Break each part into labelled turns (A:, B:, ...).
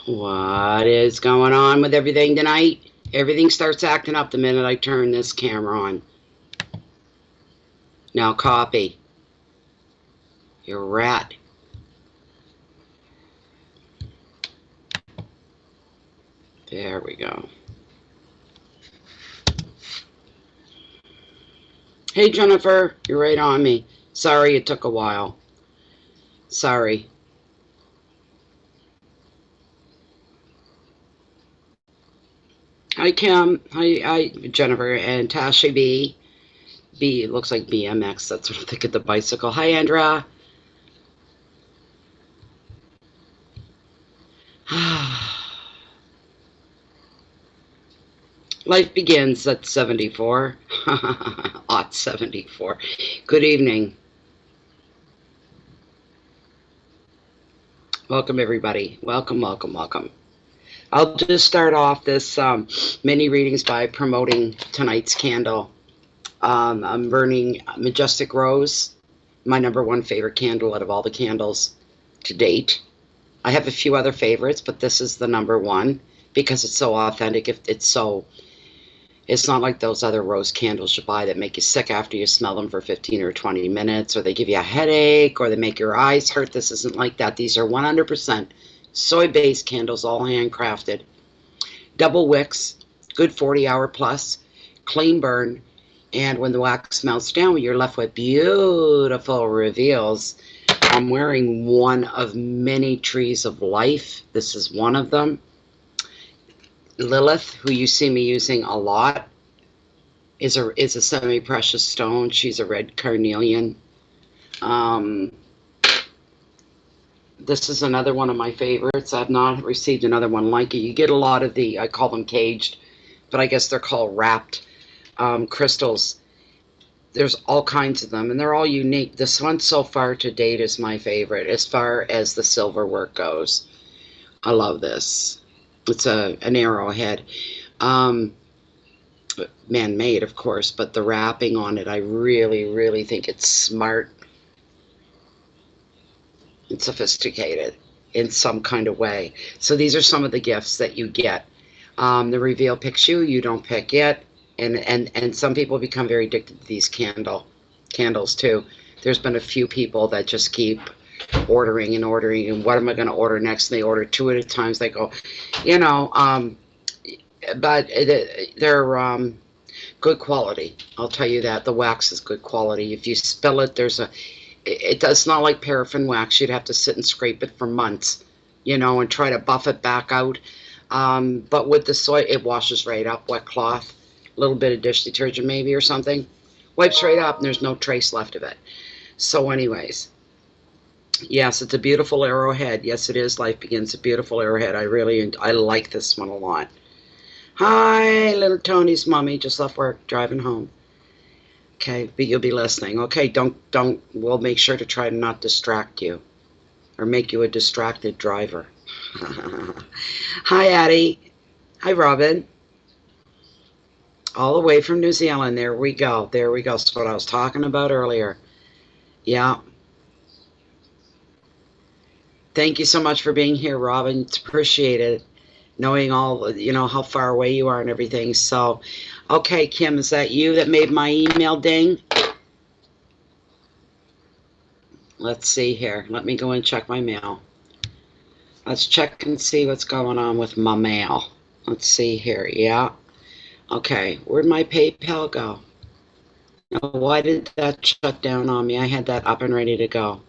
A: What is going on with everything tonight? Everything starts acting up the minute I turn this camera on. Now copy. You're a rat. There we go. Hey Jennifer, you're right on me. Sorry it took a while. Sorry. Hi Kim. Hi Jennifer and Tasha B. B looks like BMX. That's what I think of the bicycle. Hi Andra. Life begins at 74. At 74. Good evening. Welcome everybody. Welcome, welcome, welcome. I'll just start off this mini readings by promoting tonight's candle. I'm burning Majestic Rose, my #1 favorite candle out of all the candles to date. I have a few other favorites, but this is the #1 because it's so authentic. It's not like those other rose candles you buy that make you sick after you smell them for 15 or 20 minutes, or they give you a headache, or they make your eyes hurt. This isn't like that. These are 100% soy-based candles, all handcrafted. Double wicks, good 40-hour plus, clean burn, and when the wax melts down, you're left with beautiful reveals. I'm wearing one of many trees of life. This is one of them. Lilith, who you see me using a lot, is a semi-precious stone. She's a red carnelian. This is another one of my favorites. I've not received another one like it. You get a lot of the, I call them caged, but I guess they're called wrapped crystals. There's all kinds of them, and they're all unique. This one so far to date is my favorite as far as the silver work goes. I love this. It's an arrowhead. Man-made, of course, but the wrapping on it, I really, really think it's smart and sophisticated in some kind of way. So these are some of the gifts that you get. The reveal picks you, you don't pick it. And some people become very addicted to these candles too. There's been a few people that just keep ordering and ordering, and what am I going to order next? And they order 2 at a time. They go, but they're good quality. I'll tell you that. The wax is good quality. If you spill it, it does not like paraffin wax. You'd have to sit and scrape it for months, and try to buff it back out. But with the soy, it washes right up. Wet cloth, a little bit of dish detergent maybe or something, wipes right up, and there's no trace left of it. So anyways, yes, it's a beautiful arrowhead. Yes, it is. Life begins a beautiful arrowhead. I like this one a lot. Hi, little Tony's mommy just left work, driving home. Okay, but you'll be listening. Okay, we'll make sure to try to not distract you or make you a distracted driver. Hi, Addie. Hi, Robin. All the way from New Zealand. There we go. There we go. That's what I was talking about earlier. Yeah. Thank you so much for being here, Robin. It's appreciated. Knowing all, how far away you are and everything. So Okay, Kim, is that you that made my email ding? Let's see here. Let me go and check my mail. Let's check and see what's going on with my mail. Let's see here. Yeah. Okay. Where'd my PayPal go? Now, why did that shut down on me? I had that up and ready to go.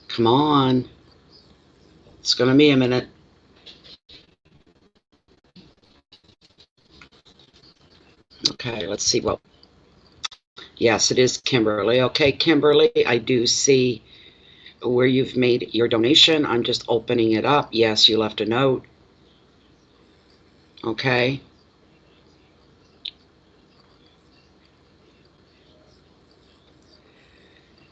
A: Come on. It's going to be a minute. Okay, let's see what. Yes, it is Kimberly. Okay, Kimberly, I do see where you've made your donation. I'm just opening it up. Yes, you left a note. Okay.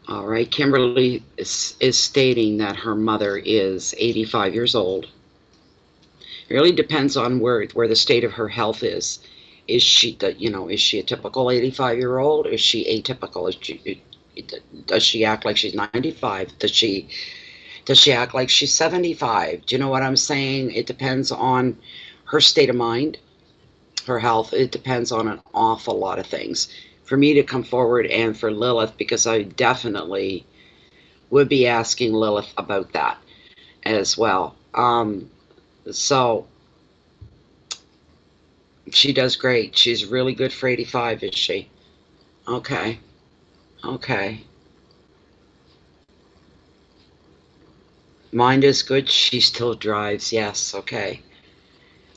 A: All right, Kimberly is stating that her mother is 85 years old. It really depends on where the state of her health is. Is she, is she a typical 85-year-old? Is she atypical? Does she act like she's 95? Does she act like she's 75? Do you know what I'm saying? It depends on her state of mind, her health. It depends on an awful lot of things. For me to come forward and for Lilith, because I definitely would be asking Lilith about that as well. So she does great. She's really good for 85, is she? Okay. Okay. Mind is good. She still drives. Yes. Okay.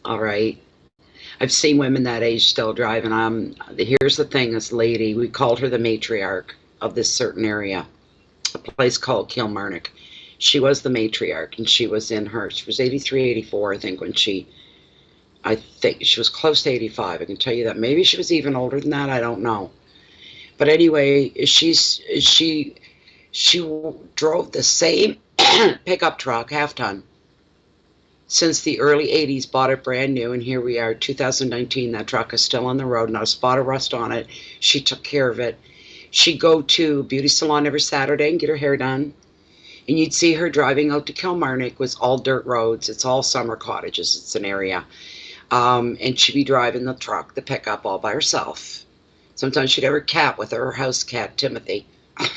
A: All right. I've seen women that age still drive, and here's the thing, this lady, we called her the matriarch of this certain area, a place called Kilmarnock. She was the matriarch, and she was 83, 84, I think, I think she was close to 85. I can tell you that. Maybe she was even older than that, I don't know. But anyway, she drove the same pickup truck, half-ton, since the early 80s, bought it brand new, and here we are, 2019. That truck is still on the road, not a spot of rust on it. She took care of it. She'd go to beauty salon every Saturday and get her hair done, and you'd see her driving out to Kilmarnock. It was all dirt roads. It's all summer cottages. It's an area. And she'd be driving the truck, the pickup, all by herself. Sometimes she'd have her cat with her house cat, Timothy.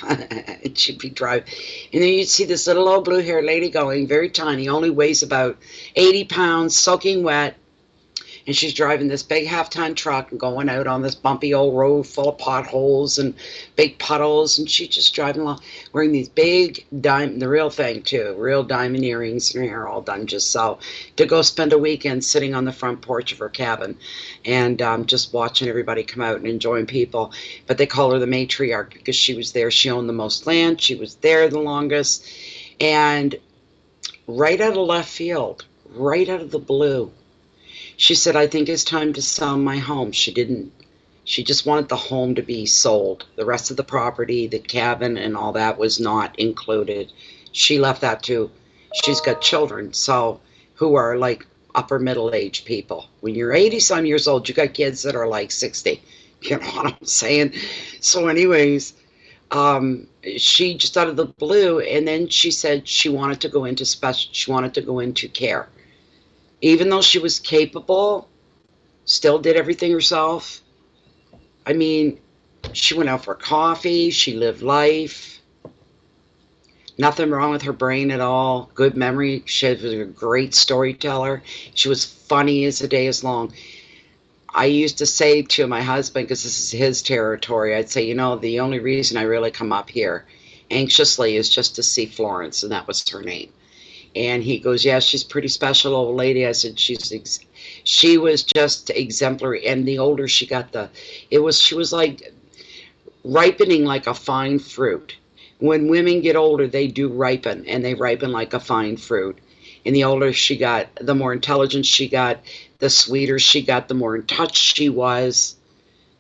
A: And she'd be driving, and then you'd see this little old blue-haired lady going, very tiny, only weighs about 80 pounds, soaking wet, and she's driving this big half-ton truck and going out on this bumpy old road full of potholes and big puddles, and she's just driving along, wearing these big the real thing too, real diamond earrings, and her hair all done just so, to go spend a weekend sitting on the front porch of her cabin and just watching everybody come out and enjoying people. But they call her the matriarch because she was there. She owned the most land. She was there the longest. And right out of left field, right out of the blue, she said, I think it's time to sell my home. She just wanted the home to be sold. The rest of the property, the cabin and all that, was not included. She left that to, she's got children, so, who are like upper middle-aged people. When you're 80-some years old, you got kids that are like 60. You know what I'm saying? So anyways, she just out of the blue, and then she said she wanted to go into care. Even though she was capable, still did everything herself. I mean, she went out for coffee, she lived life. Nothing wrong with her brain at all. Good memory. She was a great storyteller. She was funny as the day is long. I used to say to my husband, because this is his territory, I'd say, the only reason I really come up here anxiously is just to see Florence, and that was her name. And he goes, yeah, she's a pretty special old lady. I said, she was just exemplary. And the older she got, she was like ripening like a fine fruit. When women get older, they do ripen, and they ripen like a fine fruit. And the older she got, the more intelligent she got, the sweeter she got, the more in touch she was,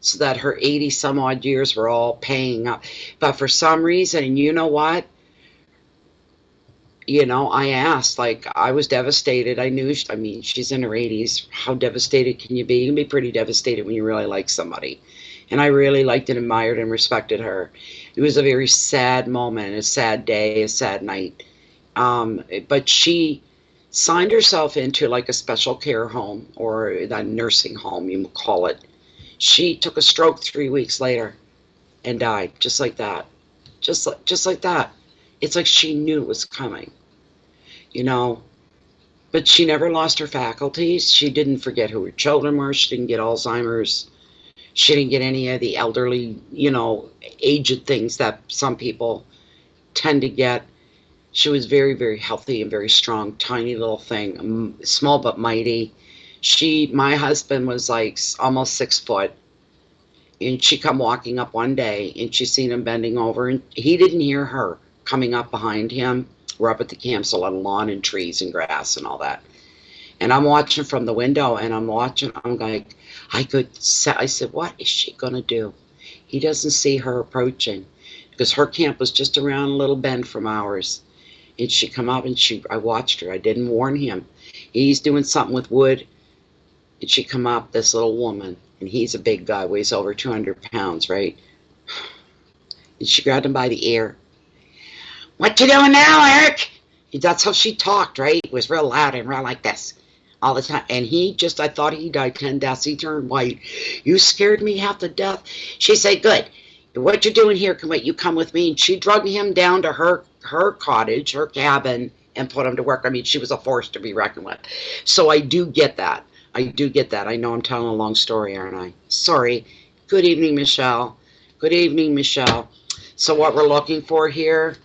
A: so that her 80-some odd years were all paying up. But for some reason, and you know what? I asked, I was devastated. She's in her 80s. How devastated can you be? You can be pretty devastated when you really like somebody. And I really liked and admired and respected her. It was a very sad moment, a sad day, a sad night. But she signed herself into like a special care home or a nursing home, you call it. She took a stroke 3 weeks later and died, just like that. Just like that. It's like she knew it was coming, you know. But she never lost her faculties. She didn't forget who her children were. She didn't get Alzheimer's. She didn't get any of the elderly, aged things that some people tend to get. She was very, very healthy and very strong, tiny little thing, small but mighty. My husband was like almost 6 foot, and she come walking up one day, and she seen him bending over, and he didn't hear her coming up behind him. We're up at the camp, so a lot of lawn and trees and grass and all that. And I'm watching from the window, and I'm like, I said, what is she going to do? He doesn't see her approaching, because her camp was just around a little bend from ours. And she come up, and I watched her. I didn't warn him. He's doing something with wood, and she come up, this little woman, and he's a big guy, weighs over 200 pounds, right? And she grabbed him by the ear. What you doing now, Eric? That's how she talked, right? It was real loud and real like this all the time. And I thought he died 10 deaths. He turned white. You scared me half to death. She said, good. What you doing here? You come with me. And she drug him down to her cottage, her cabin, and put him to work. I mean, she was a force to be reckoned with. So I do get that. I know I'm telling a long story, aren't I? Sorry. Good evening, Michelle. Good evening, Michelle. So what we're looking for here,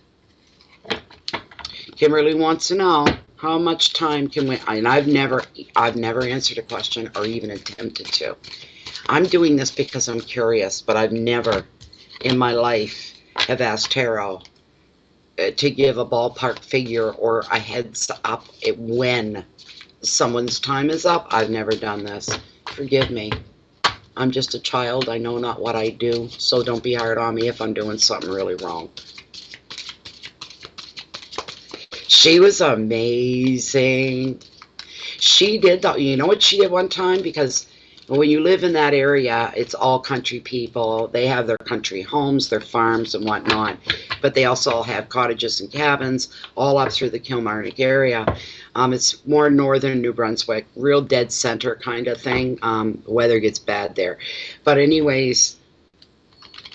A: Kimberly wants to know how much time can we, and I've never answered a question or even attempted to. I'm doing this because I'm curious, but I've never in my life have asked tarot to give a ballpark figure or a heads up when someone's time is up. I've never done this. Forgive me. I'm just a child. I know not what I do, so don't be hard on me if I'm doing something really wrong. She was amazing. She did that. You know what she did one time? Because when you live in that area, it's all country people. They have their country homes, their farms and whatnot. But they also all have cottages and cabins all up through the Kilmarnock area. It's more northern New Brunswick, real dead center kind of thing. The weather gets bad there. But anyways,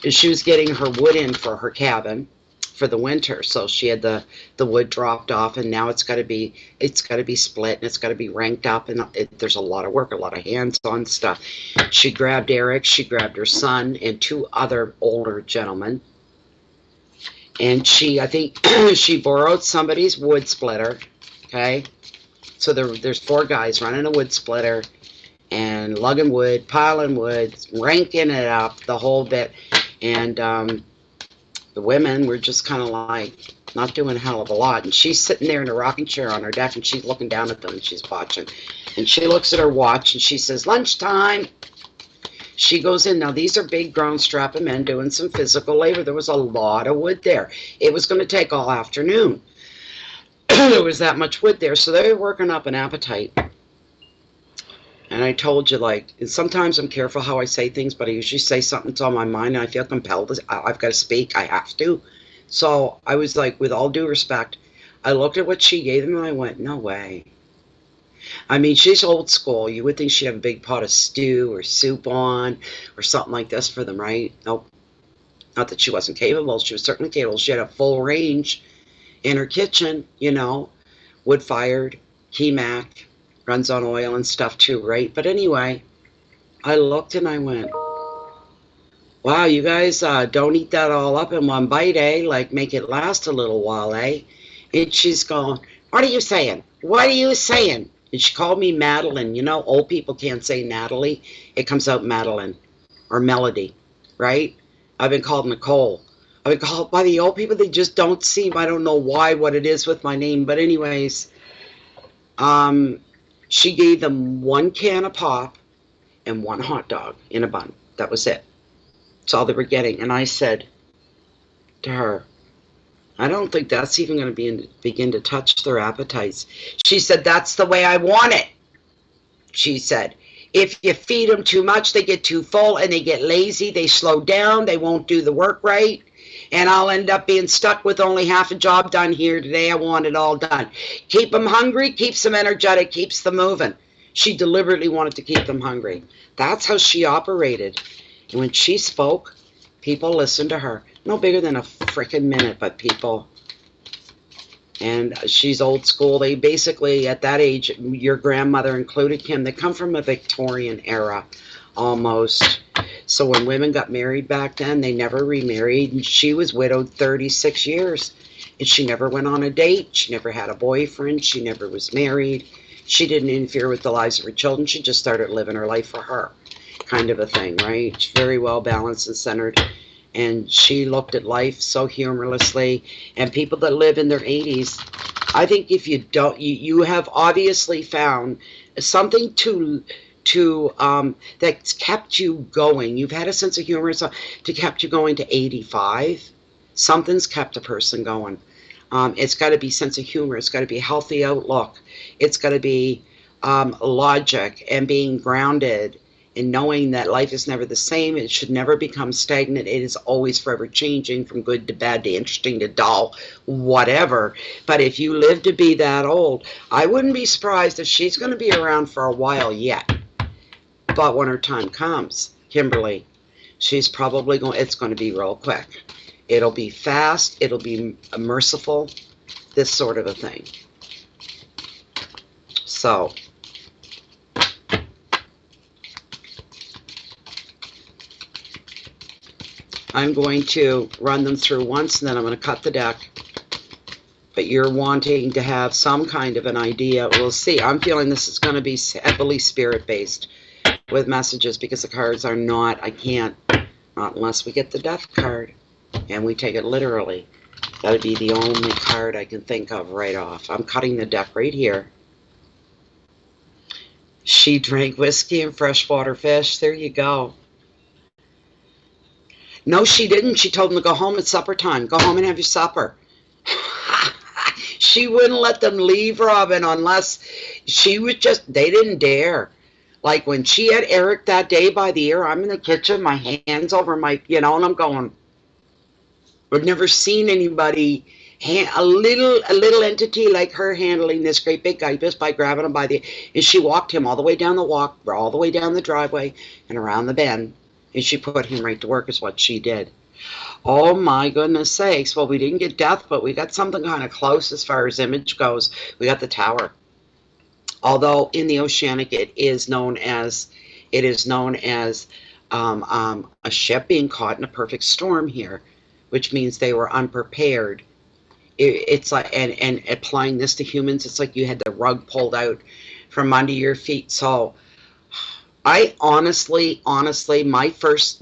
A: she was getting her wood in for her cabin for the winter, so she had the wood dropped off, and now it's got to be split, and it's got to be ranked up, and there's a lot of work, a lot of hands-on stuff. She grabbed Eric, she grabbed her son, and 2 other older gentlemen, and I think she borrowed somebody's wood splitter. Okay, so there's 4 guys running a wood splitter and lugging wood, piling wood, ranking it up, the whole bit, and the women were just kind of like not doing a hell of a lot. And she's sitting there in a rocking chair on her deck, and she's looking down at them, and she's watching. And she looks at her watch, and she says, lunchtime. She goes in. Now, these are big, grown, strapping men doing some physical labor. There was a lot of wood there. It was going to take all afternoon. There was that much wood there, so they were working up an appetite. And I told you, and sometimes I'm careful how I say things, but I usually say something that's on my mind, and I feel compelled. I've got to speak. I have to. So I was like, with all due respect, I looked at what she gave them, and I went, no way. I mean, she's old school. You would think she'd have a big pot of stew or soup on or something like this for them, right? Nope. Not that she wasn't capable. She was certainly capable. She had a full range in her kitchen, wood-fired, Kemac. Runs on oil and stuff too, right? But anyway, I looked and I went, wow, you guys don't eat that all up in one bite, eh? Make it last a little while, eh? And she's going, what are you saying? What are you saying? And she called me Madeline. Old people can't say Natalie. It comes out Madeline or Melody, right? I've been called Nicole. I've been called by the old people. They just don't seem, I don't know what it is with my name. But anyways, she gave them 1 can of pop and 1 hot dog in a bun. That was it. That's all they were getting. And I said to her, I don't think that's even going to begin to touch their appetites. She said, that's the way I want it. She said, If you feed them too much, they get too full and they get lazy. They slow down. They won't do the work right. And I'll end up being stuck with only half a job done here today. I want it all done. Keep them hungry, keeps them energetic, keeps them moving. She deliberately wanted to keep them hungry. That's how she operated. And when she spoke, people listened to her. No bigger than a freaking minute, but people. And she's old school. They basically, at that age, your grandmother included, Kim, they come from a Victorian era almost. So when women got married back then, they never remarried. And she was widowed 36 years. And she never went on a date. She never had a boyfriend. She never was married. She didn't interfere with the lives of her children. She just started living her life for her, kind of a thing, right? She's very well balanced and centered. And she looked at life so humorlessly. And people that live in their 80s, I think if you don't, you have obviously found something that's kept you going. You've had a sense of humor to kept you going to 85. Something's kept a person going. It's got to be sense of humor. It's got to be a healthy outlook. It's got to be logic and being grounded and knowing that life is never the same. It should never become stagnant. It is always forever changing, from good to bad to interesting to dull, whatever. But if you live to be that old, I wouldn't be surprised if she's going to be around for a while yet. But when her time comes, Kimberly, she's probably going, it's going to be real quick. It'll be fast. It'll be merciful, this sort of a thing. So, I'm going to run them through once, and then I'm going to cut the deck. But you're wanting to have some kind of an idea. We'll see. I'm feeling this is going to be heavily spirit-based with messages, because the cards are not, I can't, not unless we get the death card. And we take it literally. That would be the only card I can think of right off. I'm cutting the deck right here. She drank whiskey and freshwater fish. There you go. No, she didn't. She told him to go home at supper time. Go home and have your supper. She wouldn't let them leave, Robin, unless she was just, they didn't dare. Like when she had Eric that day by the ear, I'm in the kitchen, my hands over my, and I'm going, I've never seen anybody, a little entity like her handling this great big guy just by grabbing him by the, and she walked him all the way down the walk, all the way down the driveway and around the bend, and she put him right to work is what she did. Oh my goodness sakes. Well, we didn't get death, but we got something kind of close as far as image goes. We got the tower. Although in the Oceanic it is known as a ship being caught in a perfect storm here, which means they were unprepared. It's like, and applying this to humans, it's like you had the rug pulled out from under your feet. So I honestly, my first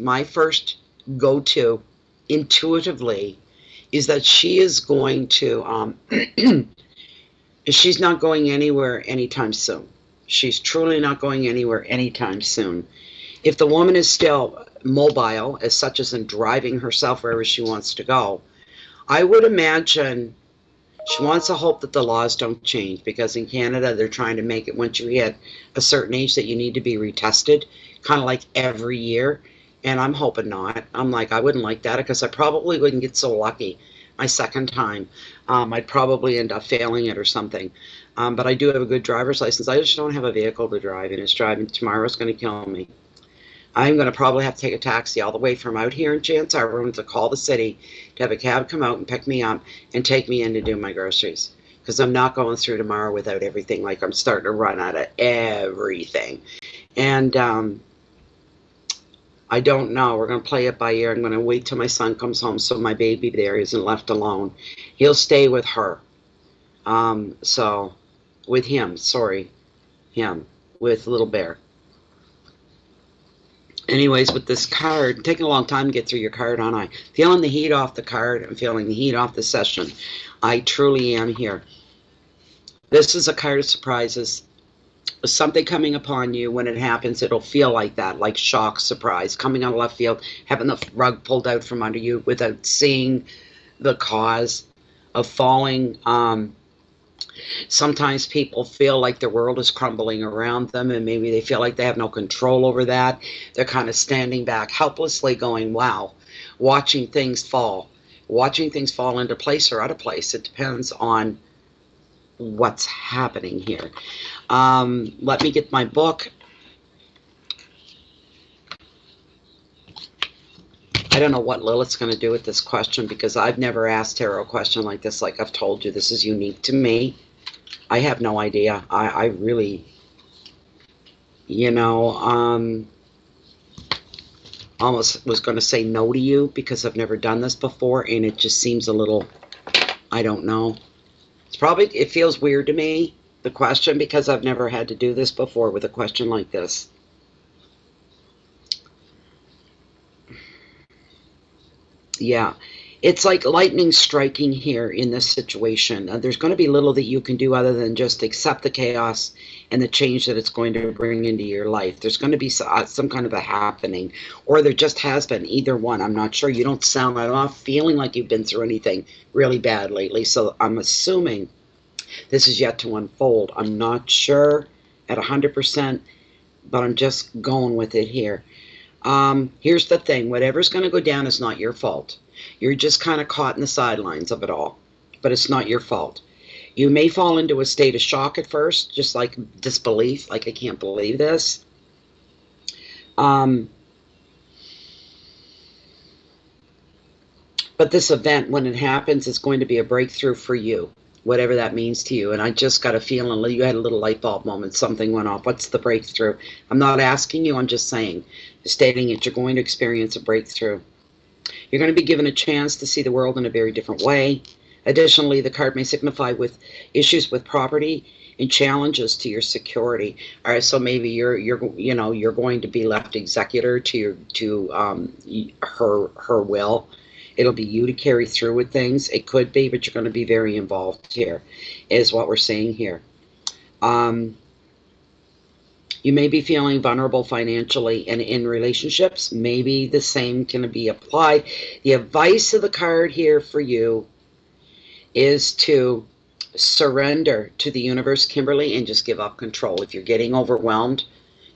A: go-to intuitively is that she is going to, she's not going anywhere anytime soon. She's truly not going anywhere anytime soon. If the woman is still mobile, as such as in driving herself wherever she wants to go, I would imagine she wants to hope that the laws don't change, because in Canada they're trying to make it once you hit a certain age that you need to be retested, kind of like every year. And I'm hoping not. I'm like, I wouldn't like that, because I probably wouldn't get so lucky my second time. I'd probably end up failing it or something. But I do have a good driver's license. I just don't have a vehicle to drive, and it's driving tomorrow's going to kill me. I'm going to probably have to take a taxi all the way from out here in Chance Harbor to call the city to have a cab come out and pick me up and take me in to do my groceries. Because I'm not going through tomorrow without everything. Like, I'm starting to run out of everything. And I don't know. We're going to play it by ear. I'm going to wait till my son comes home so my baby there isn't left alone. He'll stay with her. With him, with Little Bear. Anyways, with this card, taking a long time to get through your card, aren't I? Feeling the heat off the card. I'm feeling the heat off the session. I truly am here. This is a card of surprises. Something coming upon you. When it happens, it'll feel like that, like shock, surprise, coming out of left field, having the rug pulled out from under you without seeing the cause of falling. Sometimes people feel like the world is crumbling around them, and maybe they feel like they have no control over that. They're kind of standing back helplessly going, wow, watching things fall into place or out of place. It depends on what's happening here. Let me get my book. I don't know what Lilith's going to do with this question, because I've never asked tarot a question like this. Like I've told you, this is unique to me. I have no idea. I really, almost was going to say no to you, because I've never done this before, and it just seems a little, I don't know. It feels weird to me, the question, because I've never had to do this before with a question like this. Yeah, it's like lightning striking here in this situation. There's going to be little that you can do other than just accept the chaos and the change that it's going to bring into your life. There's going to be some kind of a happening, or there just has been, either one. I'm not sure. You don't sound at all feeling like you've been through anything really bad lately, so I'm assuming this is yet to unfold. I'm not sure at 100%, but I'm just going with it here. Here's the thing. Whatever's going to go down is not your fault. You're just kind of caught in the sidelines of it all, but it's not your fault. You may fall into a state of shock at first, just like disbelief, like I can't believe this. But this event, when it happens, is going to be a breakthrough for you, whatever that means to you. And I just got a feeling you had a little light bulb moment. Something went off. What's the breakthrough? I'm not asking you. I'm just saying, stating it. You're going to experience a breakthrough. You're going to be given a chance to see the world in a very different way. Additionally, the card may signify with issues with property and challenges to your security. All right, so maybe you're going to be left executor to her will. It'll be you to carry through with things. It could be, but you're going to be very involved here, is what we're saying here. You may be feeling vulnerable financially and in relationships. Maybe the same can be applied. The advice of the card here for you is to surrender to the universe, Kimberly, and just give up control. If you're getting overwhelmed,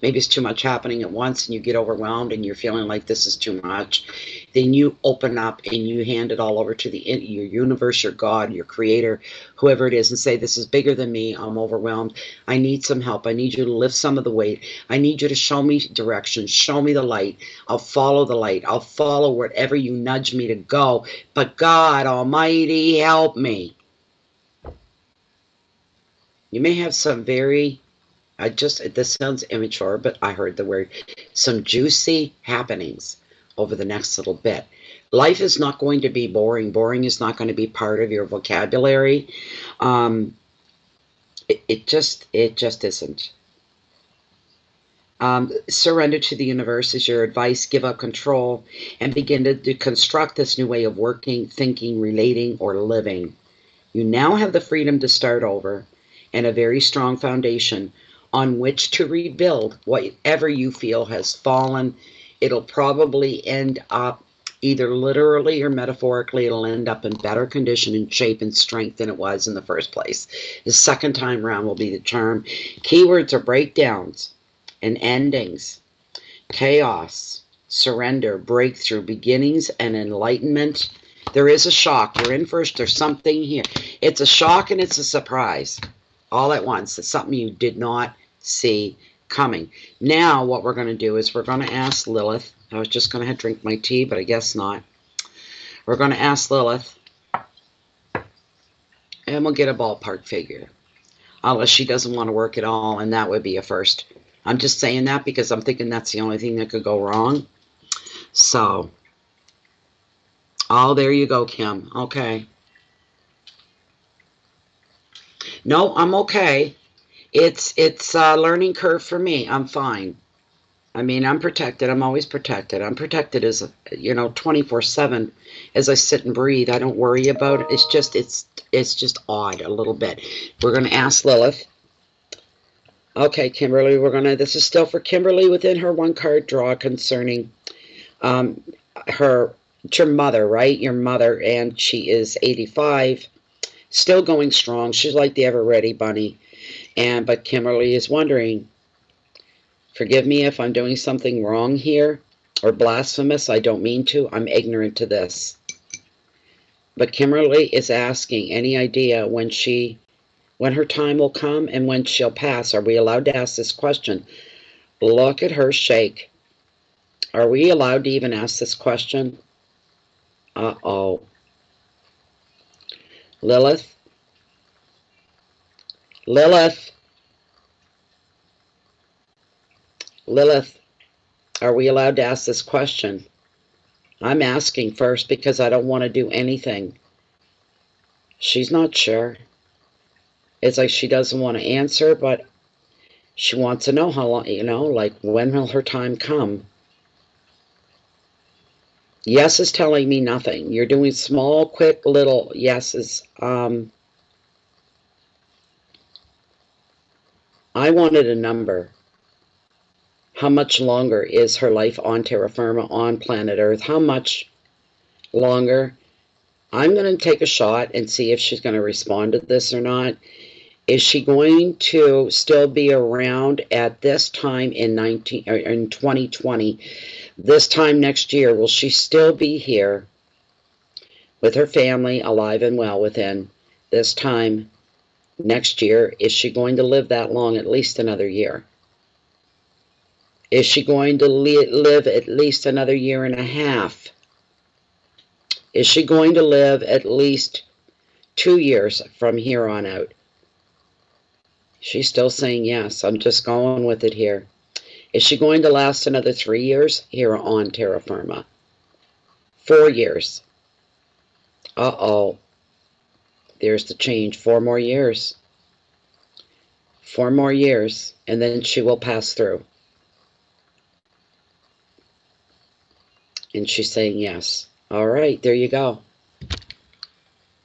A: maybe it's too much happening at once and you get overwhelmed and you're feeling like this is too much, then you open up and you hand it all over to your universe, your God, your creator, whoever it is, and say, this is bigger than me. I'm overwhelmed. I need some help. I need you to lift some of the weight. I need you to show me direction. Show me the light. I'll follow the light. I'll follow wherever you nudge me to go. But God Almighty, help me. You may have some very... this sounds immature, but I heard the word, some juicy happenings over the next little bit. Life is not going to be boring. Boring is not going to be part of your vocabulary. It just isn't. Surrender to the universe is your advice. Give up control and begin to construct this new way of working, thinking, relating, or living. You now have the freedom to start over and a very strong foundation on which to rebuild whatever you feel has fallen. It'll probably end up, either literally or metaphorically, it'll end up in better condition and shape and strength than it was in the first place. The second time around will be the charm. Keywords are breakdowns and endings, chaos, surrender, breakthrough, beginnings, and enlightenment. There is a shock. You're in first. There's something here. It's a shock and it's a surprise all at once. It's something you did not see coming. Now what we're going to do is we're going to ask Lilith. I was just going to drink my tea, but I guess not. We're going to ask Lilith, and we'll get a ballpark figure, unless she doesn't want to work at all, and that would be a first. I'm just saying that because I'm thinking that's the only thing that could go wrong. So, oh, there you go, Kim. Okay. No, I'm okay. It's a learning curve for me. I'm fine. I mean, I'm protected. I'm always protected. I'm protected as 24/7 as I sit and breathe. I don't worry about it. It's just odd a little bit. We're going to ask Lilith. Okay, Kimberly, this is still for Kimberly within her one card draw concerning it's your mother, right? Your mother, and she is 85. Still going strong. She's like the ever-ready bunny. But Kimberly is wondering, forgive me if I'm doing something wrong here or blasphemous. I don't mean to. I'm ignorant to this. But Kimberly is asking, any idea when her time will come and when she'll pass? Are we allowed to ask this question? Look at her shake. Are we allowed to even ask this question? Uh-oh. Lilith? Lilith? Lilith, are we allowed to ask this question? I'm asking first because I don't want to do anything. She's not sure. It's like she doesn't want to answer, but she wants to know how long, like when will her time come? Yes is telling me nothing. You're doing small, quick, little yeses. I wanted a number. How much longer is her life on terra firma, on planet Earth? How much longer? I'm going to take a shot and see if she's going to respond to this or not. Is she going to still be around at this time in 2020? This time next year, will she still be here with her family, alive and well within this time next year? Is she going to live that long, at least another year? Is she going to live at least another year and a half? Is she going to live at least 2 years from here on out? She's still saying yes. I'm just going with it here. Is she going to last another 3 years here on terra firma? 4 years. Uh-oh. There's the change. 4 more years. 4 more years, and then she will pass through. And she's saying yes. All right, there you go.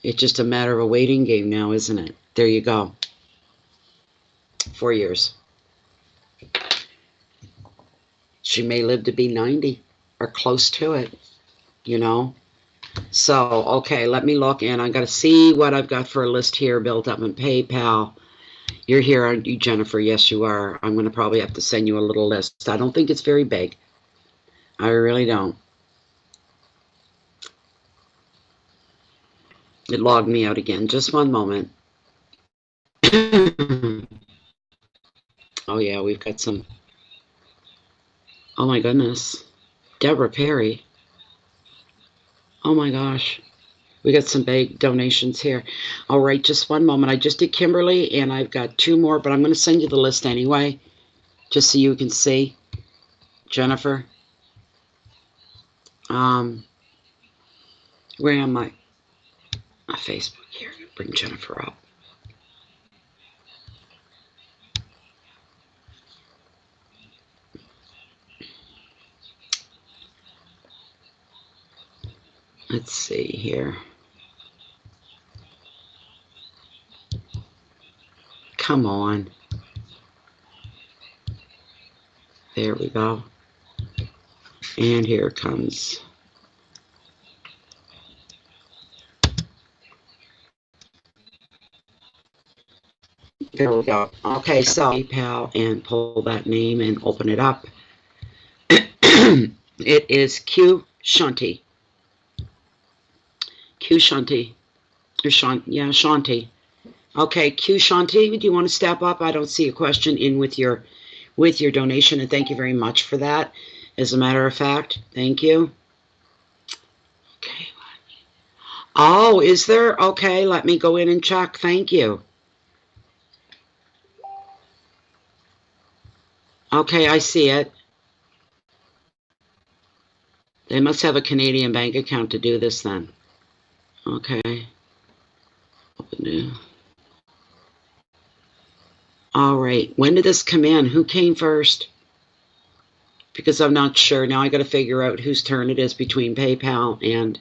A: It's just a matter of a waiting game now, isn't it? There you go. 4 years. She may live to be 90 or close to it, So, okay, let me look, and I got to see what I've got for a list here built up in PayPal. You're here, aren't you, Jennifer? Yes, you are. I'm going to probably have to send you a little list. I don't think it's very big. I really don't. It logged me out again. Just one moment. Oh, yeah, we've got some. Oh, my goodness. Deborah Perry. Oh, my gosh. We got some big donations here. All right, just one moment. I just did Kimberly, and I've got 2 more, but I'm going to send you the list anyway, just so you can see. Jennifer. Where am I? On Facebook here. Bring Jennifer up. Let's see here. Come on. There we go. And here it comes. There we go. Okay, so PayPal and pull that name and open it up. It is Q Shanti. Q Shanti. Or Shanti. Okay, Q Shanti, do you want to step up? I don't see a question in with your donation, and thank you very much for that. As a matter of fact, thank you. Okay. Oh, is there? Okay, let me go in and check. Thank you. Okay, I see it. They must have a Canadian bank account to do this then. Okay. Open new. All right. When did this come in? Who came first? Because I'm not sure. Now I got to figure out whose turn it is between PayPal and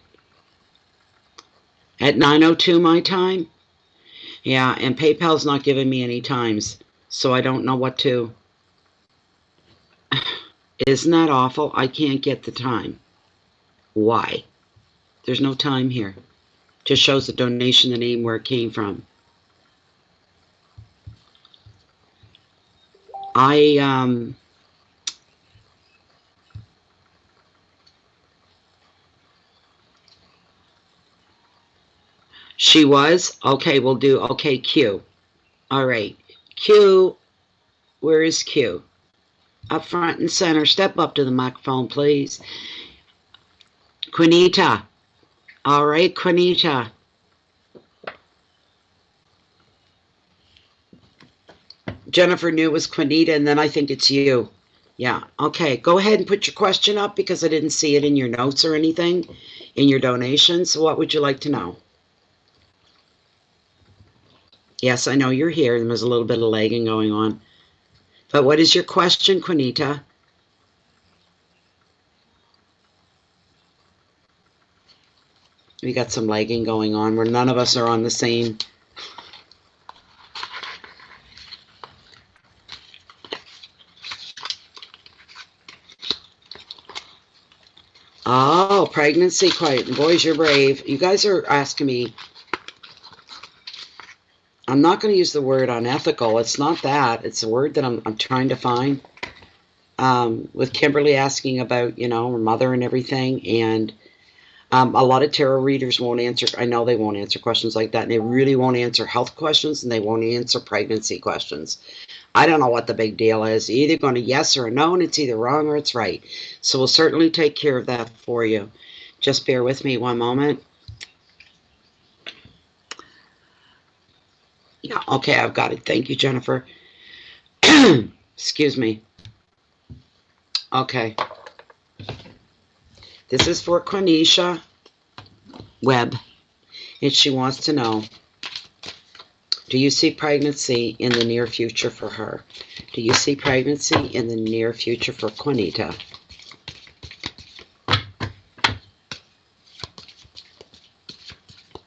A: at 9:02 my time. Yeah, and PayPal's not giving me any times, so I don't know what to. Isn't that awful? I can't get the time. Why? There's no time here. Just shows the donation, the name, where it came from. She was? Okay, we'll do, okay, Q. All right. Q, where is Q? Up front and center. Step up to the microphone, please. Quinita. All right, Quinita. Jennifer knew it was Quinita, and then I think it's you. Yeah, okay. Go ahead and put your question up because I didn't see it in your notes or anything, in your donations. So what would you like to know? Yes, I know you're here. There's a little bit of lagging going on. But what is your question, Quinita? We got some lagging going on where none of us are on the same. Oh, pregnancy, quiet. Boys, you're brave. You guys are asking me. I'm not going to use the word unethical. It's not that. It's a word that I'm trying to find. With Kimberly asking about, you know, her mother and everything. And a lot of tarot readers won't answer. I know they won't answer questions like that. And they really won't answer health questions. And they won't answer pregnancy questions. I don't know what the big deal is. You're either going to yes or no, and it's either wrong or it's right. So we'll certainly take care of that for you. Just bear with me one moment. Yeah, okay, I've got it. Thank you, Jennifer. Excuse me. Okay. This is for Quenisha Webb, and she wants to know, do you see pregnancy in the near future for her? Do you see pregnancy in the near future for Quinita?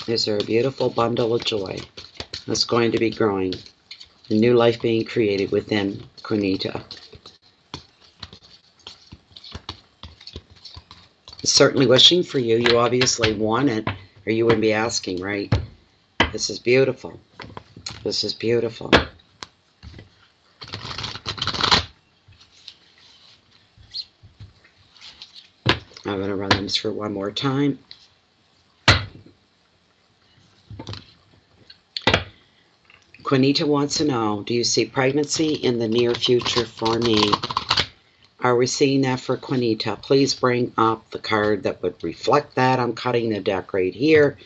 A: Is there a beautiful bundle of joy that's going to be growing? A new life being created within Quinita. Certainly wishing for you. You obviously want it, or you wouldn't be asking, right? This is beautiful. This is beautiful. I'm going to run them through one more time. Quinita wants to know, do you see pregnancy in the near future for me? Are we seeing that for Quinita? Please bring up the card that would reflect that. I'm cutting the deck right here.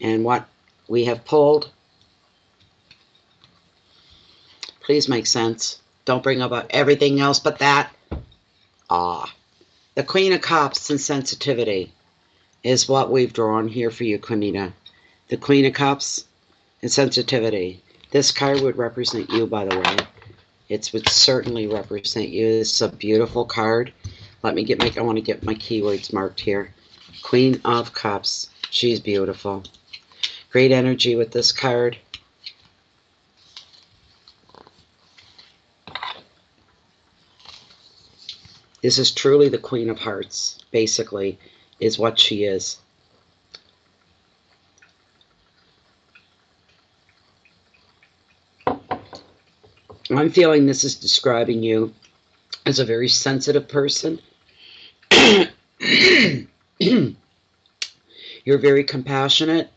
A: And what we have pulled, please make sense. Don't bring up everything else but that. The Queen of Cups and sensitivity is what we've drawn here for you, Quinita. The Queen of Cups and sensitivity. This card would represent you, by the way. It would certainly represent you. This is a beautiful card. Let me get I want to get my keywords marked here. Queen of Cups. She's beautiful. Great energy with this card. This is truly the Queen of Hearts, basically, is what she is. I'm feeling this is describing you as a very sensitive person. You're very compassionate.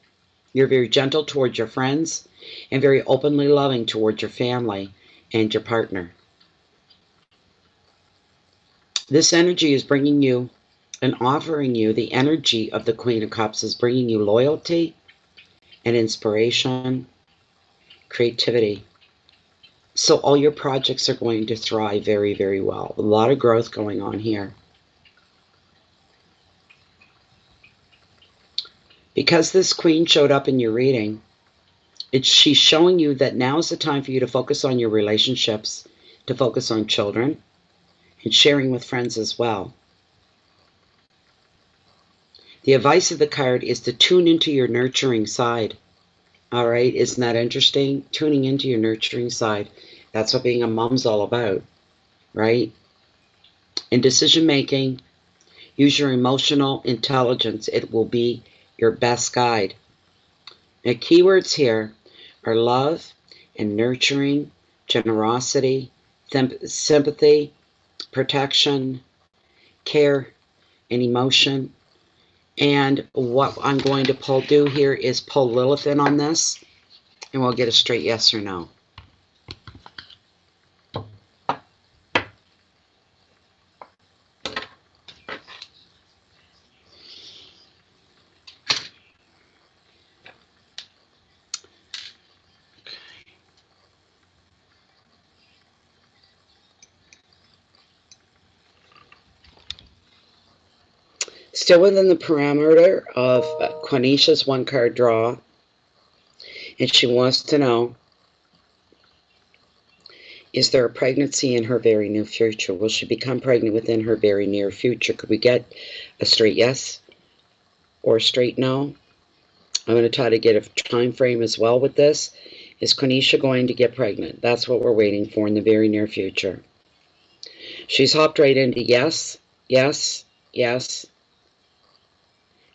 A: You're very gentle towards your friends and very openly loving towards your family and your partner. This energy is bringing you and offering you the energy of the Queen of Cups is bringing you loyalty and inspiration, creativity. So all your projects are going to thrive very, very well. A lot of growth going on here. Because this Queen showed up in your reading, she's showing you that now is the time for you to focus on your relationships, to focus on children, and sharing with friends as well. The advice of the card is to tune into your nurturing side. All right, isn't that interesting? Tuning into your nurturing side. That's what being a mom's all about, right? In decision making, use your emotional intelligence. It will be your best guide. The keywords here are love and nurturing, generosity, sympathy, protection, care, and emotion. And what I'm going to do here is pull Lilith in on this, and we'll get a straight yes or no. Still within the parameter of Quenisha's one-card draw, and she wants to know, is there a pregnancy in her very near future? Will she become pregnant within her very near future? Could we get a straight yes or a straight no? I'm going to try to get a time frame as well with this. Is Quenisha going to get pregnant? That's what we're waiting for in the very near future. She's hopped right into yes, yes, yes.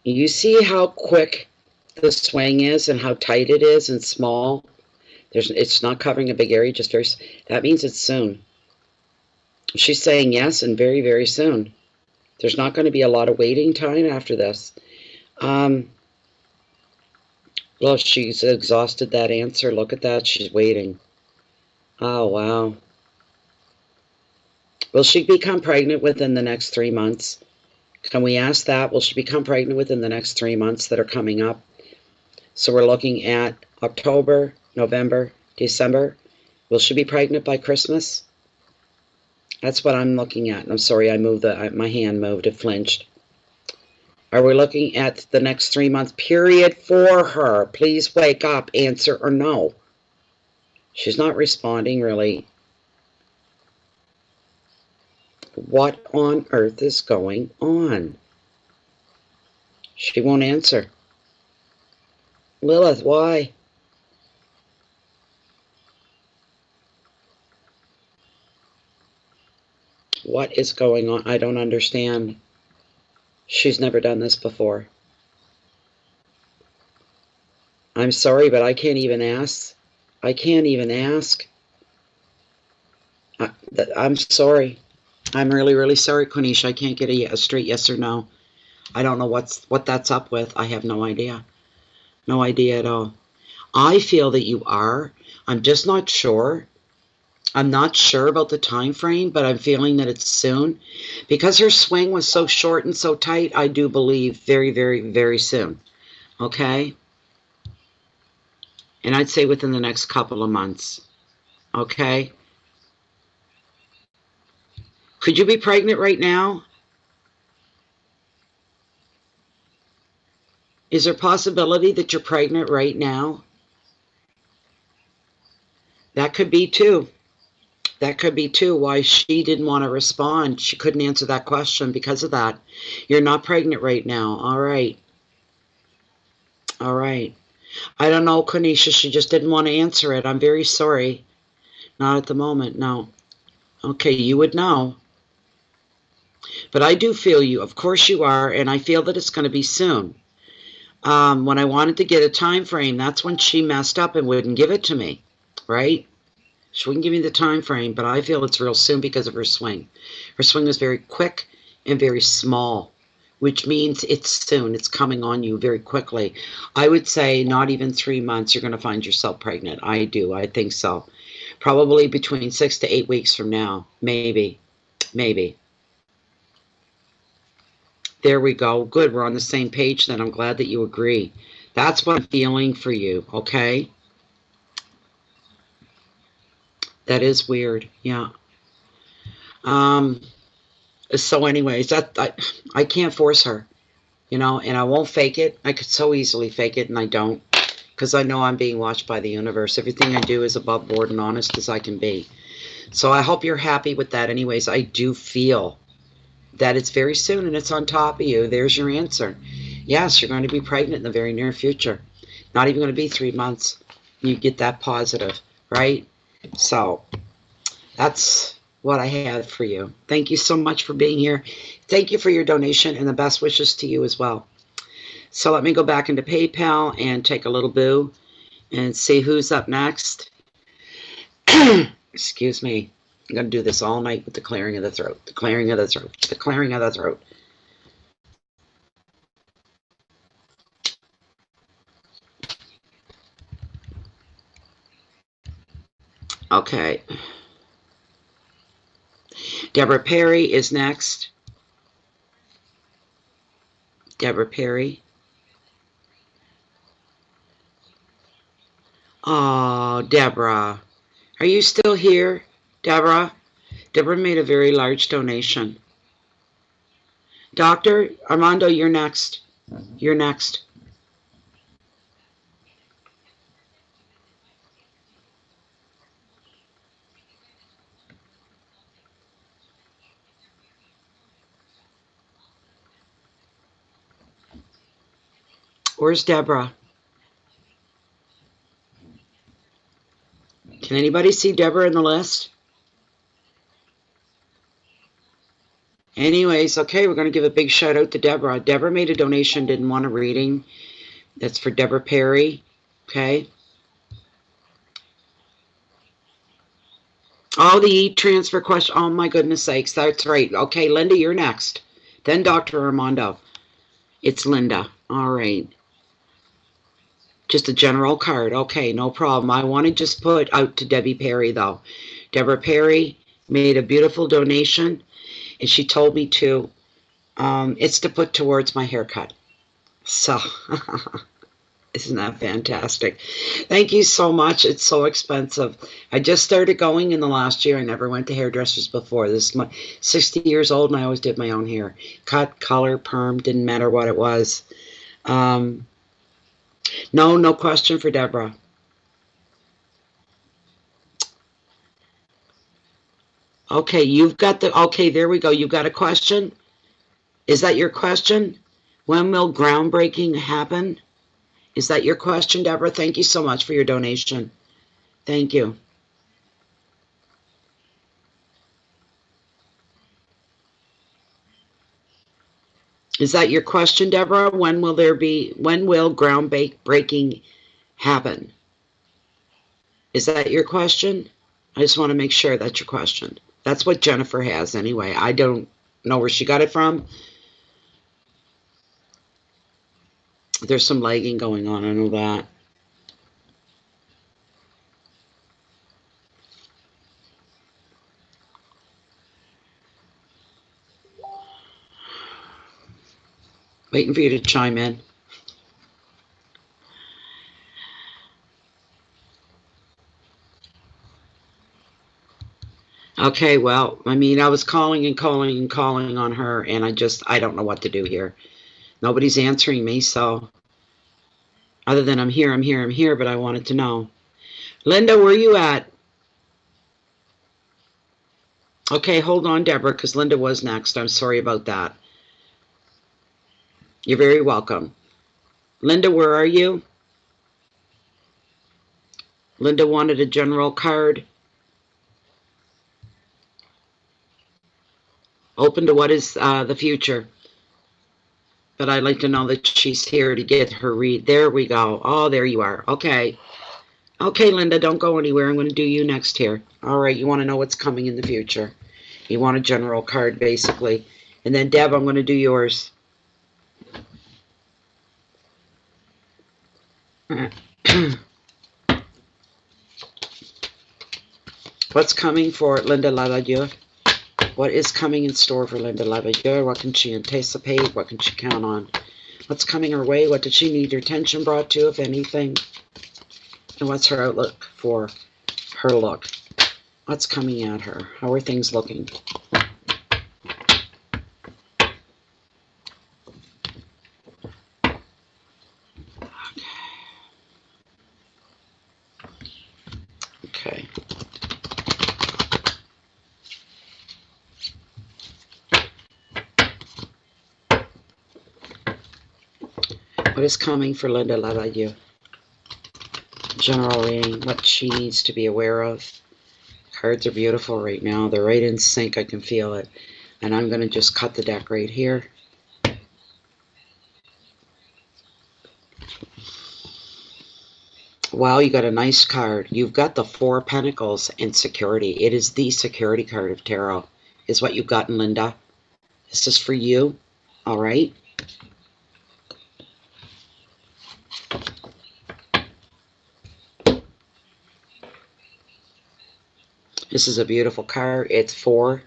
A: You see how quick the swing is and how tight it is and small? It's not covering a big area, just very. That means it's soon. She's saying yes and very, very soon. There's not going to be a lot of waiting time after this. Well, she's exhausted that answer. Look at that. She's waiting. Oh, wow. Will she become pregnant within the next 3 months? Can we ask that? Will she become pregnant within the next 3 months that are coming up? So we're looking at October, November, December. Will she be pregnant by Christmas? That's what I'm looking at. I'm sorry, I moved my hand moved, it flinched. Are we looking at the next 3 month period for her? Please wake up, answer or no. She's not responding really. What on earth is going on? She won't answer. Lilith, why? What is going on? I don't understand. She's never done this before. I'm sorry, but I can't even ask. I can't even ask. I'm sorry. I'm really, really sorry, Quenisha. I can't get a straight yes or no. I don't know what that's up with. I have no idea. No idea at all. I feel that you are. I'm just not sure. I'm not sure about the time frame, but I'm feeling that it's soon. Because her swing was so short and so tight, I do believe very, very, very soon. Okay? And I'd say within the next couple of months. Okay? Could you be pregnant right now? Is there a possibility that you're pregnant right now? That could be too. That could be too why she didn't want to respond. She couldn't answer that question because of that. You're not pregnant right now. All right. All right. I don't know, Quenisha. She just didn't want to answer it. I'm very sorry. Not at the moment, no. Okay, you would know. But I do feel you. Of course you are, and I feel that it's going to be soon. When I wanted to get a time frame, that's when she messed up and wouldn't give it to me, right? She wouldn't give me the time frame, but I feel it's real soon because of her swing. Her swing is very quick and very small, which means it's soon. It's coming on you very quickly. I would say not even 3 months, you're going to find yourself pregnant. I do. I think so. Probably between 6 to 8 weeks from now. Maybe. Maybe. There we go. Good. We're on the same page then. I'm glad that you agree. That's what I'm feeling for you, okay? That is weird. Yeah. So anyways, I can't force her, you know, and I won't fake it. I could so easily fake it, and I don't, because I know I'm being watched by the universe. Everything I do is above board and honest as I can be. So I hope you're happy with that. Anyways, I do feel that it's very soon and it's on top of you. There's your answer. Yes, you're going to be pregnant in the very near future. Not even going to be 3 months. You get that positive, right? So that's what I have for you. Thank you so much for being here. Thank you for your donation and the best wishes to you as well. So let me go back into PayPal and take a little boo and see who's up next. Excuse me. I'm going to do this all night with the clearing of the throat, the clearing of the throat, the clearing of the throat. Okay. Deborah Perry is next. Deborah Perry. Oh, Deborah. Are you still here, Deborah? Deborah made a very large donation. Dr. Armando, you're next. You're next. Where's Deborah? Can anybody see Deborah in the list? Anyways, okay, we're going to give a big shout out to Deborah. Deborah made a donation, didn't want a reading. That's for Deborah Perry. Okay. Oh, the e-transfer question. Oh, my goodness sakes. That's right. Okay, Linda, you're next. Then Dr. Armando. It's Linda. All right. Just a general card. Okay, no problem. I want to just put out to Debbie Perry, though. Deborah Perry made a beautiful donation, and she told me to. It's to put towards my haircut. So, isn't that fantastic? Thank you so much. It's so expensive. I just started going in the last year. I never went to hairdressers before. This is my 60 years old, and I always did my own hair. Cut, color, perm, didn't matter what it was. No question for Deborah. Okay, you've got the, okay, there we go. You've got a question? Is that your question? When will groundbreaking happen? Is that your question, Deborah? Thank you so much for your donation. Thank you. Is that your question, Deborah? When will groundbreaking happen? Is that your question? I just want to make sure that's your question. That's what Jennifer has anyway. I don't know where she got it from. There's some lagging going on, I know that. Waiting for you to chime in. Okay, well, I mean, I was calling and calling and calling on her, and I don't know what to do here. Nobody's answering me, so other than I'm here, but I wanted to know. Linda, where are you at? Okay, hold on, Deborah, because Linda was next. I'm sorry about that. You're very welcome. Linda, where are you? Linda wanted a general card. Open to what is the future. But I'd like to know that she's here to get her read. There we go. Oh, there you are. Okay. Okay, Linda, don't go anywhere. I'm going to do you next here. All right, you want to know what's coming in the future. You want a general card, basically. And then, Deb, I'm going to do yours. What's coming for Linda Lavadieu? What is coming in store for Linda Lavadieu? What can she anticipate? What can she count on? What's coming her way? What does she need her attention brought to, if anything? And what's her outlook for her look? What's coming at her? How are things looking? Okay. What is coming for Linda Lavadieu? General reading, what she needs to be aware of. Cards are beautiful right now. They're right in sync. I can feel it. And I'm going to just cut the deck right here. Wow, you got a nice card. You've got the Four of Pentacles and security. It is the security card of tarot, is what you've gotten, Linda. This is for you, all right? This is a beautiful card. It's four.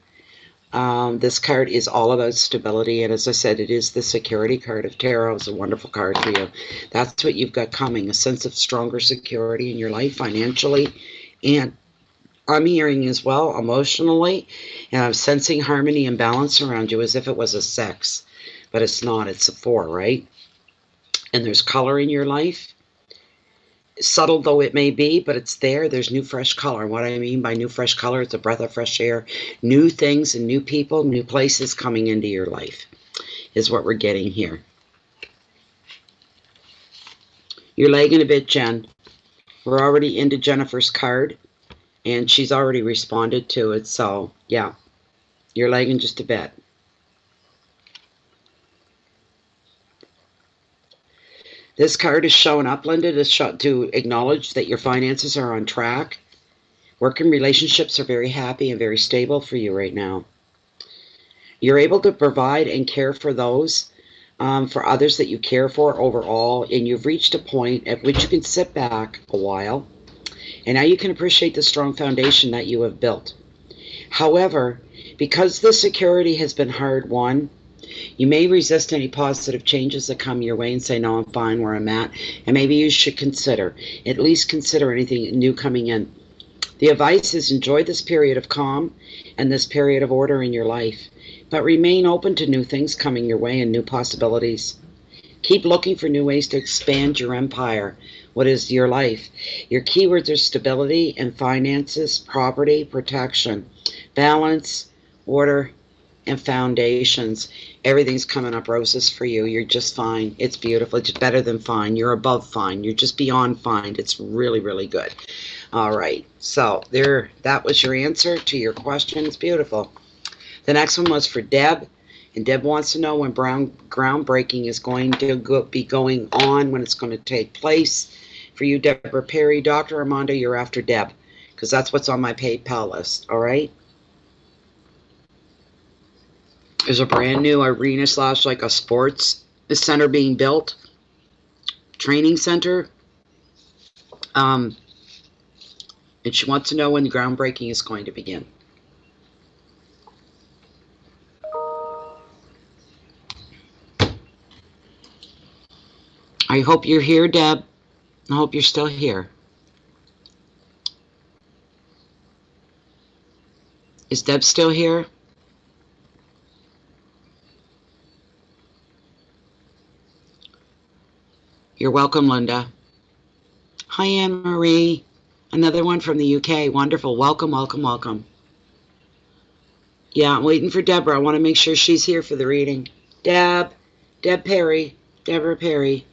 A: This card is all about stability, and as I said, it is the security card of tarot. It's a wonderful card for you. That's what you've got coming, a sense of stronger security in your life financially, and I'm hearing as well emotionally, and I'm sensing harmony and balance around you as if it was a sex, but it's not. It's a four, right? And there's color in your life. Subtle though it may be, but it's there. There's new fresh color. And what I mean by new fresh color, it's a breath of fresh air. New things and new people, new places coming into your life is what we're getting here. You're lagging a bit, Jen. We're already into Jennifer's card, and she's already responded to it. So, yeah, you're lagging just a bit. This card is showing up, Linda, to acknowledge that your finances are on track. Work and relationships are very happy and very stable for you right now. You're able to provide and care for those, for others that you care for overall, and you've reached a point at which you can sit back a while, and now you can appreciate the strong foundation that you have built. However, because the security has been hard won, you may resist any positive changes that come your way and say, no, I'm fine where I'm at. And maybe you should at least consider anything new coming in. The advice is enjoy this period of calm and this period of order in your life, but remain open to new things coming your way and new possibilities. Keep looking for new ways to expand your empire. What is your life? Your keywords are stability and finances, property, protection, balance, order, and foundations. Everything's coming up roses for you. You're just fine. It's beautiful. It's better than fine. You're above fine. You're just beyond fine. It's really, really good. All right. So that was your answer to your question. It's beautiful. The next one was for Deb. And Deb wants to know when groundbreaking is going to be going on, when it's going to take place. For you, Deborah Perry. Dr. Armando, you're after Deb, because that's what's on my PayPal list. All right. There's a brand new arena / like a sports center being built, training center. And she wants to know when the groundbreaking is going to begin. I hope you're here, Deb. I hope you're still here. Is Deb still here? You're welcome, Linda. Hi, Anne-Marie. Another one from the UK. Wonderful. Welcome, welcome, welcome. Yeah, I'm waiting for Deborah. I want to make sure she's here for the reading. Deb Perry. Deborah Perry.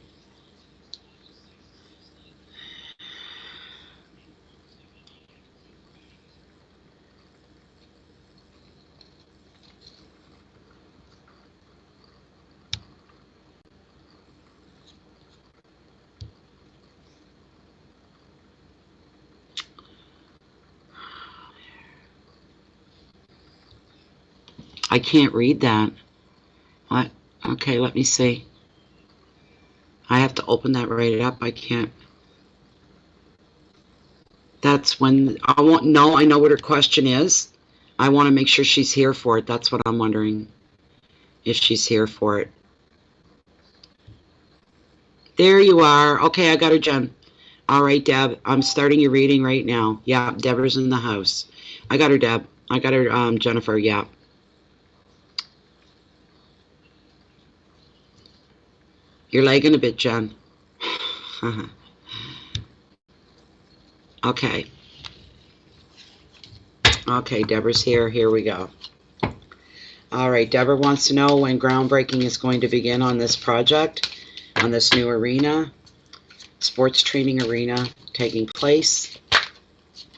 A: I can't read that. What? Okay, let me see. I have to open that right up. I can't. That's when I won't know. I know what her question is. I want to make sure she's here for it. That's what I'm wondering, if she's here for it. There you are. Okay, I got her, Jen. All right, Deb. I'm starting your reading right now. Yeah, Deborah's in the house. I got her, Deb. I got her, Jennifer. Yeah. You're lagging a bit, Jen. Okay. Okay, Deborah's here. Here we go. All right, Deborah wants to know when groundbreaking is going to begin on this project, on this new arena, sports training arena taking place.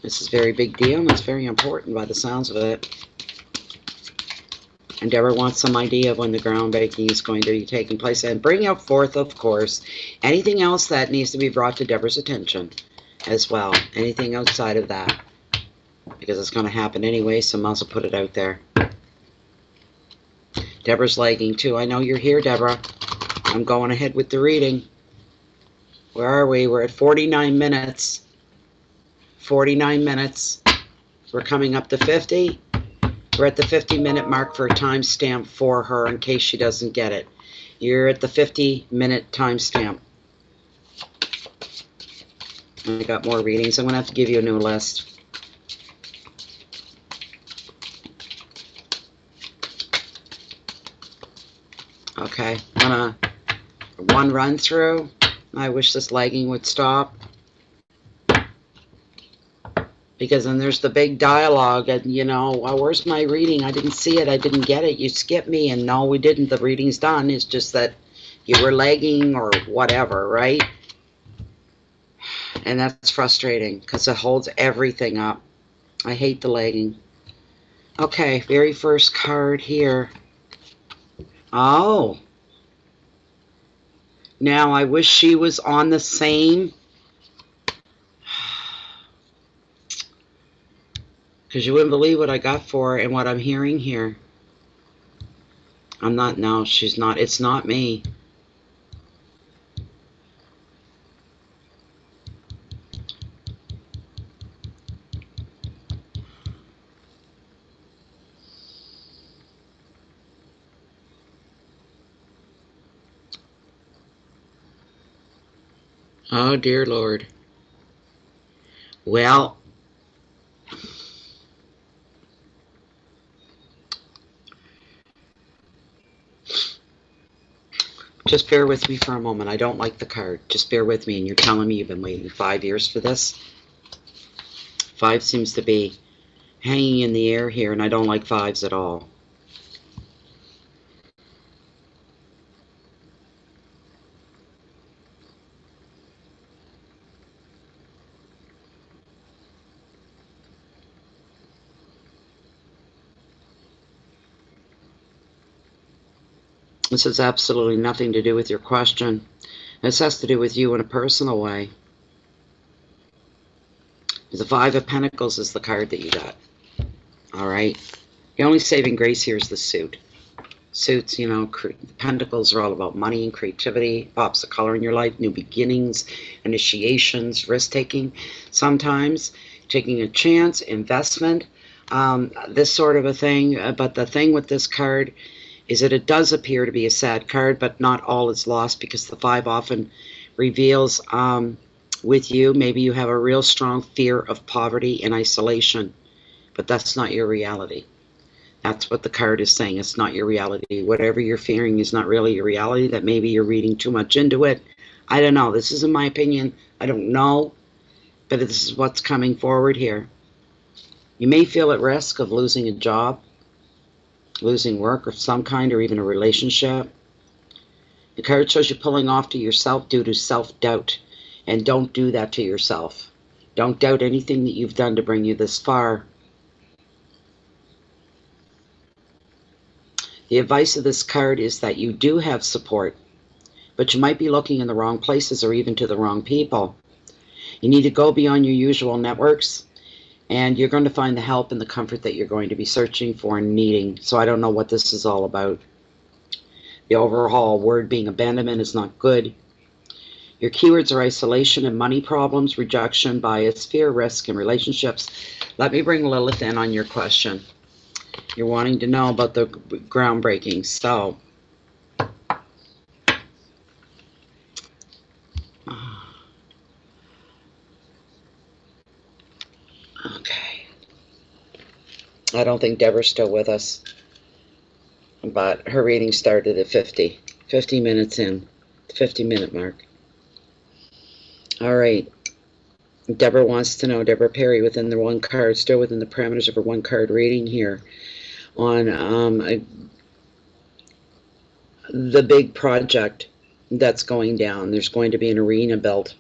A: This is a very big deal, and it's very important by the sounds of it. And Deborah wants some idea of when the groundbreaking is going to be taking place. And bring up forth, of course, anything else that needs to be brought to Deborah's attention. as well. Anything outside of that, because it's going to happen anyway, so I might as well put it out there. Deborah's lagging too. I know you're here, Deborah. I'm going ahead with the reading. Where are we? We're at 49 minutes. 49 minutes. We're coming up to 50. We're at the 50-minute mark for a timestamp for her in case she doesn't get it. You're at the 50-minute timestamp. I got more readings. I'm going to have to give you a new list. Okay, I'm going to one run through. I wish this lagging would stop. Because then there's the big dialogue, and you know, well, where's my reading? I didn't see it. I didn't get it. You skipped me, and no, we didn't. The reading's done. It's just that you were lagging or whatever, right? And that's frustrating because it holds everything up. I hate the lagging. Okay, very first card here. Oh. Now, I wish she was on the same. Because you wouldn't believe what I got for her and what I'm hearing here. I'm not, no, she's not. It's not me. Oh, dear Lord. Well, just bear with me for a moment. I don't like the card. Just bear with me. And you're telling me you've been waiting 5 years for this? 5 seems to be hanging in the air here, and I don't like 5s at all. This has absolutely nothing to do with your question. This has to do with you in a personal way. The 5 of Pentacles is the card that you got. All right. The only saving grace here is the suit. Suits, you know, Pentacles are all about money and creativity, pops of color in your life, new beginnings, initiations, risk-taking, sometimes taking a chance, investment, this sort of a thing. But the thing with this card is that it does appear to be a sad card, but not all is lost, because the 5 often reveals with you, maybe you have a real strong fear of poverty and isolation, but that's not your reality. That's what the card is saying. It's not your reality. Whatever you're fearing is not really your reality, that maybe you're reading too much into it. I don't know. This isn't my opinion. I don't know, but this is what's coming forward here. You may feel at risk of losing a job, losing work of some kind, or even a relationship. The card shows you pulling off to yourself due to self-doubt, and don't do that to yourself. Don't doubt anything that you've done to bring you this far. The advice of this card is that you do have support, but you might be looking in the wrong places or even to the wrong people. You need to go beyond your usual networks, and you're going to find the help and the comfort that you're going to be searching for and needing. So I don't know what this is all about. The overall word being abandonment is not good. Your keywords are isolation and money problems, rejection, bias, fear, risk, and relationships. Let me bring Lilith in on your question. You're wanting to know about the groundbreaking. So, okay. I don't think Deborah's still with us, but her reading started at 50 minutes in, 50-minute mark. All right. Deborah wants to know, Deborah Perry, within the one card, still within the parameters of her one card reading here, on the big project that's going down. There's going to be an arena built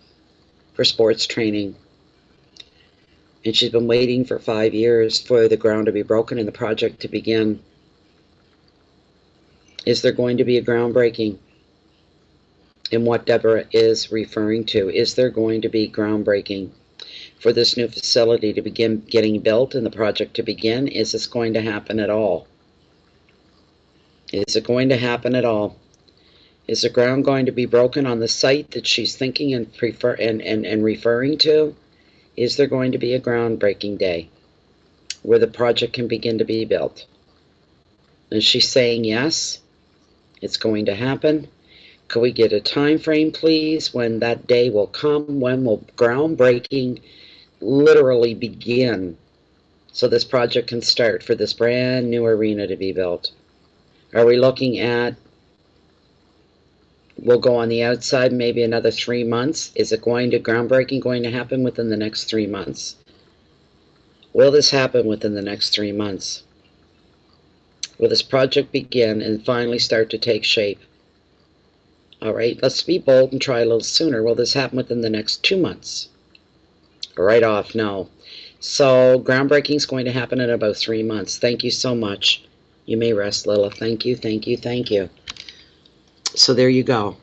A: for sports training. And she's been waiting for 5 years for the ground to be broken and the project to begin. Is there going to be a groundbreaking? And what Deborah is referring to. Is there going to be groundbreaking? for this new facility to begin getting built and the project to begin? Is this going to happen at all? Is it going to happen at all? Is the ground going to be broken on the site that she's thinking and referring to? Is there going to be a groundbreaking day where the project can begin to be built? And she's saying yes, it's going to happen. Could we get a time frame, please, when that day will come? When will groundbreaking literally begin so this project can start for this brand new arena to be built? Are we looking at, we'll go on the outside maybe another 3 months? Is it groundbreaking going to happen within the next 3 months? Will this happen within the next 3 months? Will this project begin and finally start to take shape? All right, let's be bold and try a little sooner. Will this happen within the next 2 months? Right off, no. So groundbreaking is going to happen in about 3 months. Thank you so much. You may rest, Lilith. Thank you, thank you, thank you. So there you go.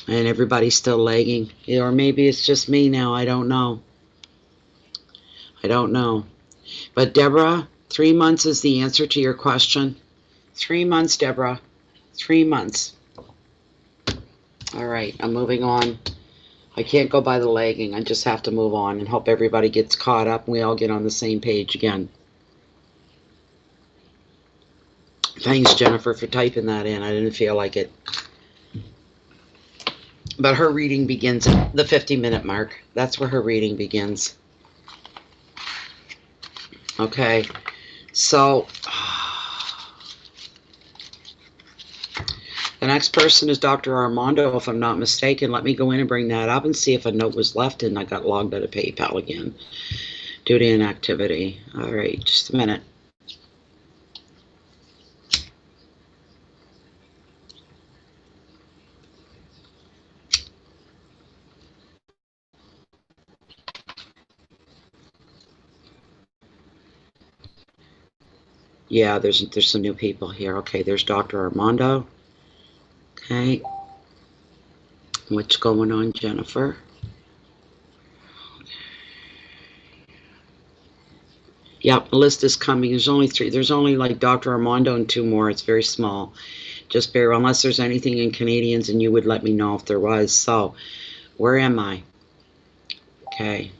A: And everybody's still lagging. Or maybe it's just me now. I don't know. I don't know. But Deborah, 3 months is the answer to your question. 3 months, Deborah. 3 months. All right, I'm moving on. I can't go by the lagging. I just have to move on and hope everybody gets caught up and we all get on the same page again. Thanks, Jennifer, for typing that in. I didn't feel like it. But her reading begins at the 50-minute mark. That's where her reading begins. Okay, so the next person is Dr. Armando, if I'm not mistaken. Let me go in and bring that up and see if a note was left, and I got logged out of PayPal again due to inactivity. All right, just a minute. Yeah, there's some new people here. Okay, there's Dr. Armando. Okay. What's going on, Jennifer? Yep, the list is coming. There's only 3. There's only like Dr. Armando and 2 more. It's very small. Just bear, unless there's anything in Canadians, and you would let me know if there was. So, where am I? Okay.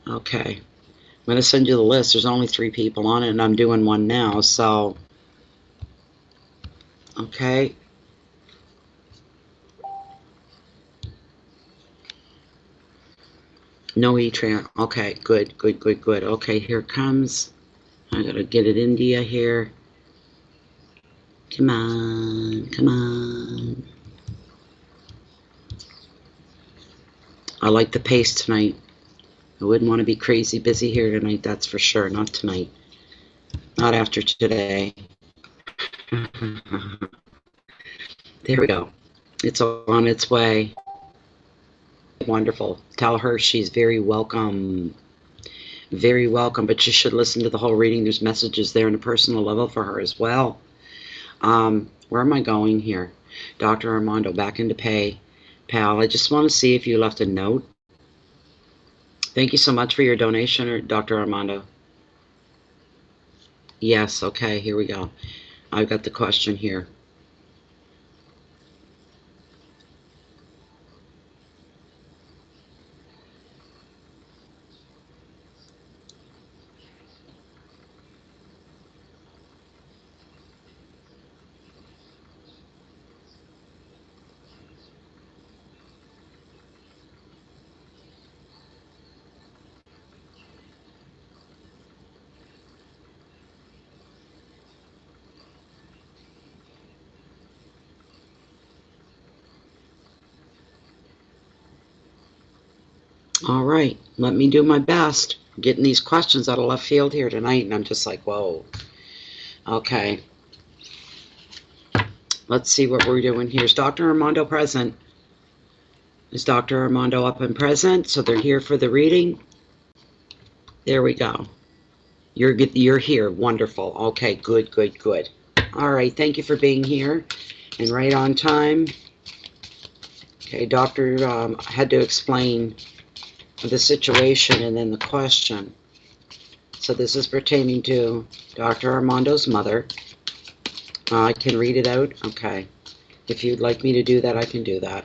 A: Okay. I'm going to send you the list. There's only 3 people on it, and I'm doing one now. So, okay. No E-Tran. Okay, good, good, good, good. Okay, here it comes. I gotta get it India here. Come on, come on. I like the pace tonight. I wouldn't want to be crazy busy here tonight, that's for sure. Not tonight. Not after today. There we go. It's on its way. Wonderful. Tell her she's very welcome. Very welcome, but you should listen to the whole reading. There's messages there on a personal level for her as well. Where am I going here? Dr. Armando, back into PayPal. I just want to see if you left a note. Thank you so much for your donation, Dr. Armando. Yes, okay, here we go. I've got the question here. All right, let me do my best. I'm getting these questions out of left field here tonight, and I'm just like, whoa. Okay. Let's see what we're doing here. Is Dr. Armando present? Is Dr. Armando up and present? So they're here for the reading. There we go. You're here. Wonderful. Okay, good, good, good. All right, thank you for being here and right on time. Okay, Doctor had to explain the situation and then the question. So this is pertaining to Dr. Armando's mother. I can read it out? Okay. If you'd like me to do that, I can do that.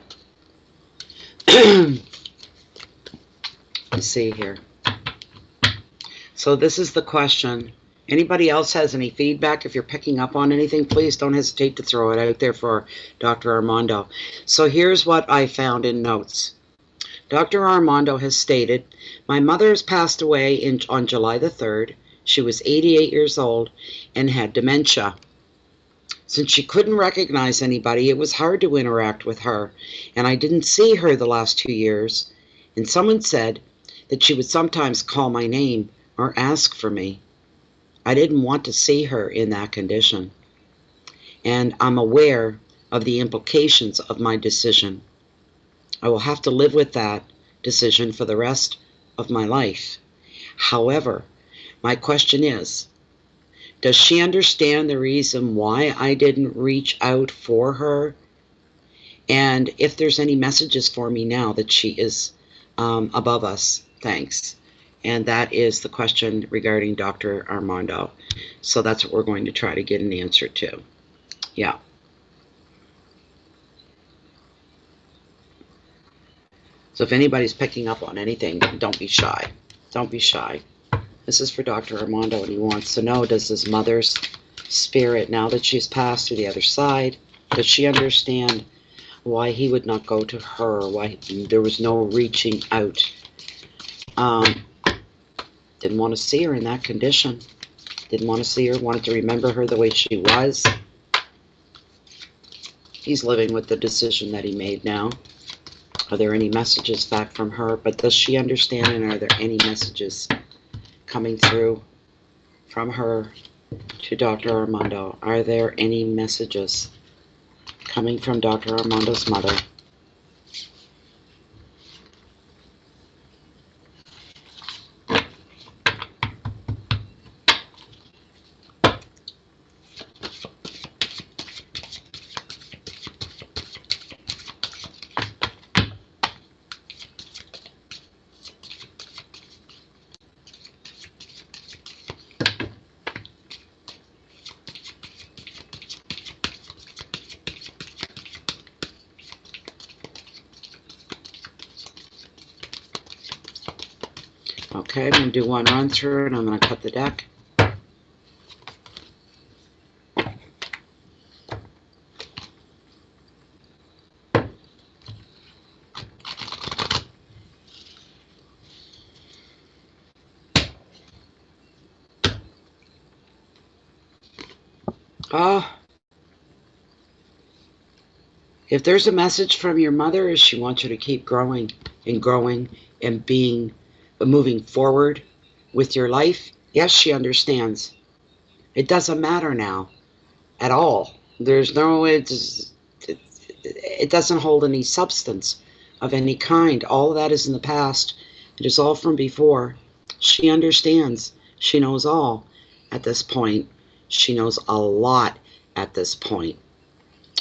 A: Let's see here. So this is the question. Anybody else has any feedback? If you're picking up on anything, please don't hesitate to throw it out there for Dr. Armando. So here's what I found in notes. Dr. Armando has stated, my mother has passed away on July the 3rd. She was 88 years old and had dementia. Since she couldn't recognize anybody, it was hard to interact with her, and I didn't see her the last 2 years. And someone said that she would sometimes call my name or ask for me. I didn't want to see her in that condition, and I'm aware of the implications of my decision. I will have to live with that decision for the rest of my life. However, my question is, does she understand the reason why I didn't reach out for her? And if there's any messages for me now that she is above us, thanks. And that is the question regarding Dr. Armando. So that's what we're going to try to get an answer to. Yeah. So if anybody's picking up on anything, don't be shy. Don't be shy. This is for Dr. Armando, and he wants to know, does his mother's spirit, now that she's passed to the other side, does she understand why he would not go to her, why there was no reaching out? Didn't want to see her in that condition. Didn't want to see her, wanted to remember her the way she was. He's living with the decision that he made now. Are there any messages back from her? But does she understand, and are there any messages coming through from her to Dr. Armando? Are there any messages coming from Dr. Armando's mother? Okay, I'm going to do one run through and I'm going to cut the deck. If there's a message from your mother, is she wants you to keep growing and being moving forward with your life. Yes, she understands. It doesn't matter now at all. There's no, it doesn't hold any substance of any kind. All of that is in the past. It is all from before. She understands. She knows all at this point. She knows a lot at this point.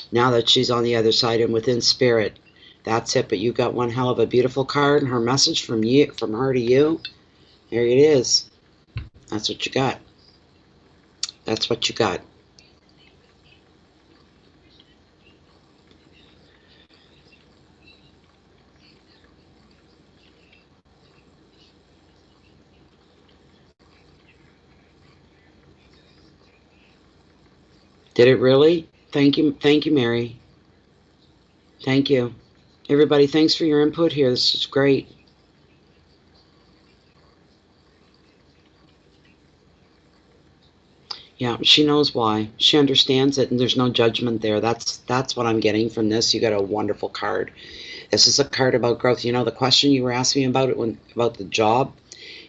A: Now that she's on the other side and within spirit, that's it. But you got one hell of a beautiful card, and her message from her to you. There it is. That's what you got. That's what you got. Did it really? Thank you, Mary. Thank you. Everybody, thanks for your input here. This is great. Yeah, she knows why. She understands it, and there's no judgment there. That's what I'm getting from this. You got a wonderful card. This is a card about growth. You know, the question you were asking me about it about the job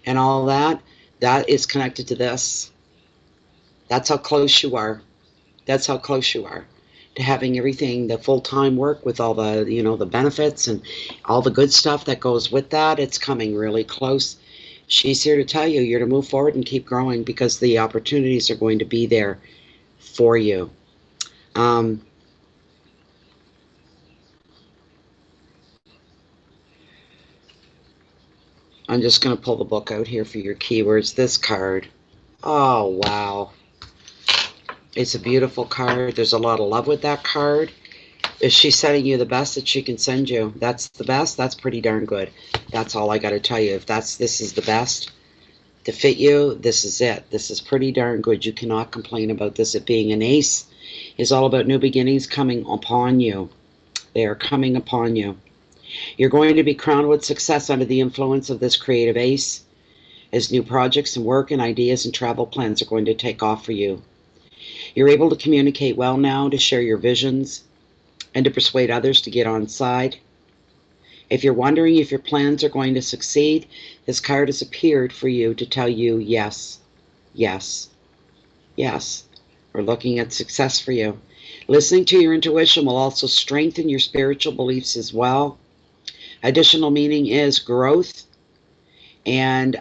A: and all that, that is connected to this. That's how close you are. That's how close you are to having everything, the full-time work with all the, you know, the benefits and all the good stuff that goes with that. It's coming really close. She's here to tell you you're to move forward and keep growing because the opportunities are going to be there for you. I'm just going to pull the book out here for your keywords. This card. Oh, wow. It's a beautiful card. There's a lot of love with that card. Is she sending you the best that she can send you? That's the best? That's pretty darn good. That's all I got to tell you. If this is the best to fit you, this is it. This is pretty darn good. You cannot complain about this. It being an ace is all about new beginnings coming upon you. They are coming upon you. You're going to be crowned with success under the influence of this creative ace, as new projects and work and ideas and travel plans are going to take off for you. You're able to communicate well now, to share your visions, and to persuade others to get on side. If you're wondering if your plans are going to succeed, this card has appeared for you to tell you yes, yes, yes. We're looking at success for you. Listening to your intuition will also strengthen your spiritual beliefs as well. Additional meaning is growth and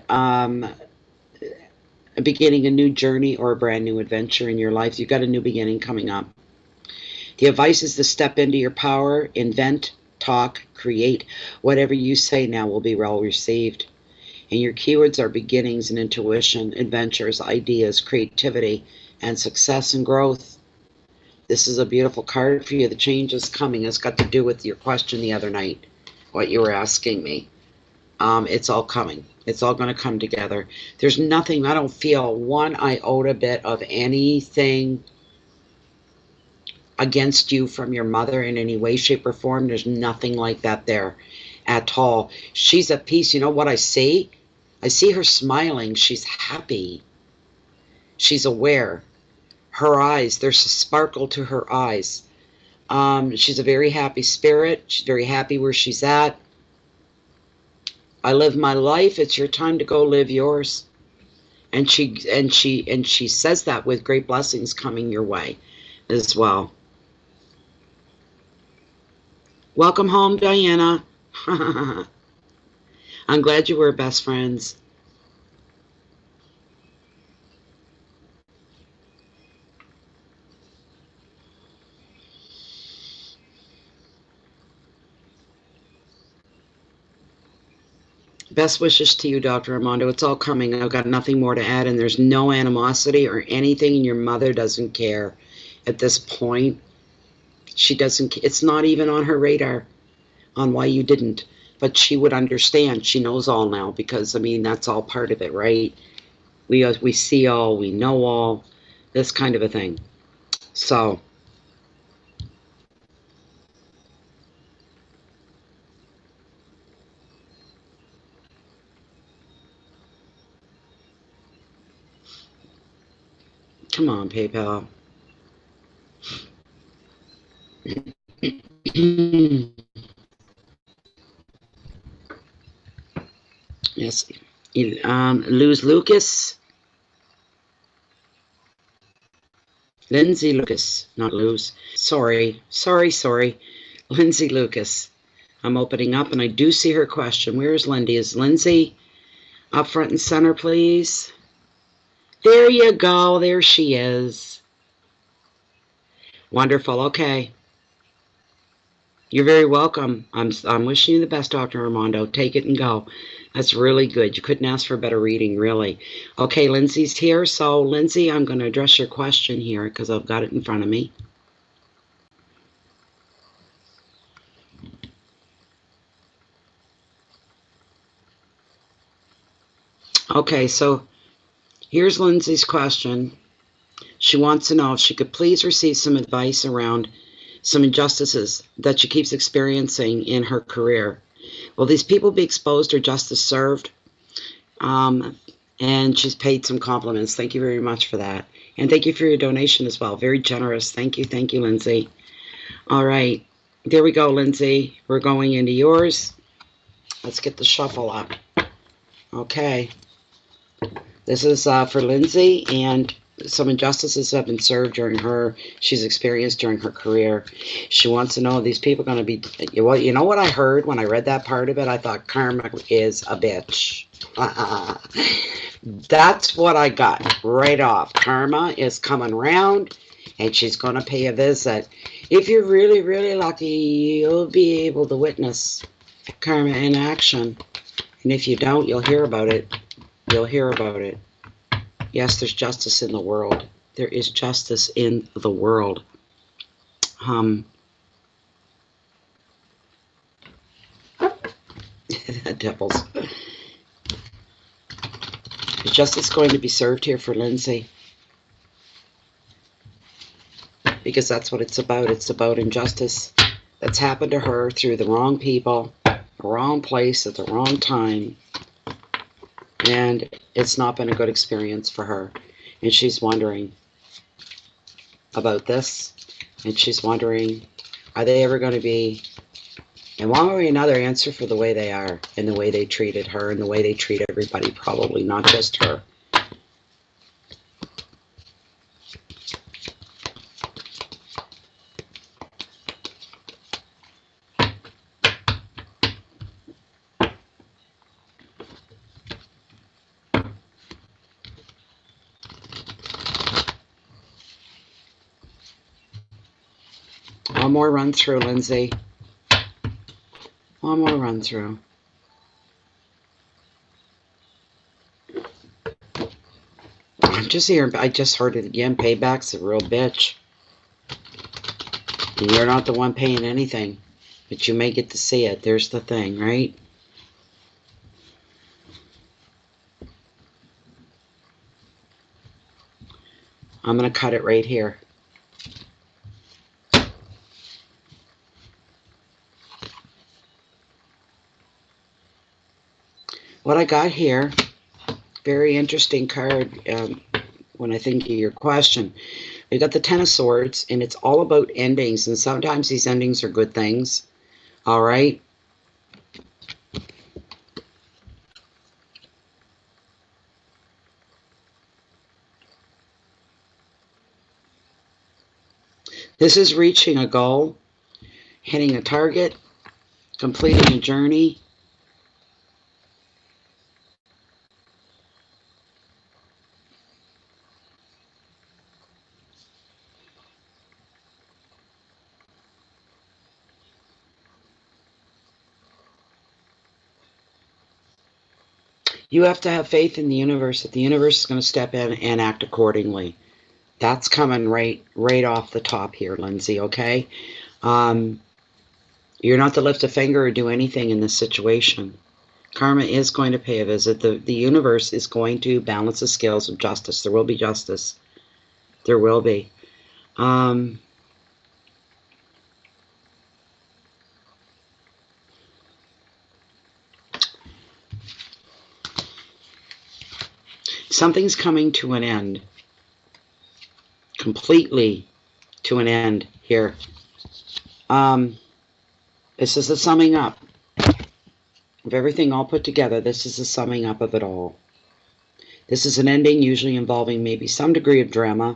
A: beginning a new journey or a brand new adventure in your life. You've got a new beginning coming up. The advice is to step into your power, invent, talk, create. Whatever you say now will be well received. And your keywords are beginnings and intuition, adventures, ideas, creativity, and success and growth. This is a beautiful card for you. The change is coming. It's got to do with your question the other night, what you were asking me. It's all coming. It's all going to come together. There's nothing, I don't feel one iota bit of anything against you from your mother in any way, shape, or form. There's nothing like that there at all. She's at peace. You know what I see? I see her smiling. She's happy. She's aware. Her eyes, there's a sparkle to her eyes. She's a very happy spirit. She's very happy where she's at. I live my life. It's your time to go live yours. And she says that with great blessings coming your way as well. Welcome home, Diana. I'm glad you were best friends. Best wishes to you, Dr. Armando. It's all coming. I've got nothing more to add, and there's no animosity or anything, and your mother doesn't care at this point. She doesn't. It's not even on her radar on why you didn't, but she would understand. She knows all now because, I mean, that's all part of it, right? We see all, we know all, this kind of a thing. So come on, PayPal. Yes. Luz Lucas. Lindsay Lucas, not Luz. Sorry. Lindsay Lucas. I'm opening up and I do see her question. Where is Lindy? Is Lindsay up front and center, please? There you go. There she is. Wonderful. Okay. You're very welcome. I'm wishing you the best, Dr. Armando. Take it and go. That's really good. You couldn't ask for a better reading, really. Okay, Lindsay's here. So, Lindsay, I'm going to address your question here because I've got it in front of me. Okay, so here's Lindsay's question. She wants to know if she could please receive some advice around some injustices that she keeps experiencing in her career. Will these people be exposed or justice served? And she's paid some compliments. Thank you very much for that. And thank you for your donation as well. Very generous. Thank you, Lindsay. All right. There we go, Lindsay. We're going into yours. Let's get the shuffle up. Okay. This is for Lindsay, and some injustices have been served during she's experienced during her career. She wants to know, are these people going to be, well, you know what I heard when I read that part of it? I thought karma is a bitch. That's what I got right off. Karma is coming round, and she's going to pay a visit. If you're really lucky, you'll be able to witness karma in action. And if you don't, you'll hear about it. You'll hear about it. Yes, there's justice in the world. There is justice in the world. Devils. Is justice going to be served here for Lindsay? Because that's what it's about. It's about injustice that's happened to her through the wrong people, the wrong place at the wrong time. And it's not been a good experience for her. And she's wondering about this. And she's wondering, are they ever going to be, in one way or another, answer for the way they are and the way they treated her and the way they treat everybody, probably, not just her. One more run through, Lindsay. One more run through. I'm just here. I just heard it again. Payback's a real bitch. And you're not the one paying anything, but you may get to see it. There's the thing, right? I'm going to cut it right here. What I got here, very interesting card when I think of your question. We got the Ten of Swords, and it's all about endings, and sometimes these endings are good things. All right? This is reaching a goal, hitting a target, completing a journey. You have to have faith in the universe that the universe is going to step in and act accordingly. That's coming right off the top here, Lindsay, okay? You're not to lift a finger or do anything in this situation. Karma is going to pay a visit. The universe is going to balance the scales of justice. There will be justice. There will be. Something's coming to an end. Completely to an end here. This is a summing up of everything all put together. This is a summing up of it all. This is an ending usually involving maybe some degree of drama.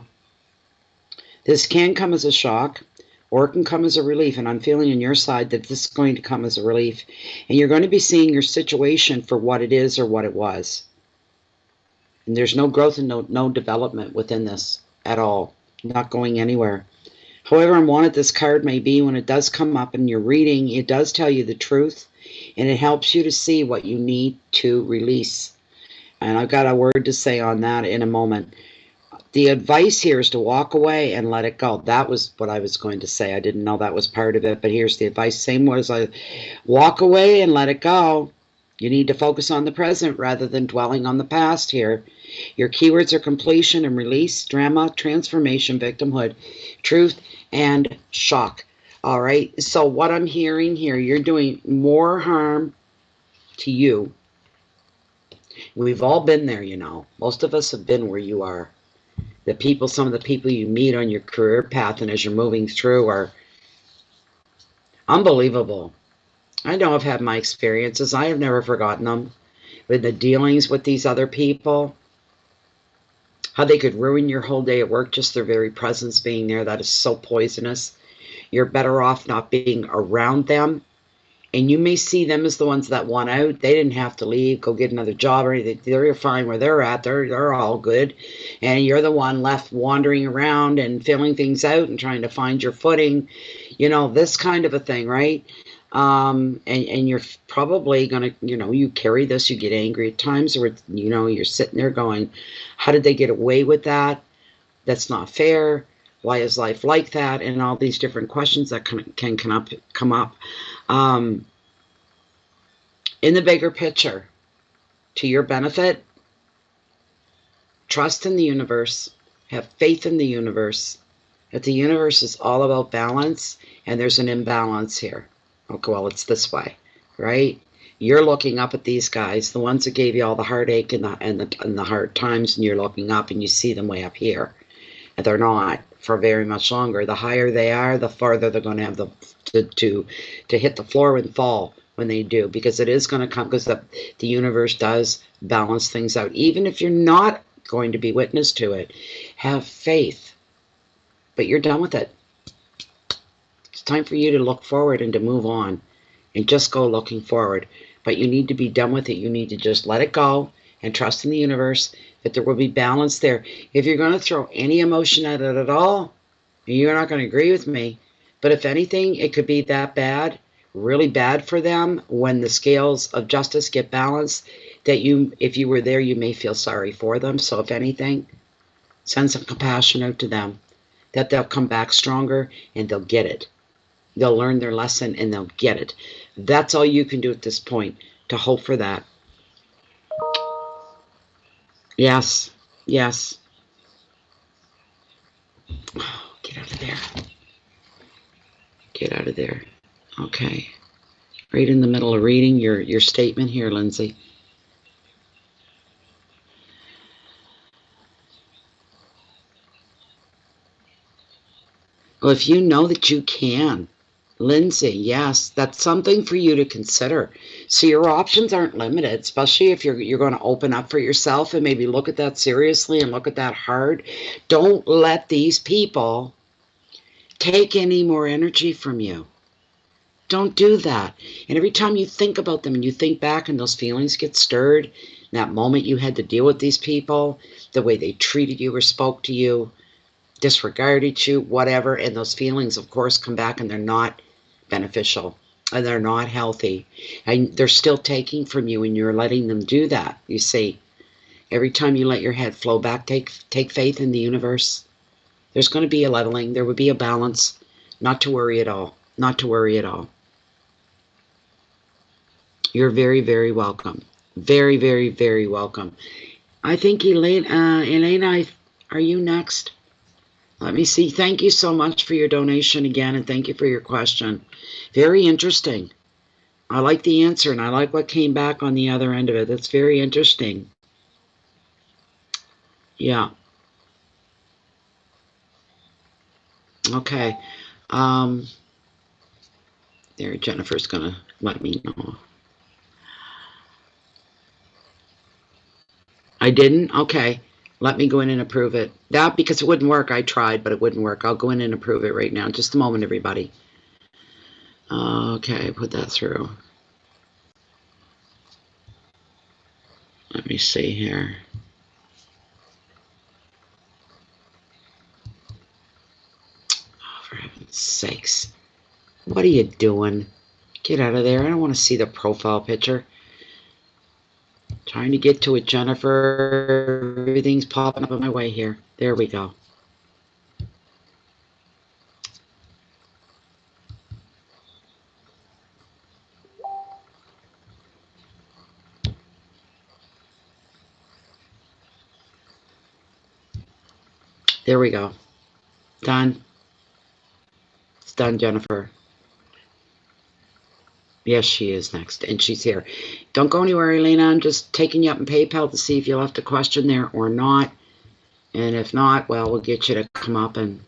A: This can come as a shock, or it can come as a relief, and I'm feeling on your side that this is going to come as a relief, and you're going to be seeing your situation for what it is or what it was. And there's no growth and no development within this at all, not going anywhere. However unwanted this card may be, when it does come up in your reading, it does tell you the truth, and it helps you to see what you need to release. And I've got a word to say on that in a moment. The advice here is to walk away and let it go. That was what I was going to say. I didn't know that was part of it, but here's the advice. Same words. Walk away and let it go. You need to focus on the present rather than dwelling on the past here. Your keywords are completion and release, drama, transformation, victimhood, truth, and shock. All right. So what I'm hearing here, you're doing more harm to you. We've all been there, you know. Most of us have been where you are. Some of the people you meet on your career path and as you're moving through are unbelievable. I know I've had my experiences. I have never forgotten them. With the dealings with these other people, how they could ruin your whole day at work, just their very presence being there. That is so poisonous. You're better off not being around them. And you may see them as the ones that won out. They didn't have to leave, go get another job or anything. They're fine where they're at. They're all good. And you're the one left wandering around and filling things out and trying to find your footing. You know, this kind of a thing, right? And you're probably gonna, you carry this, you get angry at times, or you're sitting there going, how did they get away with that? That's not fair. Why is life like that? And all these different questions that can come up. In the bigger picture, to your benefit, trust in the universe, have faith in the universe, that the universe is all about balance, and there's an imbalance here. Okay, well, it's this way, right? You're looking up at these guys, the ones that gave you all the heartache and the hard times, and you're looking up and you see them way up here. And they're not for very much longer. The higher they are, the farther they're going to have to hit the floor and fall when they do, because it is going to come, because the universe does balance things out. Even if you're not going to be witness to it, have faith. But you're done with it. It's time for you to look forward and to move on and just go looking forward. But you need to be done with it. You need to just let it go and trust in the universe that there will be balance there. If you're going to throw any emotion at it at all, you're not going to agree with me. But if anything, it could be that bad, really bad for them when the scales of justice get balanced, that if you were there, you may feel sorry for them. So if anything, send some compassion out to them, that they'll come back stronger and they'll get it. They'll learn their lesson and they'll get it. That's all you can do at this point, to hope for that. Yes, yes. Oh, get out of there. Get out of there. Okay. Right in the middle of reading your statement here, Lindsay. Well, if you know that you can, Lindsay, yes, that's something for you to consider. So your options aren't limited, especially if you're going to open up for yourself and maybe look at that seriously and look at that hard. Don't let these people take any more energy from you. Don't do that. And every time you think about them and you think back and those feelings get stirred, that moment you had to deal with these people, the way they treated you or spoke to you, disregarded you, whatever, and those feelings, of course, come back and they're not beneficial and they're not healthy. And they're still taking from you and you're letting them do that, you see. Every time you let your head flow back, take faith in the universe. There's going to be a leveling. There will be a balance. Not to worry at all. Not to worry at all. You're very, very welcome. Very, very, very welcome. I think Elena, are you next? Let me see. Thank you so much for your donation again, and thank you for your question. Very interesting. I like the answer, and I like what came back on the other end of it. That's very interesting. Yeah. Okay. There, Jennifer's going to let me know. I didn't? Okay. Let me go in and approve it. That, because it wouldn't work. I tried, but it wouldn't work. I'll go in and approve it right now. Just a moment, everybody. Okay, put that through. Let me see here. Oh, for heaven's sakes. What are you doing? Get out of there. I don't want to see the profile picture. Trying to get to it, Jennifer. Everything's popping up on my way here. There we go. There we go. Done. It's done, Jennifer. Yes, she is next, and she's here. Don't go anywhere, Elena. I'm just taking you up in PayPal to see if you left a question there or not. And if not, well, we'll get you to come up and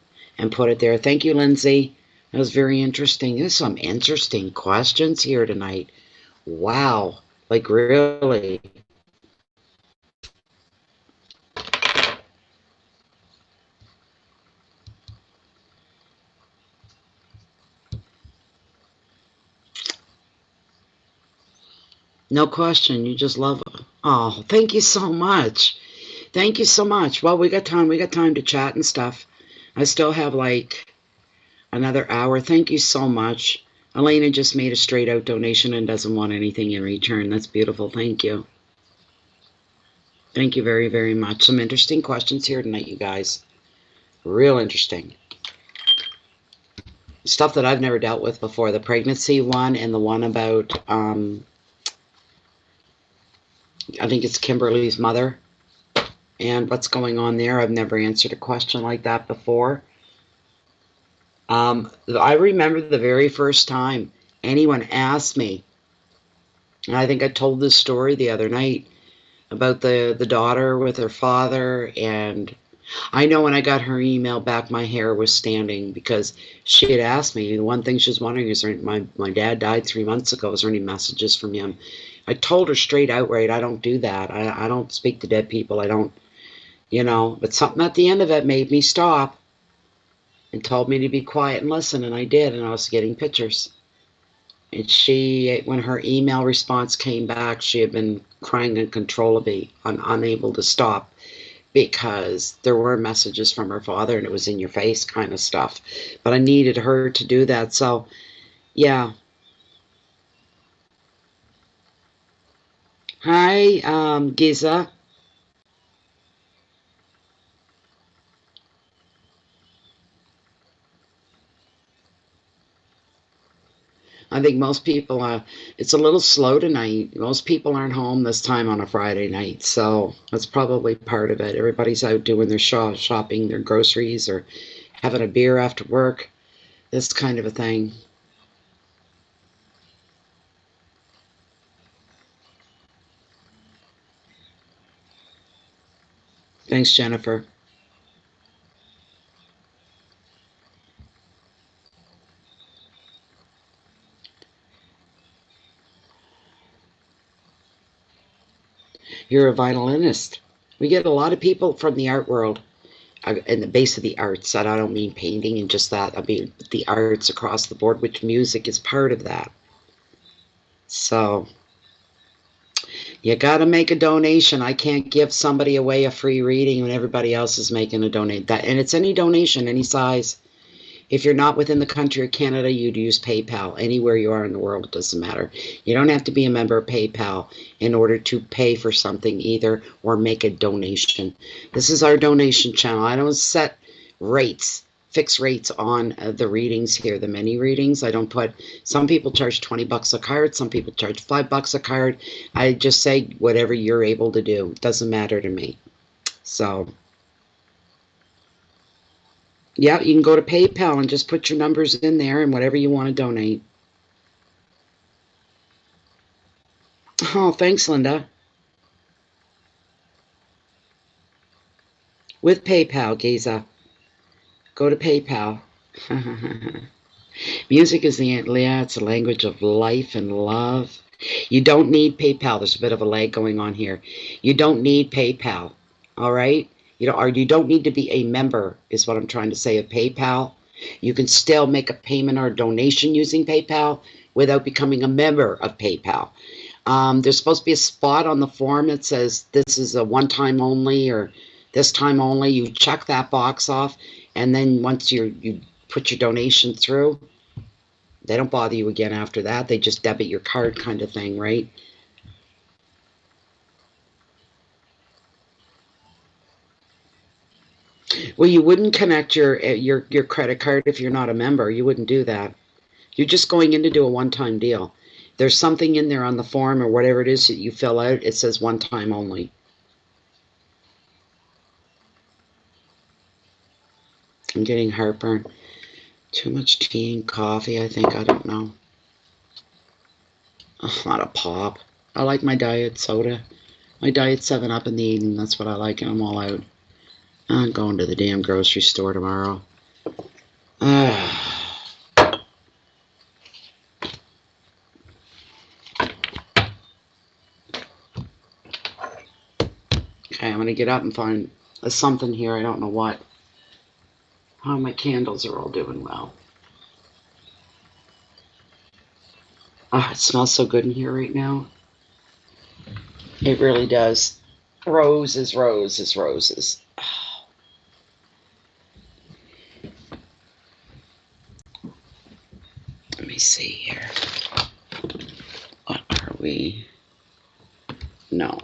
A: put it there. Thank you, Lindsay. That was very interesting. There's some interesting questions here tonight. Wow. Like, really. No question. You just love it. Oh, thank you so much. Thank you so much. Well, we got time. We got time to chat and stuff. I still have like another hour. Thank you so much. Elena just made a straight out donation and doesn't want anything in return. That's beautiful. Thank you. Thank you very, very much. Some interesting questions here tonight, you guys. Real interesting. Stuff that I've never dealt with before. The pregnancy one and the one about, I think it's Kimberly's mother. And what's going on there. I've never answered a question like that before. I remember the very first time anyone asked me, and I think I told this story the other night, about the daughter with her father, and I know when I got her email back, my hair was standing, because she had asked me, the one thing she was wondering is, my dad died 3 months ago, is there any messages from him? I told her straight outright, I don't do that. I don't speak to dead people. I don't, but something at the end of it made me stop and told me to be quiet and listen, and I did, and I was getting pictures. And she, when her email response came back, she had been crying uncontrollably, unable to stop, because there were messages from her father, and it was in your face kind of stuff. But I needed her to do that, so, yeah. Hi, Giza. I think most people, it's a little slow tonight. Most people aren't home this time on a Friday night, so that's probably part of it. Everybody's out doing their shopping, their groceries, or having a beer after work, this kind of a thing. Thanks, Jennifer. You're a violinist. We get a lot of people from the art world, in the base of the arts, and I don't mean painting and just that. I mean the arts across the board, which music is part of that. So you got to make a donation. I can't give somebody away a free reading when everybody else is making a donate. And it's any donation, any size. If you're not within the country of Canada, you'd use PayPal. Anywhere you are in the world, it doesn't matter. You don't have to be a member of PayPal in order to pay for something either, or make a donation. This is our donation channel. I don't set rates, fixed rates on the readings here, the mini readings. I don't put, some people charge 20 bucks a card, some people charge 5 bucks a card. I just say whatever you're able to do. It doesn't matter to me. So yeah, you can go to PayPal and just put your numbers in there and whatever you want to donate. Oh, thanks, Linda. With PayPal, Giza. Go to PayPal. Music is it's a language of life and love. You don't need PayPal. There's a bit of a lag going on here. You don't need PayPal. All right? You don't need to be a member, is what I'm trying to say, of PayPal. You can still make a payment or a donation using PayPal without becoming a member of PayPal. There's supposed to be a spot on the form that says this is a one-time only or this time only. You check that box off, and then once you put your donation through, they don't bother you again after that. They just debit your card kind of thing, right? Well, you wouldn't connect your credit card if you're not a member. You wouldn't do that. You're just going in to do a one-time deal. There's something in there on the form or whatever it is that you fill out. It says one time only. I'm getting heartburn. Too much tea and coffee, I think. I don't know. Oh, not a pop. I like my diet soda. My diet 7-Up in the evening. That's what I like, and I'm all out. I'm going to the damn grocery store tomorrow. Okay, I'm going to get up and find something here. I don't know what. Oh, my candles are all doing well. Oh, it smells so good in here right now. It really does. Roses, roses, roses. me see here. What are we? No.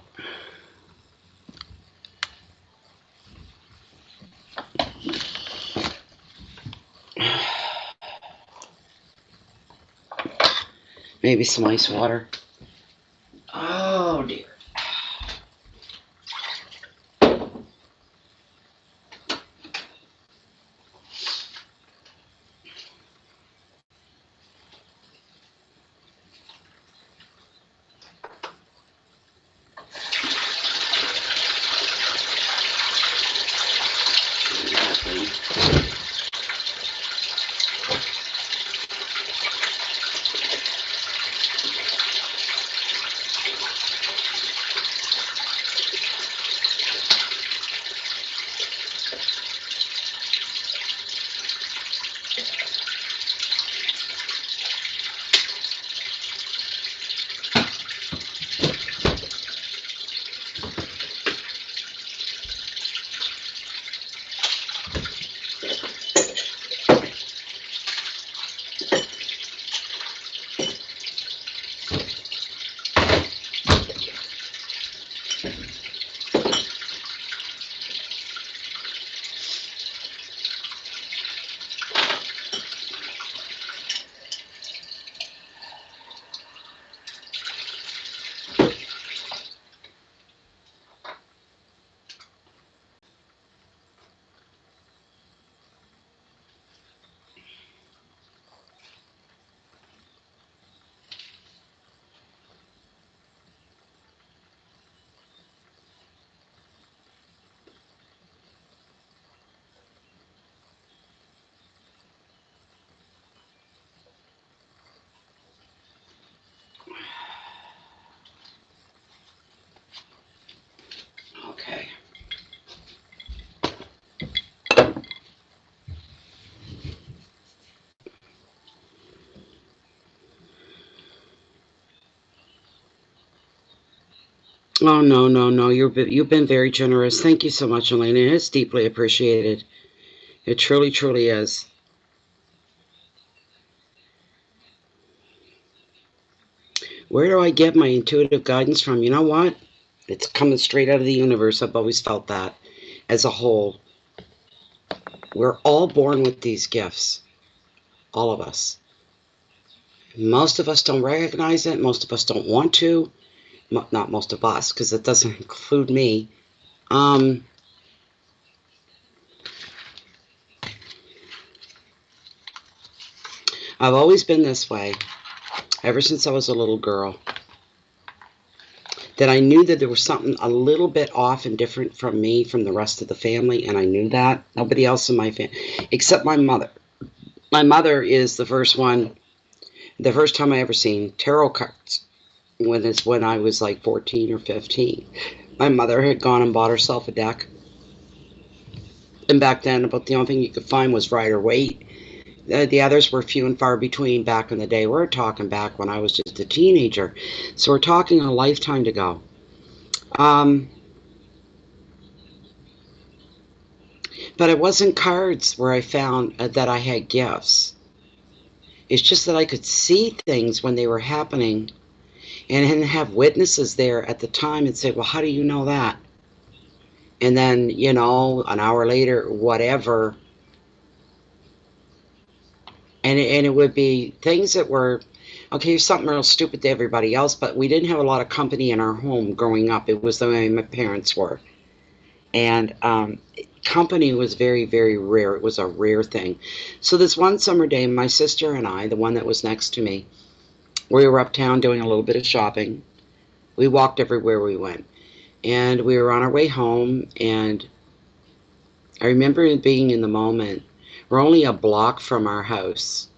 A: Maybe some ice water. Oh dear. Okay. Oh, no, no, no. You've been very generous. Thank you so much, Elena. It's deeply appreciated. It truly, truly is. Where do I get my intuitive guidance from? You know what? It's coming straight out of the universe. I've always felt that. As a whole, we're all born with these gifts. All of us. Most of us don't recognize it. Most of us don't want to. Not most of us, because it doesn't include me. I've always been this way, ever since I was a little girl. That I knew that there was something a little bit off and different from me, from the rest of the family, and I knew that. Nobody else in my family, except my mother. My mother is the first one, the first time I ever seen tarot cards, when I was like 14 or 15. My mother had gone and bought herself a deck. And back then, about the only thing you could find was Rider-Waite. The others were few and far between back in the day. We're talking back when I was just a teenager. So we're talking a lifetime ago. But it wasn't cards where I found that I had gifts. It's just that I could see things when they were happening and have witnesses there at the time and say, well, how do you know that? And then, you know, an hour later, whatever. And it would be things that were, okay, something real stupid to everybody else, but we didn't have a lot of company in our home growing up. It was the way my parents were. And company was very, very rare. It was a rare thing. So this one summer day, my sister and I, the one that was next to me, we were uptown doing a little bit of shopping. We walked everywhere we went. And we were on our way home, and I remember being in the moment. We're only a block from our house.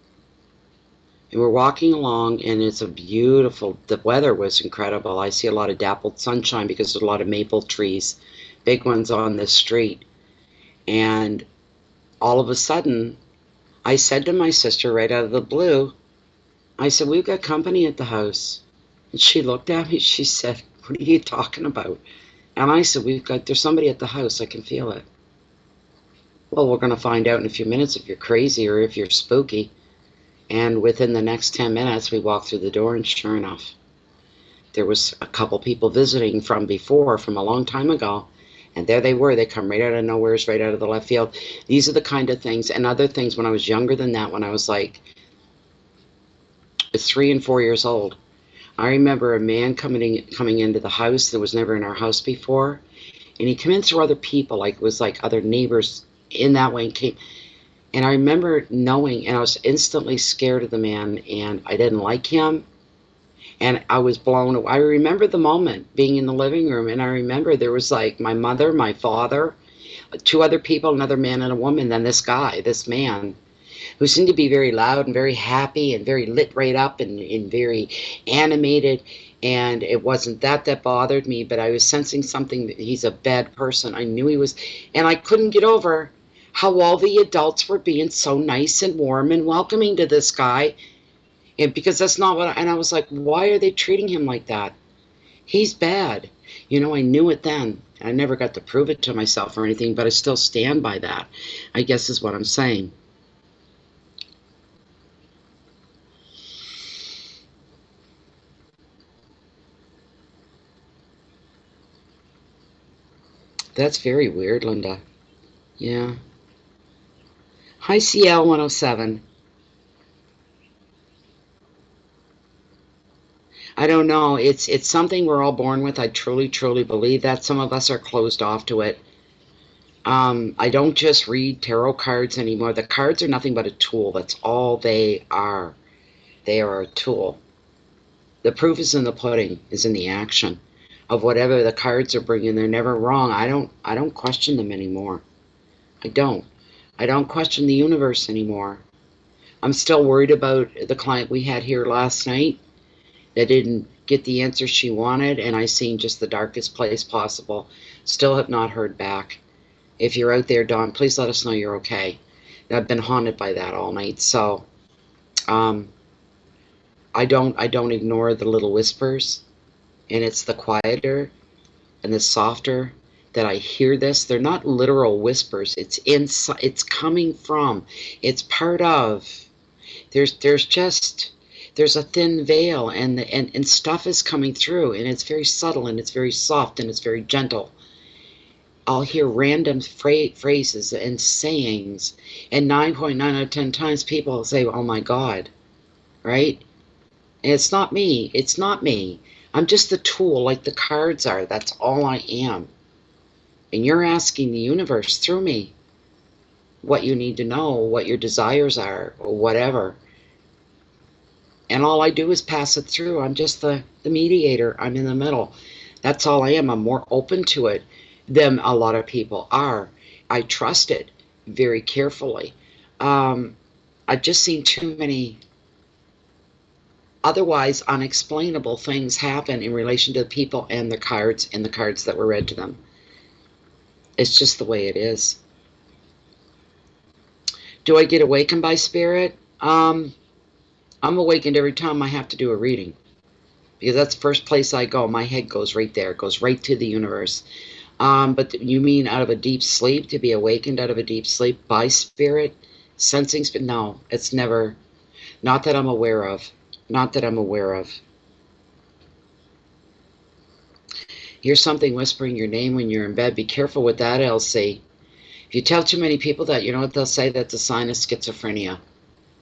A: And we're walking along, and it's a beautiful, the weather was incredible. I see a lot of dappled sunshine because there's a lot of maple trees, big ones on this street. And all of a sudden, I said to my sister right out of the blue, I said, we've got company at the house. And she looked at me, she said, what are you talking about? And I said, there's somebody at the house, I can feel it. Well, we're going to find out in a few minutes if you're crazy or if you're spooky. And within the next 10 minutes, we walked through the door, and sure enough, there was a couple people visiting from before, from a long time ago. And there they were. They come right out of nowhere, right out of the left field. These are the kind of things, and other things when I was younger than that, when I was like 3 and 4 years old. I remember a man coming into the house that was never in our house before. And he came in through other people, like it was like other neighbors in that way, and came. And I remember knowing, and I was instantly scared of the man, and I didn't like him. And I was blown away. I remember the moment being in the living room, and I remember there was like my mother, my father, two other people, another man and a woman, then this guy, this man, who seemed to be very loud and very happy and very lit right up and very animated. And it wasn't that bothered me, but I was sensing something, that he's a bad person. I knew he was, and I couldn't get over how all the adults were being so nice and warm and welcoming to this guy. And because that's not what, and I was like, why are they treating him like that? He's bad. You know, I knew it then. I never got to prove it to myself or anything, but I still stand by that, I guess is what I'm saying. That's very weird, Linda. Yeah. Hi, CL 107. I don't know. It's something we're all born with. I truly believe that. Some of us are closed off to it. I don't just read tarot cards anymore. The cards are nothing but a tool. That's all they are. They are a tool. The proof is in the pudding, is in the action of whatever the cards are bringing. They're never wrong. I don't question them anymore. I don't. I don't question the universe anymore. I'm still worried about the client we had here last night that didn't get the answer she wanted, and I seen just the darkest place possible. Still have not heard back. If you're out there, Dawn, please let us know you're okay. I've been haunted by that all night. So I don't ignore the little whispers, and it's the quieter and the softer that I hear this. They're not literal whispers. It's inside. It's coming from. It's part of. There's a thin veil, and stuff is coming through, and it's very subtle, and it's very soft, and it's very gentle. I'll hear random phrases and sayings, and 9.9 out of 10 times people will say, oh my God, right? And it's not me. It's not me. I'm just the tool like the cards are. That's all I am. And you're asking the universe through me what you need to know, what your desires are, or whatever. And all I do is pass it through. I'm just the mediator. I'm in the middle. That's all I am. I'm more open to it than a lot of people are. I trust it very carefully. I've just seen too many otherwise unexplainable things happen in relation to the people and the cards that were read to them. It's just the way it is. Do I get awakened by spirit? I'm awakened every time I have to do a reading, because that's the first place I go. My head goes right there. It goes right to the universe. But you mean out of a deep sleep, to be awakened out of a deep sleep by spirit, sensing spirit? No, it's never, not that I'm aware of. Not that I'm aware of. Hear something whispering your name when you're in bed. Be careful with that, Elsie. If you tell too many people that, you know what they'll say? That's a sign of schizophrenia,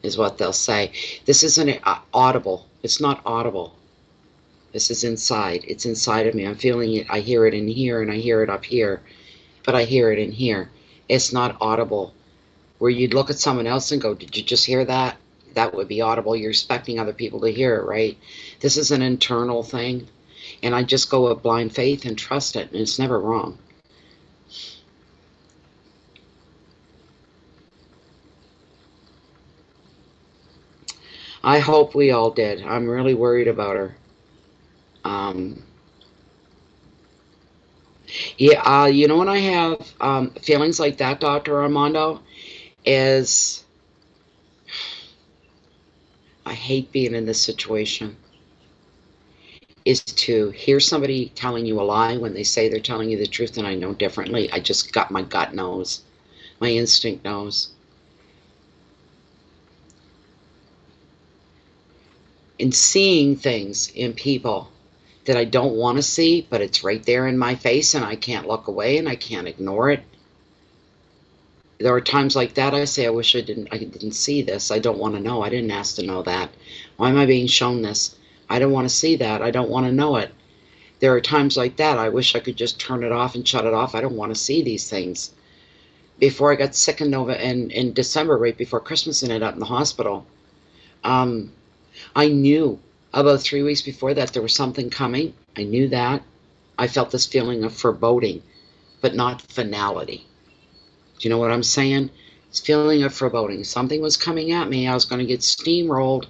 A: is what they'll say. This isn't audible. It's not audible. This is inside. It's inside of me. I'm feeling it. I hear it in here, and I hear it up here. But I hear it in here. It's not audible. Where you'd look at someone else and go, did you just hear that? That would be audible. You're expecting other people to hear it, right? This is an internal thing. And I just go with blind faith and trust it. And it's never wrong. I hope we all did. I'm really worried about her. Yeah, you know when I have feelings like that, Dr. Armando, is I hate being in this situation, is to hear somebody telling you a lie when they say they're telling you the truth, and I know differently. I just got, my gut knows. My instinct knows. in seeing things in people that I don't want to see, but it's right there in my face and I can't look away and I can't ignore it. There are times like that I say, I wish I didn't see this. I don't want to know. I didn't ask to know that. Why am I being shown this? I don't want to see that. I don't want to know it. There are times like that I wish I could just turn it off and shut it off. I don't want to see these things. Before I got sick in December, right before Christmas, and ended up in the hospital, I knew about 3 weeks before that there was something coming. I knew that. I felt this feeling of foreboding, but not finality. Do you know what I'm saying? It's feeling of foreboding. Something was coming at me. I was going to get steamrolled.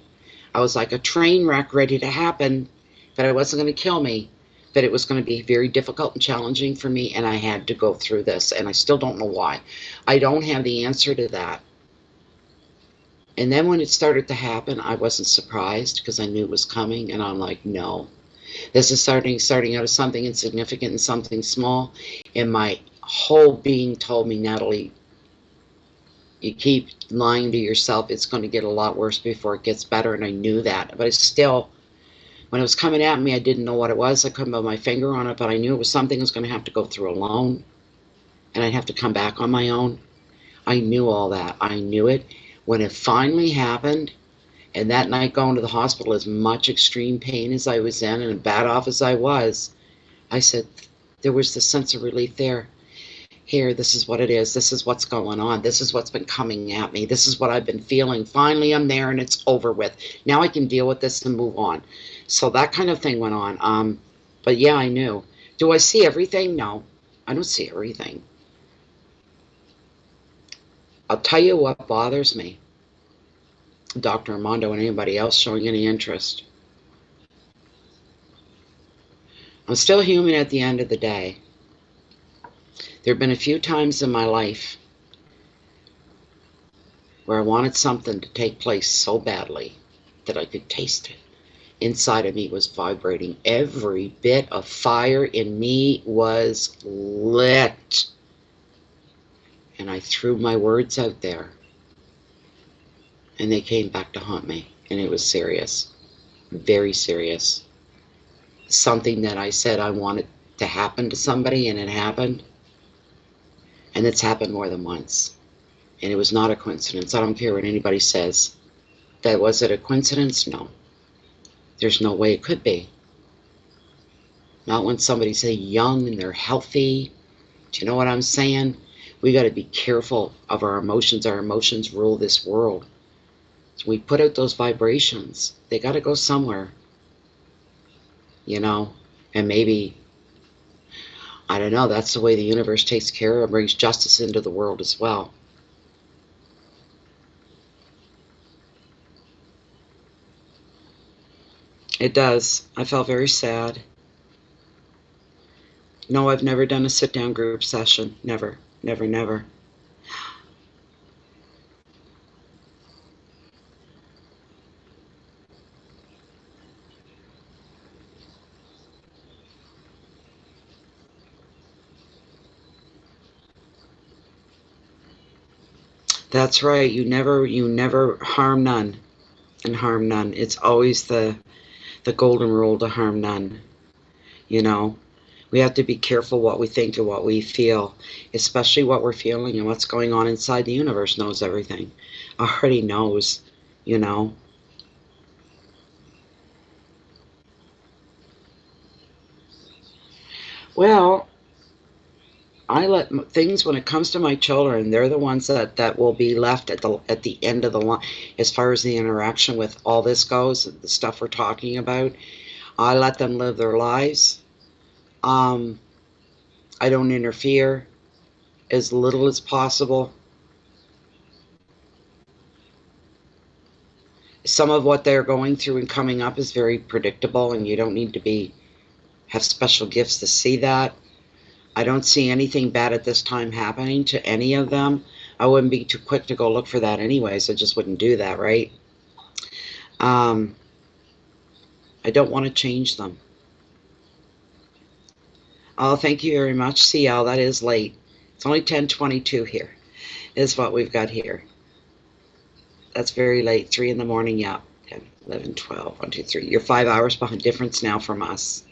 A: I was like a train wreck ready to happen, but it wasn't going to kill me. But it was going to be very difficult and challenging for me, and I had to go through this, and I still don't know why. I don't have the answer to that. And then when it started to happen, I wasn't surprised because I knew it was coming, and I'm like, no. This is starting out as something insignificant and something small, and my whole being told me, Natalie, you keep lying to yourself, it's going to get a lot worse before it gets better, and I knew that. But it's still, when it was coming at me, I didn't know what it was. I couldn't put my finger on it, but I knew it was something I was going to have to go through alone, and I'd have to come back on my own. I knew all that. I knew it. When it finally happened, and that night going to the hospital, as much extreme pain as I was in and bad off as I was, I said, there was the sense of relief there. Here, this is what it is. This is what's going on. This is what's been coming at me. This is what I've been feeling. Finally, I'm there and it's over with. Now I can deal with this and move on. So that kind of thing went on. But yeah, I knew. Do I see everything? No, I don't see everything. I'll tell you what bothers me. Dr. Armando and anybody else showing any interest. I'm still human at the end of the day. There have been a few times in my life where I wanted something to take place so badly that I could taste it. Inside of me was vibrating. Every bit of fire in me was lit. And I threw my words out there. And they came back to haunt me. And it was serious. Very serious. Something that I said I wanted to happen to somebody, and it happened. And it's happened more than once. And it was not a coincidence. I don't care what anybody says. Was it a coincidence? No. There's no way it could be. Not when somebody's young and they're healthy. Do you know what I'm saying? We got to be careful of our emotions. Our emotions rule this world. So we put out those vibrations. They got to go somewhere. You know? And maybe, I don't know, that's the way the universe takes care of, brings justice into the world as well. It does. I felt very sad. No, I've never done a sit-down group session. Never, never, never. That's right. You never harm none and harm none. It's always the golden rule to harm none. You know, we have to be careful what we think and what we feel, especially what we're feeling and what's going on inside. The universe knows everything. Already knows, you know. Well, I let things, when it comes to my children, they're the ones that will be left at the end of the line as far as the interaction with all this goes, the stuff we're talking about. I let them live their lives. I don't interfere as little as possible. Some of what they're going through and coming up is very predictable, and you don't need to have special gifts to see that. I don't see anything bad at this time happening to any of them. I wouldn't be too quick to go look for that anyways. I just wouldn't do that, right? I don't want to change them. Oh, thank you very much, CL. That is late. It's only 10:22 here, is what we've got here. That's very late. 3 in the morning, yeah. Okay. 11, 12, 1, 2, 3. You're 5 hours behind difference now from us.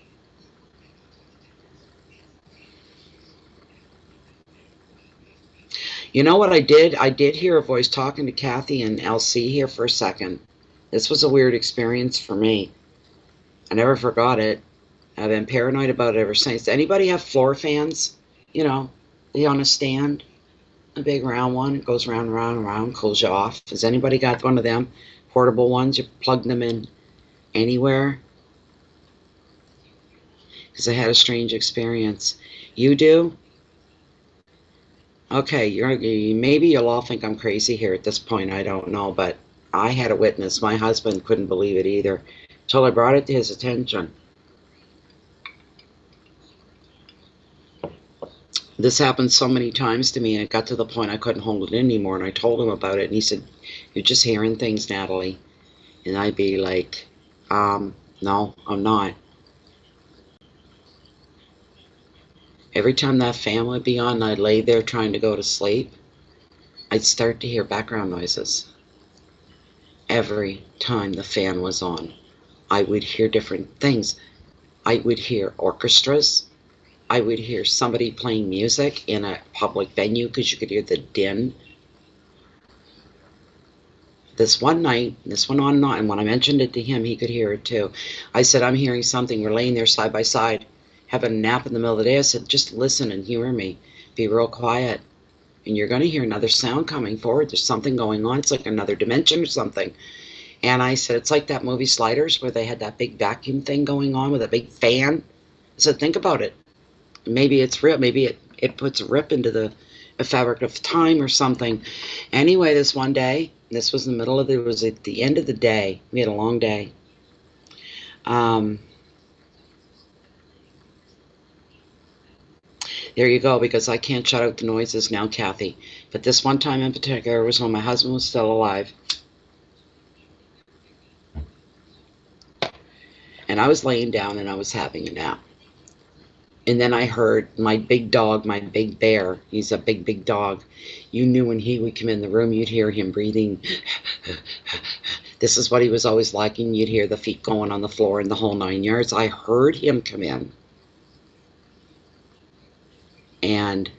A: You know what I did? I did hear a voice talking to Kathy and LC here for a second. This was a weird experience for me. I never forgot it. I've been paranoid about it ever since. Anybody have floor fans? You know, they on a stand? A big round one. It goes round and round and round, cools you off. Has anybody got one of them? Portable ones? You plug them in anywhere? Because I had a strange experience. You do? Okay, maybe you'll all think I'm crazy here at this point. I don't know, but I had a witness. My husband couldn't believe it either until I brought it to his attention. This happened so many times to me, and it got to the point I couldn't hold it in anymore, and I told him about it, and he said, "You're just hearing things, Natalie." And I'd be like, no, I'm not. Every time that fan would be on and I'd lay there trying to go to sleep, I'd start to hear background noises. Every time the fan was on, I would hear different things. I would hear orchestras. I would hear somebody playing music in a public venue because you could hear the din. This one night, this went on and on, and when I mentioned it to him, he could hear it too. I said, "I'm hearing something." We're laying there side by side, having a nap in the middle of the day. I said, "Just listen and hear me. Be real quiet. And you're going to hear another sound coming forward. There's something going on. It's like another dimension or something." And I said, "It's like that movie Sliders where they had that big vacuum thing going on with a big fan." I said, "Think about it. Maybe it's real. Maybe it puts a rip into the fabric of time or something." Anyway, this one day, this was in the middle of it was at the end of the day. We had a long day. There you go, because I can't shut out the noises now, Kathy. But this one time in particular was when my husband was still alive. And I was laying down and I was having a nap. And then I heard my big dog, my big bear. He's a big, big dog. You knew when he would come in the room, you'd hear him breathing. This is what he was always liking. You'd hear the feet going on the floor and the whole 9 yards. I heard him come in. And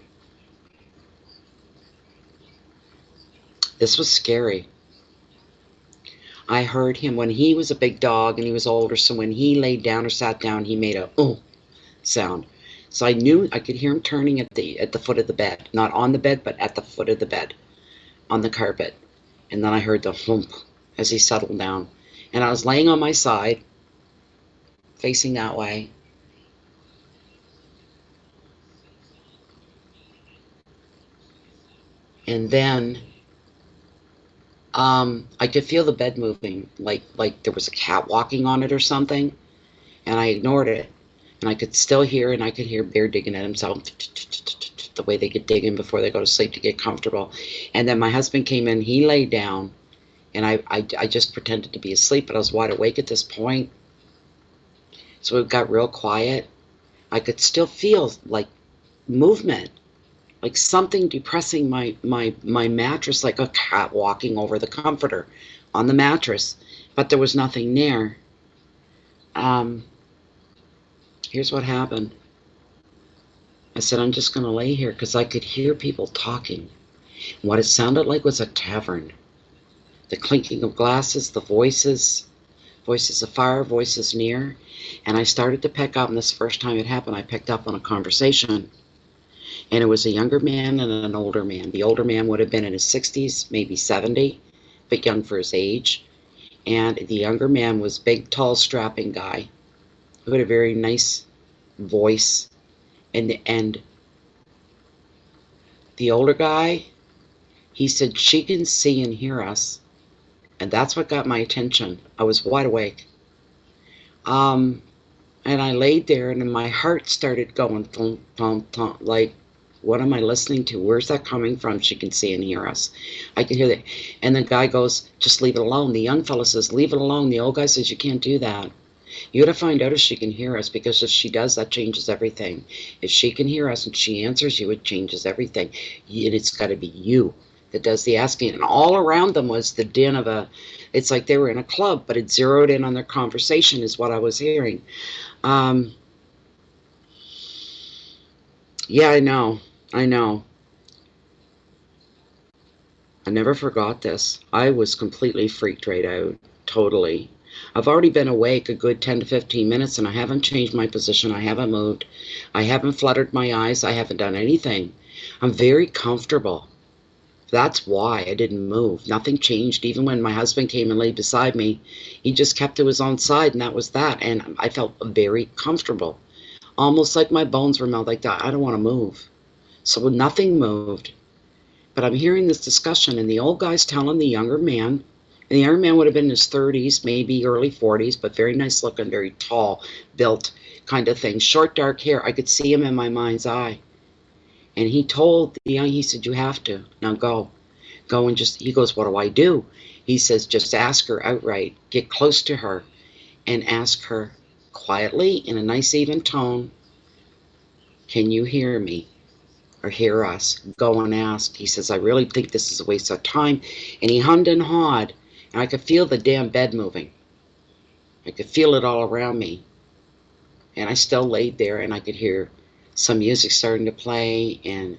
A: this was scary. I heard him when he was a big dog and he was older. So when he laid down or sat down, he made a sound. So I knew I could hear him turning at the foot of the bed, not on the bed, but at the foot of the bed, on the carpet. And then I heard the thump as he settled down. And I was laying on my side, facing that way. And then I could feel the bed moving, like there was a cat walking on it or something. And I ignored it. And I could still hear, and I could hear Bear digging at himself, the way they get digging before they go to sleep to get comfortable. And then my husband came in, he laid down, and I just pretended to be asleep, but I was wide awake at this point. So it got real quiet. I could still feel like movement, like something depressing my mattress, like a cat walking over the comforter on the mattress, but there was nothing there. Here's what happened. I said, "I'm just going to lay here," because I could hear people talking. What it sounded like was a tavern. The clinking of glasses, the voices afar, voices near. And I started to pick up, and this first time it happened, I picked up on a conversation. And it was a younger man and an older man. The older man would have been in his 60s, maybe 70, but young for his age. And the younger man was big, tall, strapping guy who had a very nice voice. And the older guy, he said, "She can see and hear us." And that's what got my attention. I was wide awake. And I laid there, and my heart started going thump, thump, thump, like, what am I listening to? Where's that coming from? She can see and hear us. I can hear that. And the guy goes, "Just leave it alone." The young fellow says, "Leave it alone." The old guy says, "You can't do that. You got to find out if she can hear us, because if she does, that changes everything. If she can hear us and she answers you, it changes everything. And it's got to be you that does the asking." And all around them was the din of It's like they were in a club, but it zeroed in on their conversation is what I was hearing. Yeah, I know. I know. I never forgot this. I was completely freaked right out. Totally. I've already been awake a good 10 to 15 minutes and I haven't changed my position. I haven't moved. I haven't fluttered my eyes. I haven't done anything. I'm very comfortable. That's why I didn't move. Nothing changed. Even when my husband came and lay beside me, he just kept to his own side, and that was that. And I felt very comfortable, almost like my bones were melted like that. I don't want to move. So nothing moved. But I'm hearing this discussion, and the old guy's telling the younger man, and the younger man would have been in his 30s, maybe early 40s, but very nice looking, very tall, built kind of thing. Short, dark hair. I could see him in my mind's eye. And he told the young, he said, you have to. Now go. Go and just, he goes, what do I do? He says, just ask her outright. Get close to her and ask her quietly in a nice even tone, can you hear me or hear us? Go and ask. He says, I really think this is a waste of time. And he hummed and hawed, and I could feel the damn bed moving. I could feel it all around me. And I still laid there, and I could hear some music starting to play, and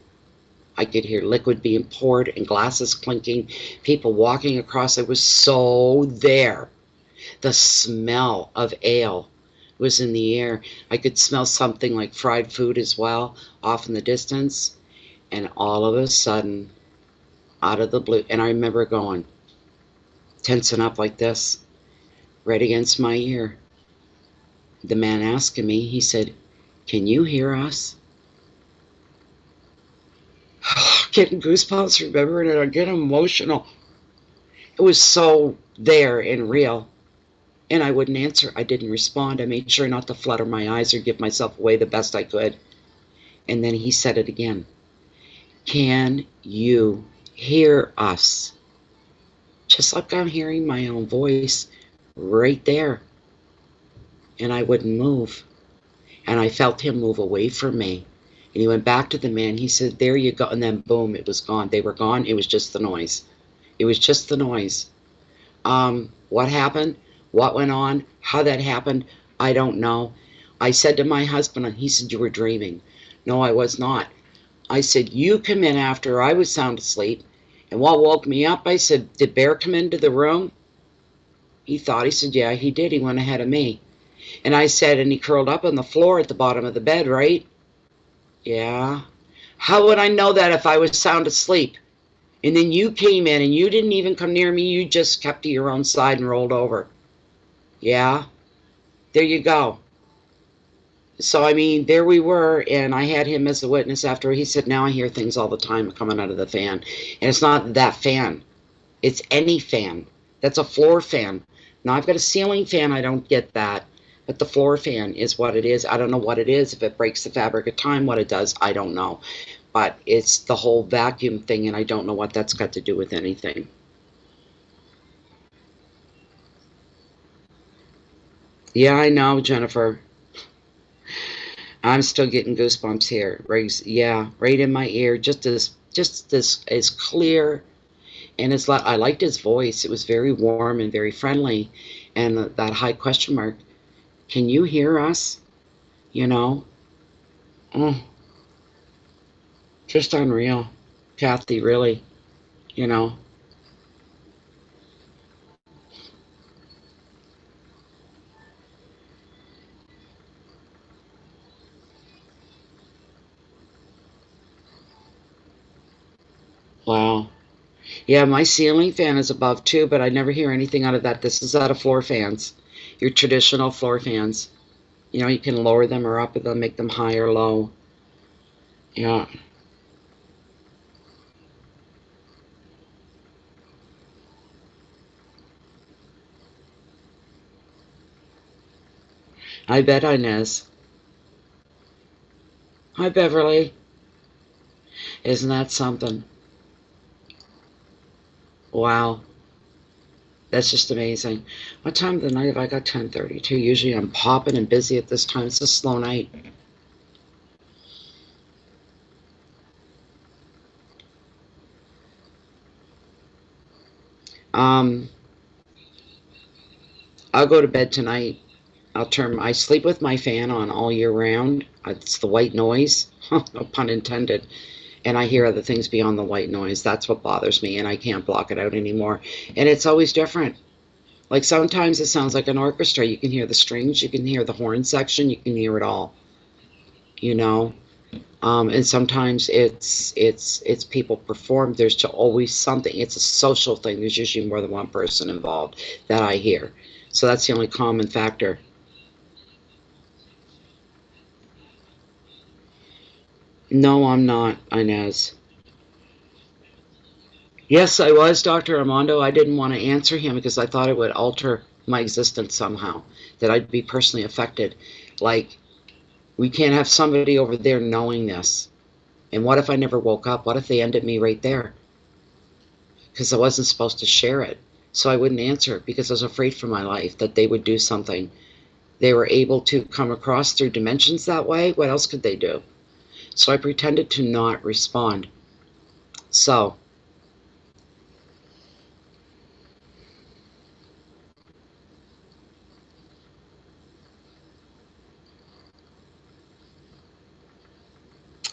A: I could hear liquid being poured and glasses clinking, people walking across. It was so there. The smell of ale was in the air. I could smell something like fried food as well off in the distance. And all of a sudden, out of the blue, and I remember going, tensing up like this, right against my ear. The man asking me, he said, can you hear us? Getting goosebumps remembering it. I'm getting emotional. It was so there and real. And I wouldn't answer. I didn't respond. I made sure not to flutter my eyes or give myself away the best I could. And then he said it again. Can you hear us? Just like I'm hearing my own voice right there. And I wouldn't move. And I felt him move away from me. And he went back to the man. He said, there you go. And then boom, it was gone. They were gone. It was just the noise. It was just the noise. What happened? What went on? How that happened? I don't know. I said to my husband, and he said, you were dreaming. No, I was not. I said, you come in after I was sound asleep. And what woke me up, I said, did Bear come into the room? He thought. He said, yeah, he did. He went ahead of me. And I said, and he curled up on the floor at the bottom of the bed, right? Yeah. How would I know that if I was sound asleep? And then you came in and you didn't even come near me. You just kept to your own side and rolled over. Yeah. There you go. So, I mean, there we were, and I had him as a witness after. He said, now I hear things all the time coming out of the fan. And it's not that fan. It's any fan. That's a floor fan. Now, I've got a ceiling fan. I don't get that. But the floor fan is what it is. I don't know what it is. If it breaks the fabric of time, what it does, I don't know. But it's the whole vacuum thing, and I don't know what that's got to do with anything. Yeah, I know, Jennifer. I'm still getting goosebumps here. Right, yeah, right in my ear. Just as clear, and it's like I liked his voice. It was very warm and very friendly, and that high question mark. Can you hear us? You know, mm, just unreal, Kathy. Really, you know. Wow. Yeah, my ceiling fan is above too, but I never hear anything out of that. This is out of floor fans, your traditional floor fans. You know, you can lower them or up them, make them high or low. Yeah, I bet, Inez. Hi, Beverly. Isn't that something? Wow, that's just amazing. What time of the night have I got? 10:32. Usually I'm popping and busy at this time. It's a slow night. Um, I'll go to bed tonight. I sleep with my fan on all year round. It's the white noise, no pun intended. And I hear other things beyond the white noise. That's what bothers me, and I can't block it out anymore. And it's always different. Like sometimes it sounds like an orchestra. You can hear the strings, you can hear the horn section, you can hear it all. You know, and sometimes it's people perform. There's always something. It's a social thing. There's usually more than one person involved that I hear. So that's the only common factor. No, I'm not, Inez. Yes, I was, Dr. Armando. I didn't want to answer him because I thought it would alter my existence somehow, that I'd be personally affected. Like, we can't have somebody over there knowing this. And what if I never woke up? What if they ended me right there? Because I wasn't supposed to share it. So I wouldn't answer it because I was afraid for my life that they would do something. They were able to come across through dimensions that way. What else could they do? So I pretended to not respond. So,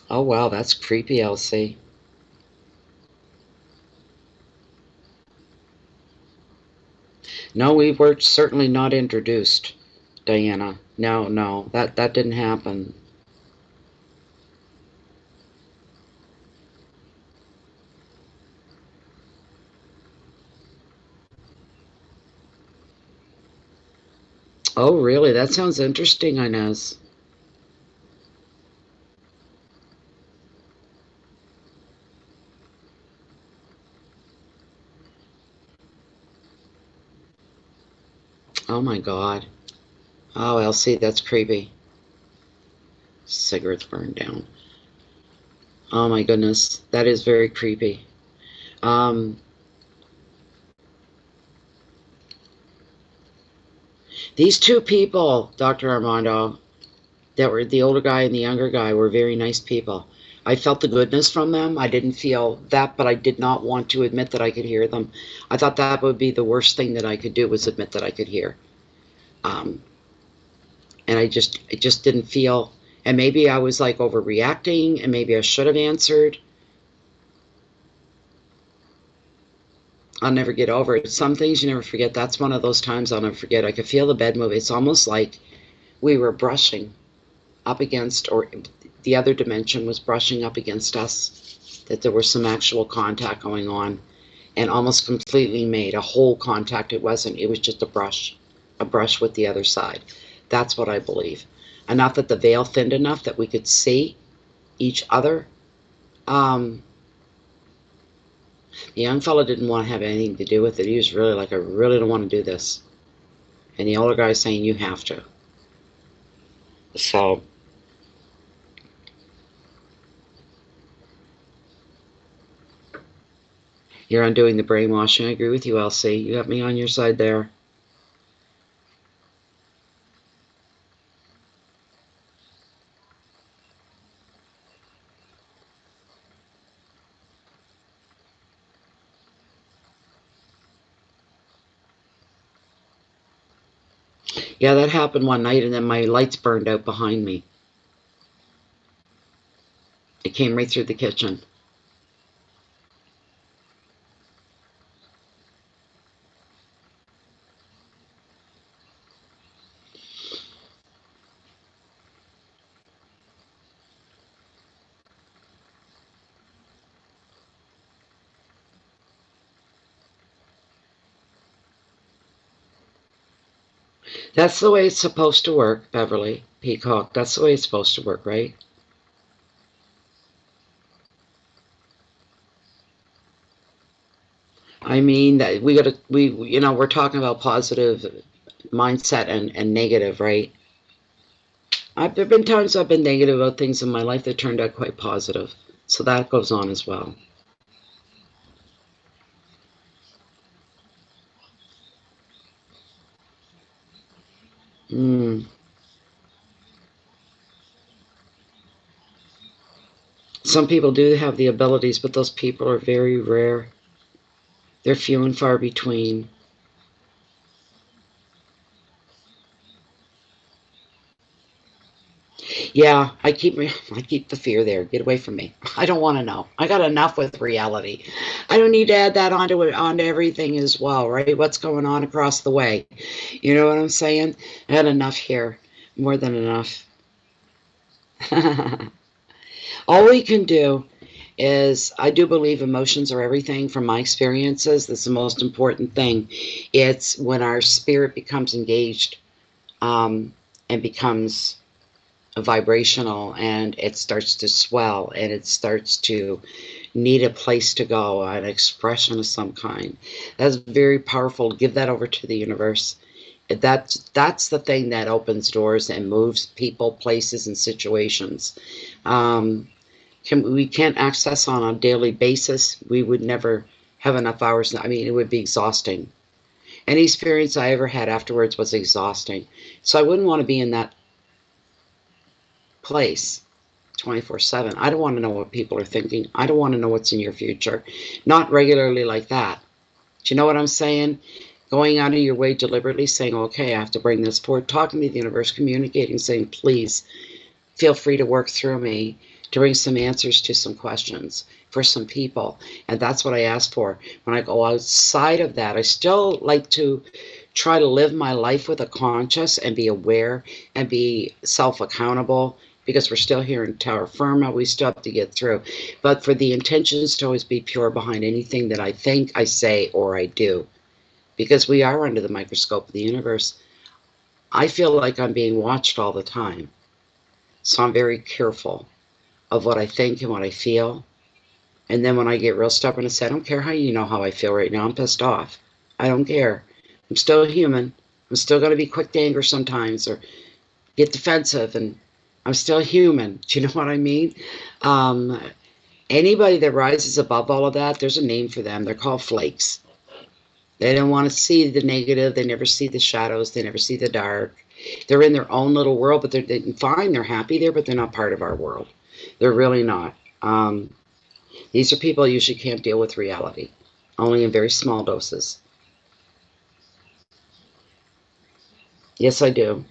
A: oh wow, that's creepy, Elsie. No, we were certainly not introduced, Diana. No, no, that didn't happen. Oh, really? That sounds interesting, Inez. Oh my God. Oh, Elsie, that's creepy. Cigarettes burned down. Oh my goodness, that is very creepy. Um, these two people, Dr. Armando, that were the older guy and the younger guy, were very nice people. I felt the goodness from them. I didn't feel that, but I did not want to admit that I could hear them. I thought that would be the worst thing that I could do was admit that I could hear. Um, and it just didn't feel, and maybe I was like overreacting, and maybe I should have answered. I'll never get over it. Some things you never forget. That's one of those times I'll never forget. I could feel the bed move. It's almost like we were brushing up against, or the other dimension was brushing up against us, that there was some actual contact going on, and almost completely made a whole contact. It wasn't, it was just a brush with the other side. That's what I believe. Enough that the veil thinned enough that we could see each other. Um, the young fellow didn't want to have anything to do with it. He was really like, I really don't want to do this. And the older guy saying, you have to. So, you're undoing the brainwashing. I agree with you, Elsie. You got me on your side there. Yeah, that happened one night, and then my lights burned out behind me. It came right through the kitchen. That's the way it's supposed to work, Beverly Peacock. That's the way it's supposed to work, right? I mean that we gotta we're talking about positive mindset and negative, right? There've been times I've been negative about things in my life that turned out quite positive. So that goes on as well. Mm. Some people do have the abilities, but those people are very rare. They're few and far between. Yeah, I keep the fear there. Get away from me. I don't want to know. I got enough with reality. I don't need to add that onto everything as well, right? What's going on across the way? You know what I'm saying? I had enough here. More than enough. All we can do is, I do believe emotions are everything from my experiences. That's the most important thing. It's when our spirit becomes engaged, and becomes vibrational, and it starts to swell, and it starts to need a place to go, an expression of some kind. That's very powerful. Give that over to the universe. That's the thing that opens doors and moves people, places, and situations. Um, we can't access on a daily basis. We would never have enough hours. I mean, it would be exhausting. Any experience I ever had afterwards was exhausting. So I wouldn't want to be in that place 24/7. I don't want to know what people are thinking. I don't want to know what's in your future. Not regularly like that. Do you know what I'm saying? Going out of your way deliberately, saying, okay, I have to bring this forward, talking to the universe, communicating, saying, please feel free to work through me to bring some answers to some questions for some people. And that's what I ask for. When I go outside of that, I still like to try to live my life with a conscious and be aware and be self-accountable, because we're still here in terra firma. We still have to get through. But for the intentions to always be pure behind anything that I think, I say, or I do, because we are under the microscope of the universe. I feel like I'm being watched all the time. So I'm very careful of what I think and what I feel. And then when I get real stubborn and say, I don't care how you know how I feel right now, I'm pissed off. I don't care. I'm still human. I'm still going to be quick to anger sometimes or get defensive, and I'm still human. Do you know what I mean? Um, Anybody that rises above all of that, there's a name for them. They're called flakes. They don't want to see the negative. They never see the shadows. They never see the dark. They're in their own little world, but they're fine. They're happy there, but they're not part of our world. They're really not. These are people who usually can't deal with reality, only in very small doses. Yes, I do.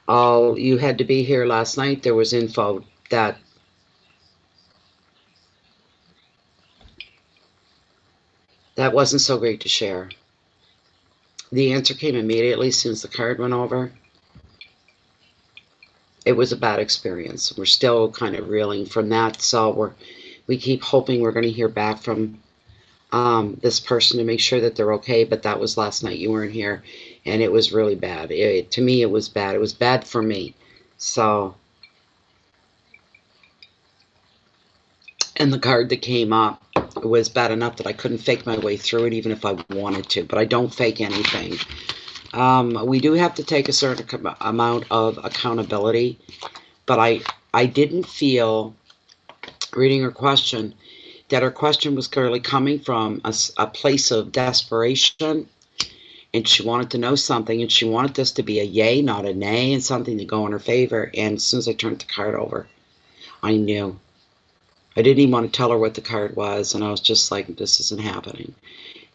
A: All you had to be here last night. There was info that wasn't so great to share. The answer came immediately as soon as the card went over. It was a bad experience. We're still kind of reeling from that, so we keep hoping we're going to hear back from this person to make sure that they're okay. But that was last night. You weren't here, and it was really bad. To me, it was bad. It was bad for me. So, and the card that came up was bad enough that I couldn't fake my way through it, even if I wanted to. But I don't fake anything. We do have to take a certain amount of accountability, but I didn't feel, reading her question, that her question was clearly coming from a place of desperation, and she wanted to know something, and she wanted this to be a yay, not a nay, and something to go in her favor. And as soon as I turned the card over, I knew. I didn't even want to tell her what the card was, and I was just like, this isn't happening.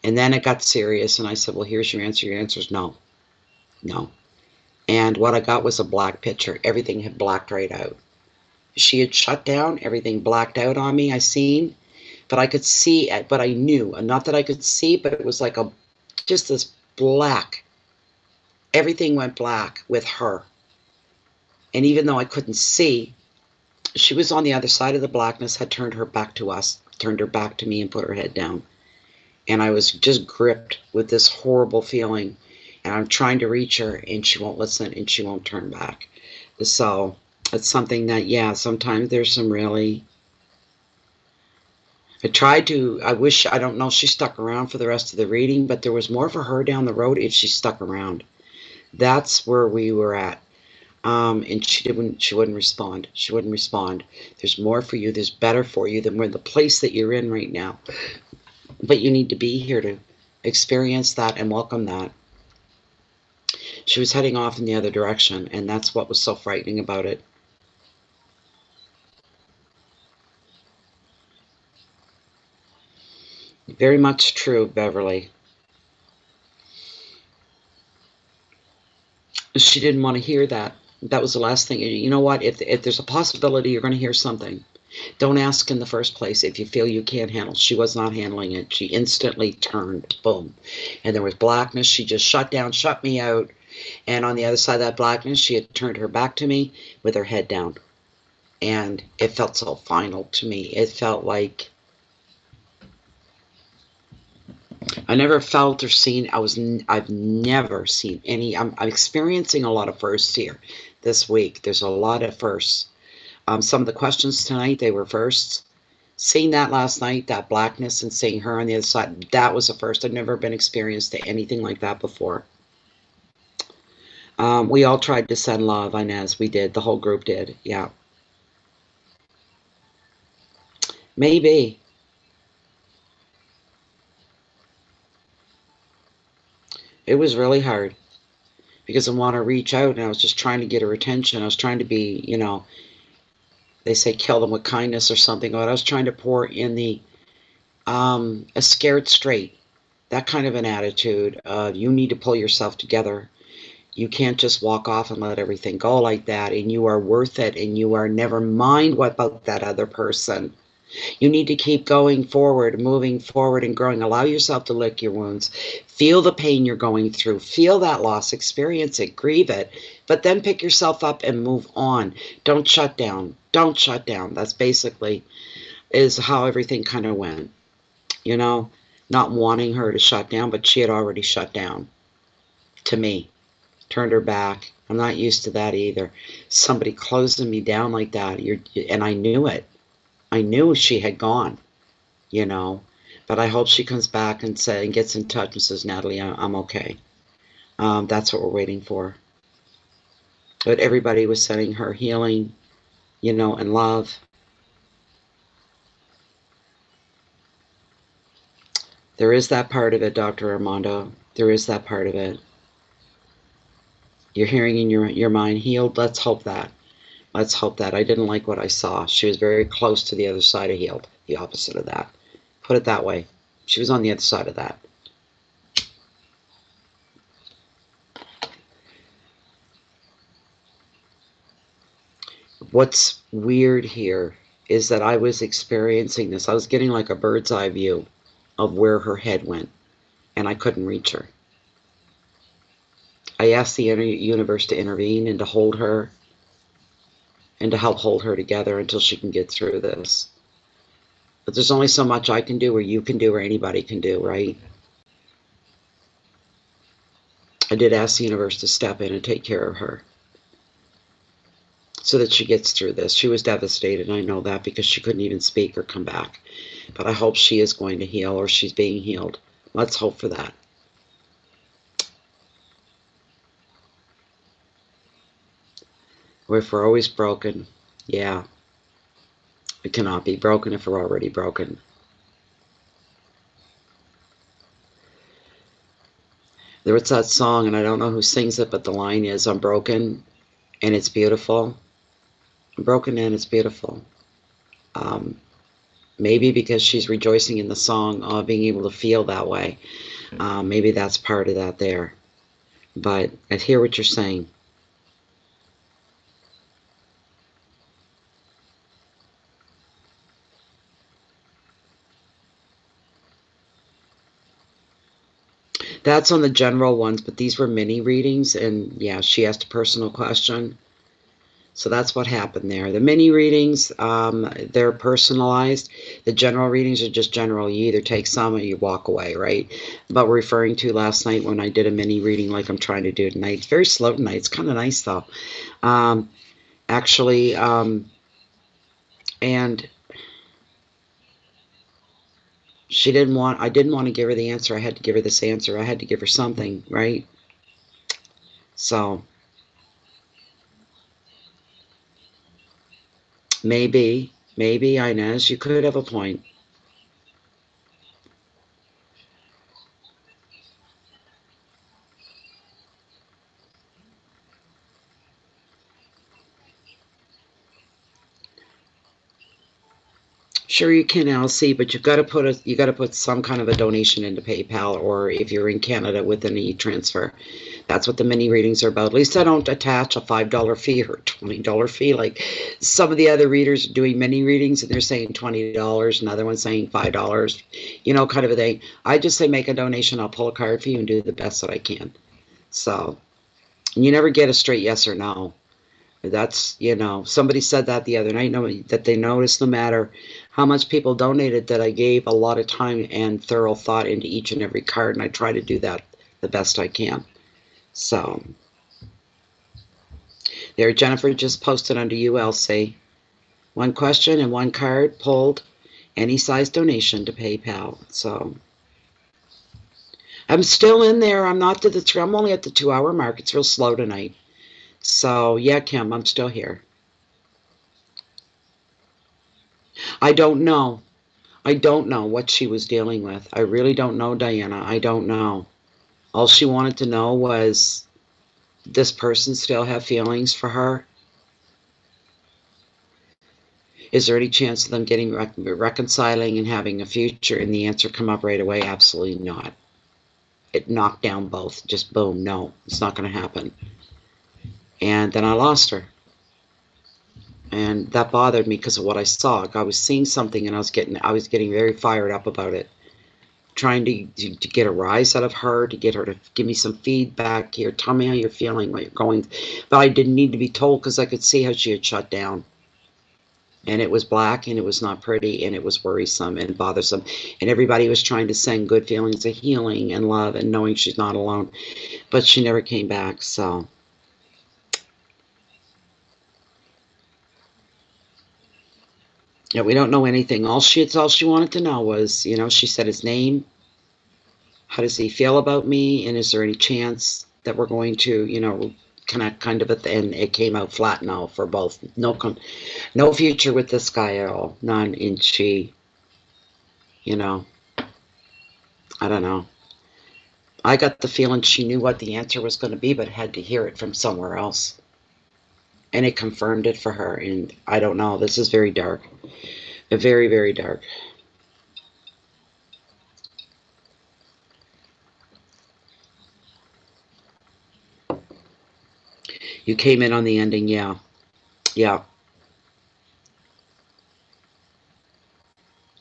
A: And then it got serious, and I said, well, here's your answer. Your answer is no. No. And what I got was a black picture. Everything had blacked right out. She had shut down. Everything blacked out on me. I seen, but I could see it. But I knew, not that I could see, but it was like just this black. Everything went black with her. And even though I couldn't see, she was on the other side of the blackness, had turned her back to us, turned her back to me, and put her head down. And I was just gripped with this horrible feeling. And I'm trying to reach her, and she won't listen, and she won't turn back. So it's something that, yeah, sometimes there's some really... I wish, I don't know if she stuck around for the rest of the reading, but there was more for her down the road if she stuck around. That's where we were at. And she wouldn't respond. She wouldn't respond. There's more for you. There's better for you than we're in the place that you're in right now. But you need to be here to experience that and welcome that. She was heading off in the other direction, and that's what was so frightening about it. Very much true, Beverly. She didn't want to hear that. That was the last thing. You know what? If there's a possibility you're going to hear something, don't ask in the first place if you feel you can't handle. She was not handling it. She instantly turned, boom. And there was blackness. She just shut down, shut me out. And on the other side of that blackness, she had turned her back to me with her head down. And it felt so final to me. It felt like I never felt or seen. I've never seen any. I'm experiencing a lot of firsts here this week. There's a lot of firsts. Some of the questions tonight, they were firsts. Seeing that last night, that blackness, and seeing her on the other side, that was a first. I've never been experienced to anything like that before. We all tried to send love, Inez. We did. The whole group did. Yeah. Maybe. It was really hard because I want to reach out, and I was just trying to get her attention. I was trying to be, you know, they say kill them with kindness or something, but I was trying to pour in the a scared straight, that kind of an attitude. You need to pull yourself together. You can't just walk off and let everything go like that, and you are worth it, and you are, never mind what about that other person. You need to keep going forward, moving forward and growing. Allow yourself to lick your wounds. Feel the pain you're going through. Feel that loss. Experience it. Grieve it. But then pick yourself up and move on. Don't shut down. Don't shut down. That's basically is how everything kind of went. You know, not wanting her to shut down, but she had already shut down to me. Turned her back. I'm not used to that either. Somebody closing me down like that. And I knew it. I knew she had gone, you know, but I hope she comes back and gets in touch and says, Natalie, I'm okay. That's what we're waiting for. But everybody was sending her healing, you know, and love. There is that part of it, Dr. Armando. There is that part of it. You're hearing in your mind, healed. Let's hope that. Let's hope that. I didn't like what I saw. She was very close to the other side of healed, the opposite of that. Put it that way. She was on the other side of that. What's weird here is that I was experiencing this. I was getting like a bird's eye view of where her head went, and I couldn't reach her. I asked the universe to intervene and to hold her and to help hold her together until she can get through this. But there's only so much I can do or you can do or anybody can do, right? I did ask the universe to step in and take care of her so that she gets through this. She was devastated, I know that, because she couldn't even speak or come back. But I hope she is going to heal, or she's being healed. Let's hope for that. Or if we're always broken, yeah. We cannot be broken if we're already broken. There was that song, and I don't know who sings it, but the line is, I'm broken, and it's beautiful. I'm broken, and it's beautiful. Maybe because she's rejoicing in the song, being able to feel that way. Maybe that's part of that there. But I hear what you're saying. That's on the general ones, but these were mini readings, and yeah, she asked a personal question. So that's what happened there. The mini readings, they're personalized. The general readings are just general. You either take some or you walk away, right? But we're referring to last night when I did a mini reading like I'm trying to do tonight. It's very slow tonight. It's kind of nice, though. Actually, and I didn't want to give her the answer. I had to give her this answer. I had to give her something, right? So maybe, Inez, you could have a point. Sure, you can, LC, but you got to put some kind of a donation into PayPal, or if you're in Canada with an e-transfer. That's what the mini readings are about. At least I don't attach a $5 fee or a $20 fee. Like some of the other readers are doing mini readings and they're saying $20, another one's saying $5, kind of a thing. I just say make a donation, I'll pull a card for you and do the best that I can. So, and you never get a straight yes or no. That's, somebody said that the other night, that they noticed no matter how much people donated, that I gave a lot of time and thorough thought into each and every card, and I try to do that the best I can. So, there, Jennifer just posted under ULC. One question and one card pulled, any size donation to PayPal. So, I'm still in there. I'm not to the, I'm only at the 2-hour mark. It's real slow tonight. So, yeah, Kim, I'm still here. I don't know. I don't know what she was dealing with. I really don't know, Diana. I don't know. All she wanted to know was, this person still have feelings for her? Is there any chance of them getting reconciling and having a future? And the answer come up right away, absolutely not. It knocked down both. Just boom, no, it's not going to happen. And then I lost her. And that bothered me because of what I saw. I was seeing something and I was getting very fired up about it. Trying to get a rise out of her, to get her to give me some feedback here. Tell me how you're feeling, what you're going. But I didn't need to be told because I could see how she had shut down. And it was black and it was not pretty and it was worrisome and bothersome. And everybody was trying to send good feelings of healing and love and knowing she's not alone. But she never came back, so. Yeah, we don't know anything. All she wanted to know was, she said his name. How does he feel about me? And is there any chance that we're going to, connect kind of at the end? It came out flat no for both. No future with this guy at all. None. And she, I don't know. I got the feeling she knew what the answer was going to be, but had to hear it from somewhere else. And it confirmed it for her. And I don't know. This is very dark. Very, very dark. You came in on the ending, yeah. Yeah.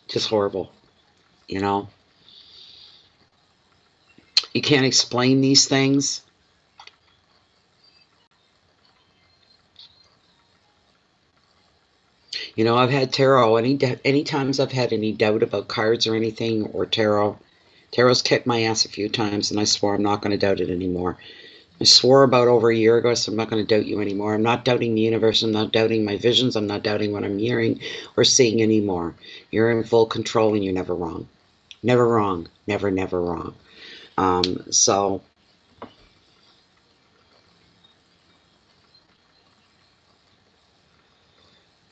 A: Just horrible, You can't explain these things. I've had tarot. Any times I've had any doubt about cards or anything or tarot's kicked my ass a few times, and I swore I'm not going to doubt it anymore. I swore about over a year ago, so I'm not going to doubt you anymore. I'm not doubting the universe. I'm not doubting my visions. I'm not doubting what I'm hearing or seeing anymore. You're in full control, and you're never wrong. Never wrong. Never, never wrong. So.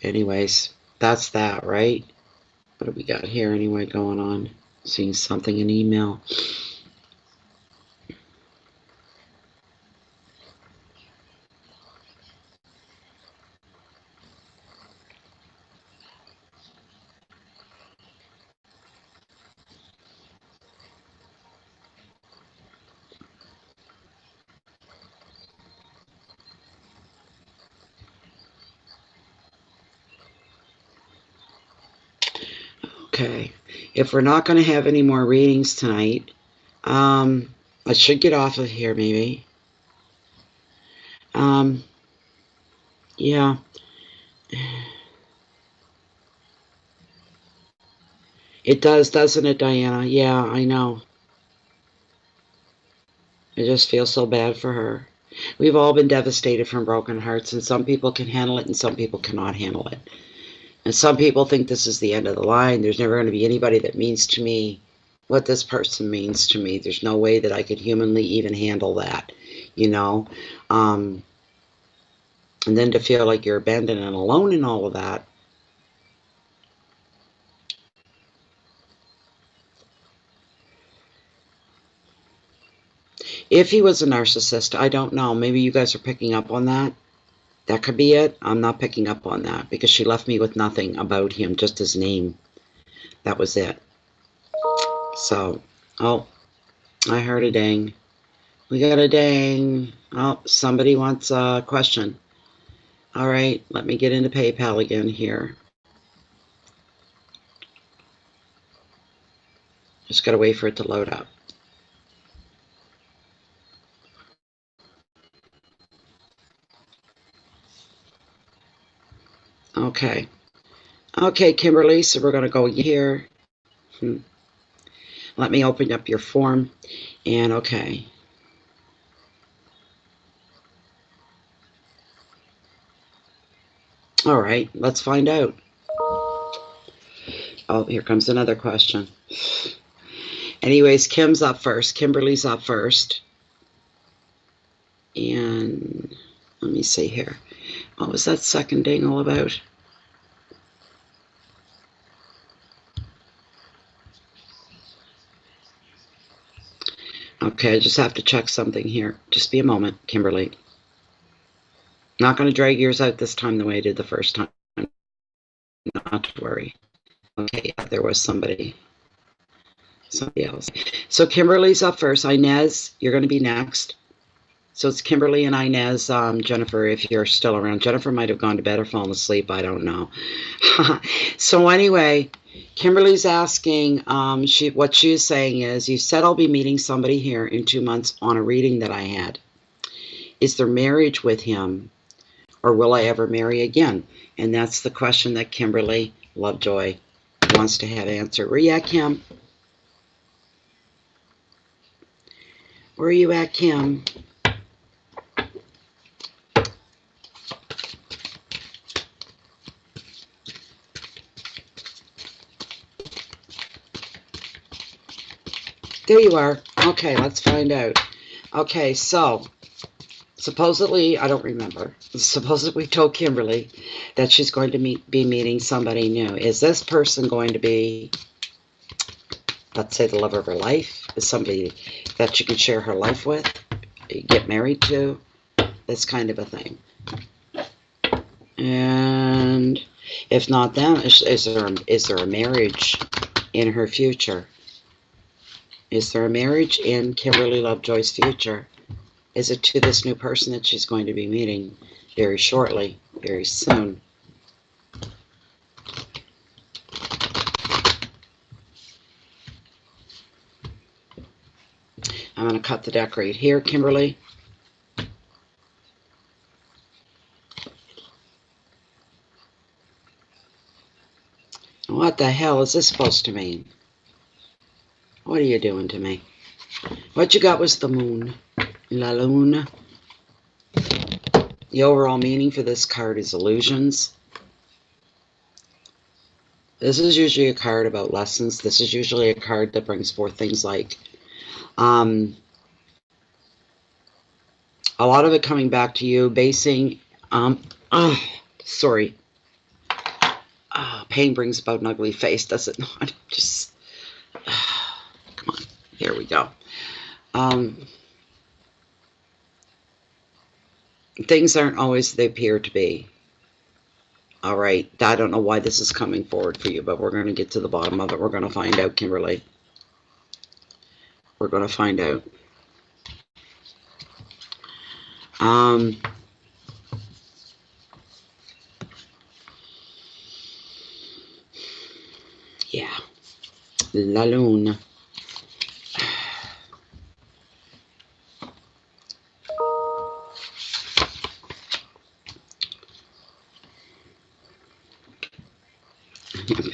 A: Anyways, that's that, right? What do we got here anyway going on? Seeing something in email. Okay, if we're not going to have any more readings tonight, I should get off of here maybe. Yeah. It does, doesn't it, Diana? Yeah, I know. I just feel so bad for her. We've all been devastated from broken hearts, and some people can handle it and some people cannot handle it. And some people think this is the end of the line. There's never going to be anybody that means to me what this person means to me. There's no way that I could humanly even handle that, And then to feel like you're abandoned and alone in all of that. If he was a narcissist, I don't know. Maybe you guys are picking up on that. That could be it. I'm not picking up on that because she left me with nothing about him, just his name. That was it. So, oh, I heard a ding. We got a dang. Oh, somebody wants a question. All right, let me get into PayPal again here. Just got to wait for it to load up. Okay. Okay, Kimberly, so we're going to go here. Let me open up your form. And okay. All right, let's find out. Oh, here comes another question. Anyways, Kim's up first. Kimberly's up first. And let me see here. What was that second ding all about? Okay, I just have to check something here. Just be a moment, Kimberly. Not going to drag yours out this time the way I did the first time. Not to worry. Okay, yeah, there was somebody else. So Kimberly's up first. Inez, you're going to be next. So it's Kimberly and Inez. Jennifer, if you're still around. Jennifer might have gone to bed or fallen asleep. I don't know. So anyway, Kimberly's asking, what she is saying is, you said I'll be meeting somebody here in 2 months on a reading that I had. Is there marriage with him, or will I ever marry again? And that's the question that Kimberly Lovejoy wants to have answered. Where you at, Kim? Where are you at, Kim? There you are. Okay, let's find out. Okay, so supposedly, I don't remember, supposedly we told Kimberly that she's going to be meeting somebody new. Is this person going to be, let's say, the love of her life? Is somebody that she can share her life with, get married to, this kind of a thing? And if not, then is there a marriage in her future? Is there a marriage in Kimberly Lovejoy's future? Is it to this new person that she's going to be meeting very shortly, very soon? I'm going to cut the deck right here, Kimberly. What the hell is this supposed to mean? What are you doing to me? What you got was the moon. La luna. The overall meaning for this card is illusions. This is usually a card about lessons. This is usually a card that brings forth things like a lot of it coming back to you, basing sorry. Pain brings about an ugly face, does it not? Just come on. Here we go. Things aren't always they appear to be. All right. I don't know why this is coming forward for you, but we're going to get to the bottom of it. We're going to find out, Kimberly. We're going to find out. Yeah. La Lune.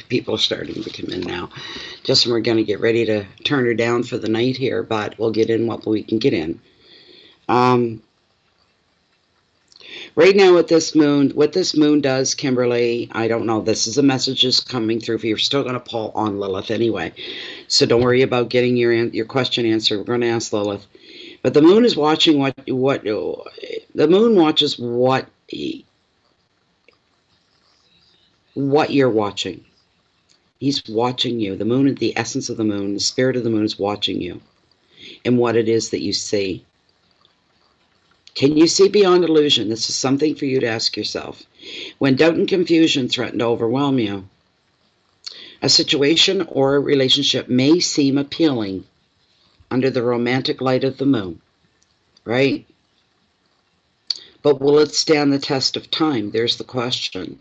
A: People are starting to come in now. Just we're going to get ready to turn her down for the night here, but we'll get in what we can get in. Right now what this moon does, Kimberly, I don't know. This is a message just coming through. You're still going to pull on Lilith anyway. So don't worry about getting your question answered. We're going to ask Lilith. But the moon is watching the moon watches what you're watching. He's watching you. The moon, the essence of the moon, the spirit of the moon is watching you and what it is that you see. Can you see beyond illusion? This is something for you to ask yourself. When doubt and confusion threaten to overwhelm you, a situation or a relationship may seem appealing under the romantic light of the moon. right? But will it stand the test of time? There's the question.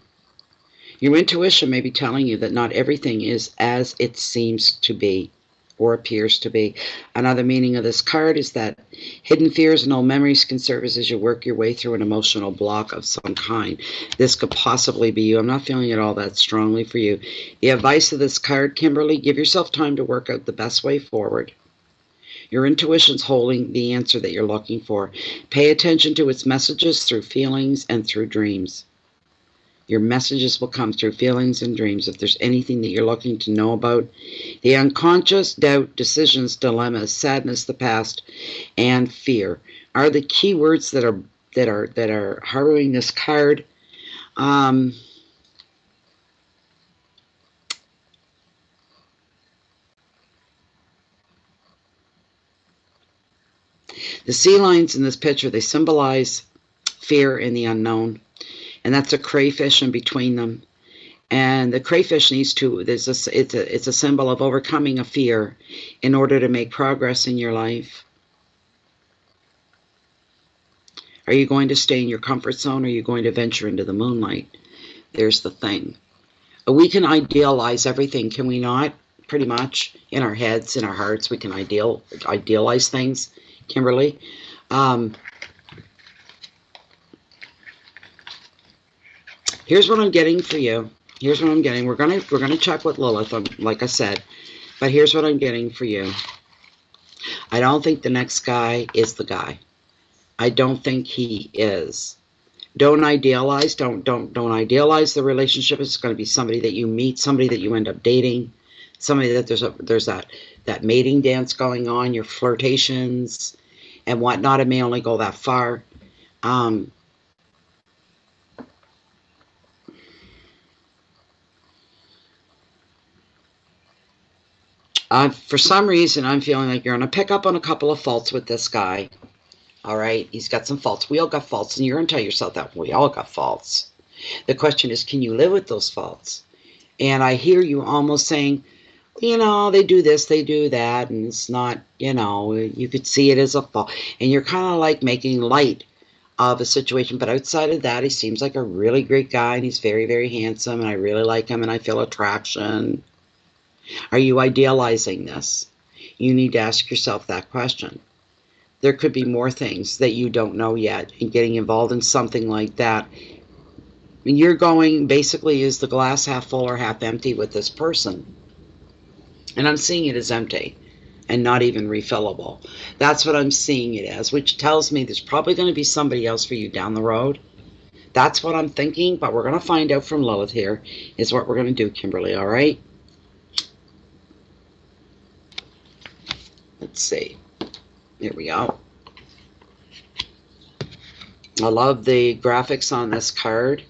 A: Your intuition may be telling you that not everything is as it seems to be or appears to be. Another meaning of this card is that hidden fears and old memories can serve as you work your way through an emotional block of some kind. This could possibly be you. I'm not feeling it all that strongly for you. The advice of this card, Kimberly, give yourself time to work out the best way forward. Your intuition's holding the answer that you're looking for. Pay attention to its messages through feelings and through dreams. Your messages will come through feelings and dreams. If there's anything that you're looking to know about, the unconscious, doubt, decisions, dilemmas, sadness, the past, and fear are the key words that are harrowing this card. The sea lions in this picture, they symbolize fear and the unknown. And that's a crayfish in between them. And the crayfish needs to, it's a symbol of overcoming a fear in order to make progress in your life. Are you going to stay in your comfort zone, or are you going to venture into the moonlight? There's the thing. We can idealize everything, can we not? Pretty much in our heads, in our hearts, we can idealize things, Kimberly. Here's what I'm getting for you. Here's what I'm getting. We're gonna check with Lilith, like I said, but here's what I'm getting for you. I don't think the next guy is the guy. I don't think he is. Don't idealize. Don't idealize the relationship. It's going to be somebody that you meet, somebody that you end up dating, somebody that there's that mating dance going on, your flirtations and whatnot. It may only go that far. For some reason, I'm feeling like you're going to pick up on a couple of faults with this guy. All right, he's got some faults. We all got faults, and you're going to tell yourself that we all got faults. The question is, can you live with those faults? And I hear you almost saying, you know, they do this, they do that, and it's not, you know, you could see it as a fault. And you're kind of like making light of a situation. But outside of that, he seems like a really great guy, and he's very, very handsome, and I really like him, and I feel attraction. Are you idealizing this? You need to ask yourself that question. There could be more things that you don't know yet, and getting involved in something like that. And you're going, basically, is the glass half full or half empty with this person? And I'm seeing it as empty and not even refillable. That's what I'm seeing it as, which tells me there's probably going to be somebody else for you down the road. That's what I'm thinking, but we're going to find out from Lilith here is what we're going to do, Kimberly, all right? Let's see. Here we go. I love the graphics on this card.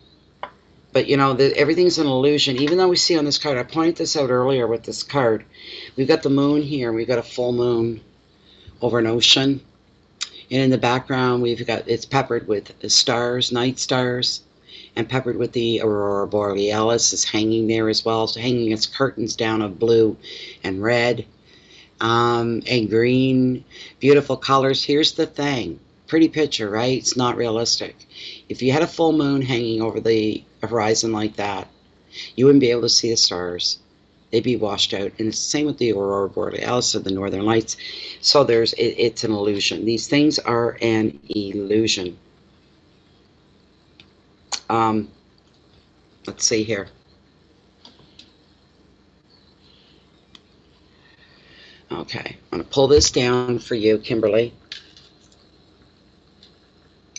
A: But, you know, everything's an illusion. Even though we see on this card, I pointed this out earlier with this card. We've got the moon here, and we've got a full moon over an ocean. And in the background, it's peppered with stars, night stars, and peppered with the aurora borealis is hanging there as well. So hanging its curtains down of blue and red and green. Beautiful colors. Here's the thing. Pretty picture, right? It's not realistic. If you had a full moon hanging over the horizon like that, you wouldn't be able to see the stars. They'd be washed out. And it's the same with the aurora borealis or the northern lights. So it's an illusion. These things are an illusion. Let's see here. Okay, I'm going to pull this down for you, Kimberly.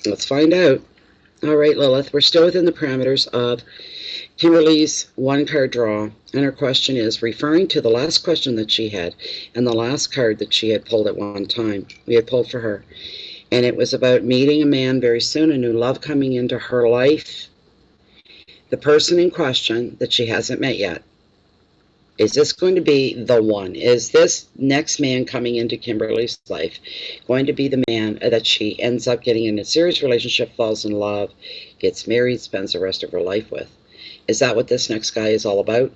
A: Let's find out. All right, Lilith, we're still within the parameters of Kimberly's one-card draw, and her question is referring to the last question that she had and the last card that she had pulled at one time. We had pulled for her, and it was about meeting a man very soon, a new love coming into her life. The person in question that she hasn't met yet. Is this going to be the one? Is this next man coming into Kimberly's life going to be the man that she ends up getting in a serious relationship, falls in love, gets married, spends the rest of her life with? Is that what this next guy is all about?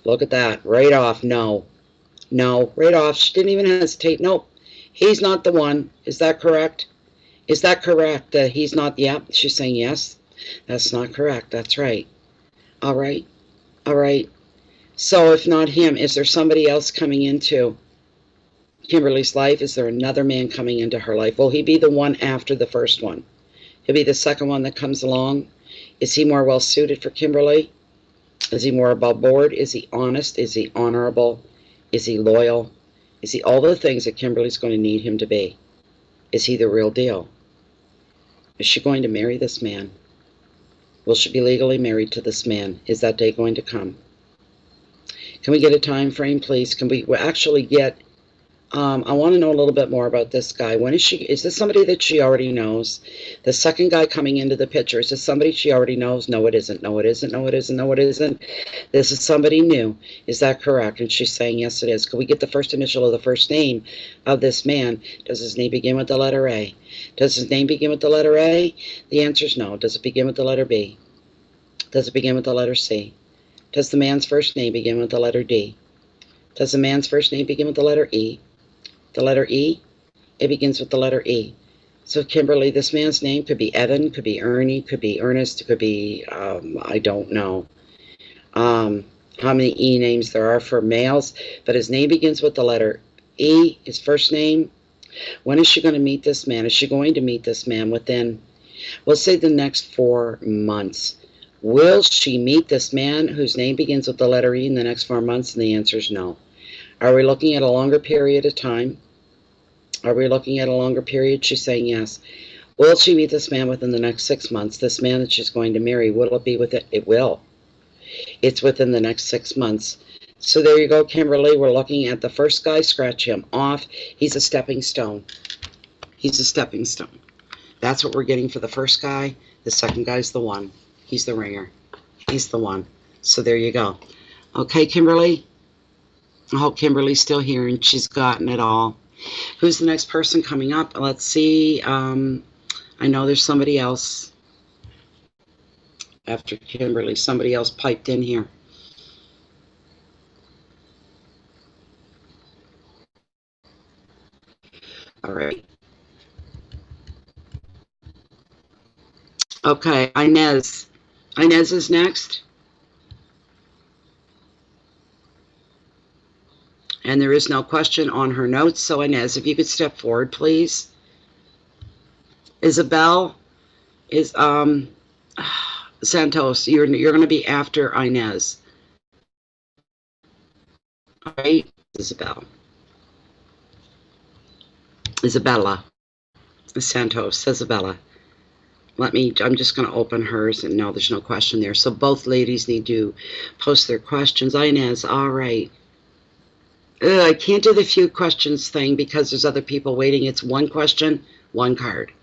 A: Look at that. Right off. No. No. Right off. She didn't even hesitate. Nope. He's not the one. Is that correct? Is that correct that he's not? Yep. She's saying yes. That's not correct. That's right. All right. All right. So if not him, is there somebody else coming into Kimberly's life? Is there another man coming into her life? Will he be the one after the first one? He'll be the second one that comes along. Is he more well suited for Kimberly? Is he more above board? Is he honest? Is he honorable? Is he loyal? Is he all the things that Kimberly's going to need him to be? Is he the real deal? Is she going to marry this man? Will she be legally married to this man? Is that day going to come? Can we get a time frame, please? Can we actually get, I want to know a little bit more about this guy. When is this somebody that she already knows? The second guy coming into the picture, is this somebody she already knows? No, it isn't. No, it isn't. No, it isn't. No, it isn't. This is somebody new. Is that correct? And she's saying, yes, it is. Can we get the first initial of the first name of this man? Does his name begin with the letter A? Does his name begin with the letter A? The answer is no. Does it begin with the letter B? Does it begin with the letter C? Does the man's first name begin with the letter D? Does the man's first name begin with the letter E? The letter E? It begins with the letter E. So Kimberly, this man's name could be Evan, could be Ernie, could be Ernest, could be, I don't know how many E names there are for males, but his name begins with the letter E, his first name. When is she going to meet this man? Is she going to meet this man within, we'll say, the next 4 months? Will she meet this man whose name begins with the letter E in the next 4 months? And the answer is no. Are we looking at a longer period of time? Are we looking at a longer period? She's saying yes. Will she meet this man within the next 6 months? This man that she's going to marry, will it be with it? It will. It's within the next 6 months. So there you go, Kimberly. We're looking at the first guy. Scratch him off. He's a stepping stone. He's a stepping stone. That's what we're getting for the first guy. The second guy's the one. He's the ringer. He's the one. So there you go. Okay, Kimberly? I hope Kimberly's still here and she's gotten it all. Who's the next person coming up? Let's see. I know there's somebody else after Kimberly. Somebody else piped in here. All right. Okay, Inez. Inez is next. And there is no question on her notes. So Inez, if you could step forward, please. Isabel is Santos. You're going to be after Inez. All right, Isabella Santos. Isabella. I'm just going to open hers, and no, there's no question there. So both ladies need to post their questions. Inez, all right. I can't do the few questions thing because there's other people waiting. It's one question, one card.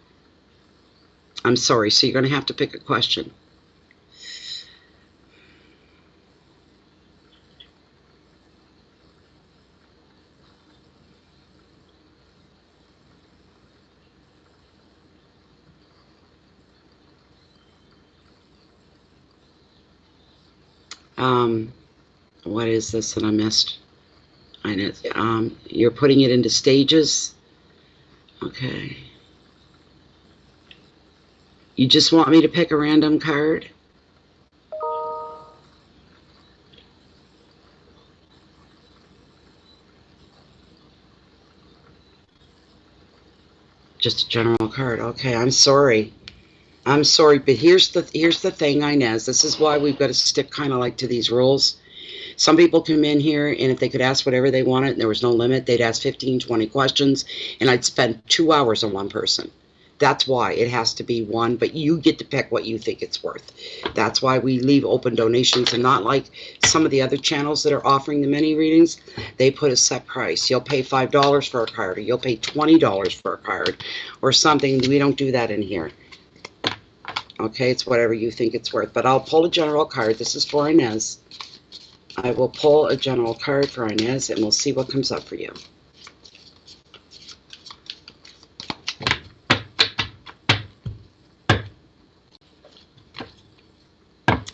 A: I'm sorry, so you're going to have to pick a question. What is this that I missed? I know, you're putting it into stages. Okay. You just want me to pick a random card? Just a general card. Okay, I'm sorry. I'm sorry, but here's the thing, Inez. This is why we've got to stick kind of like to these rules. Some people come in here, and if they could ask whatever they wanted, and there was no limit, they'd ask 15, 20 questions, and I'd spend 2 hours on one person. That's why it has to be one, but you get to pick what you think it's worth. That's why we leave open donations, and not like some of the other channels that are offering the mini readings. They put a set price. You'll pay $5 for a card, or you'll pay $20 for a card, or something. We don't do that in here. Okay, it's whatever you think it's worth. But I'll pull a general card. This is for Inez. I will pull a general card for Inez, and we'll see what comes up for you.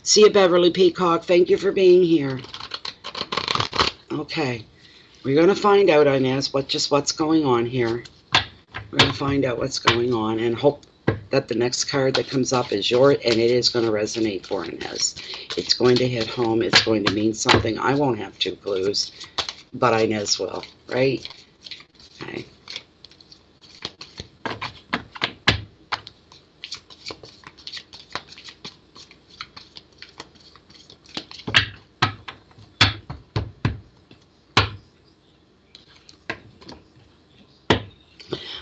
A: See you, Beverly Peacock. Thank you for being here. Okay. We're going to find out, Inez, what's going on here. We're going to find out what's going on and hope that the next card that comes up is yours, and it is going to resonate for Inez. It's going to hit home. It's going to mean something. I won't have 2 clues, but Inez will, right? Okay.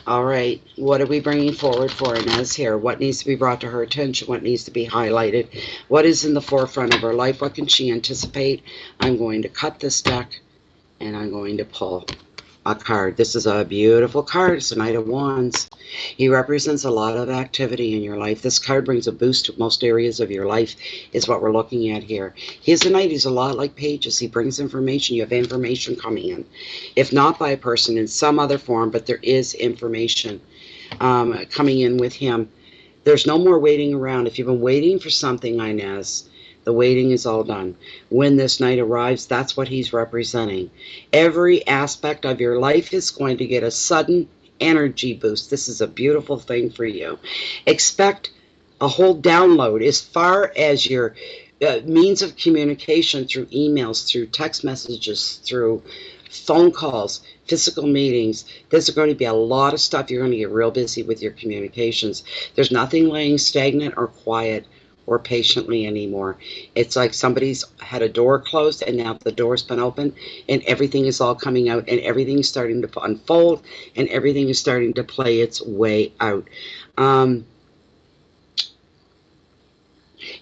A: All right, what are we bringing forward for Inez here? What needs to be brought to her attention? What needs to be highlighted? What is in the forefront of her life? What can she anticipate? I'm going to cut this deck, and I'm going to pull a card. This is a beautiful card. It's the Knight of Wands. He represents a lot of activity in your life. This card brings a boost to most areas of your life, is what we're looking at here. He's a knight. He's a lot like Pages. He brings information. You have information coming in. If not by a person, in some other form, but there is information coming in with him. There's no more waiting around. If you've been waiting for something, Inez, the waiting is all done. When this night arrives, that's what he's representing. Every aspect of your life is going to get a sudden energy boost. This is a beautiful thing for you. Expect a whole download as far as your means of communication through emails, through text messages, through phone calls, physical meetings. There's going to be a lot of stuff. You're going to get real busy with your communications. There's nothing laying stagnant or quiet or patiently anymore. It's like somebody's had a door closed and now the door's been open and everything is all coming out and everything is starting to unfold and everything is starting to play its way out.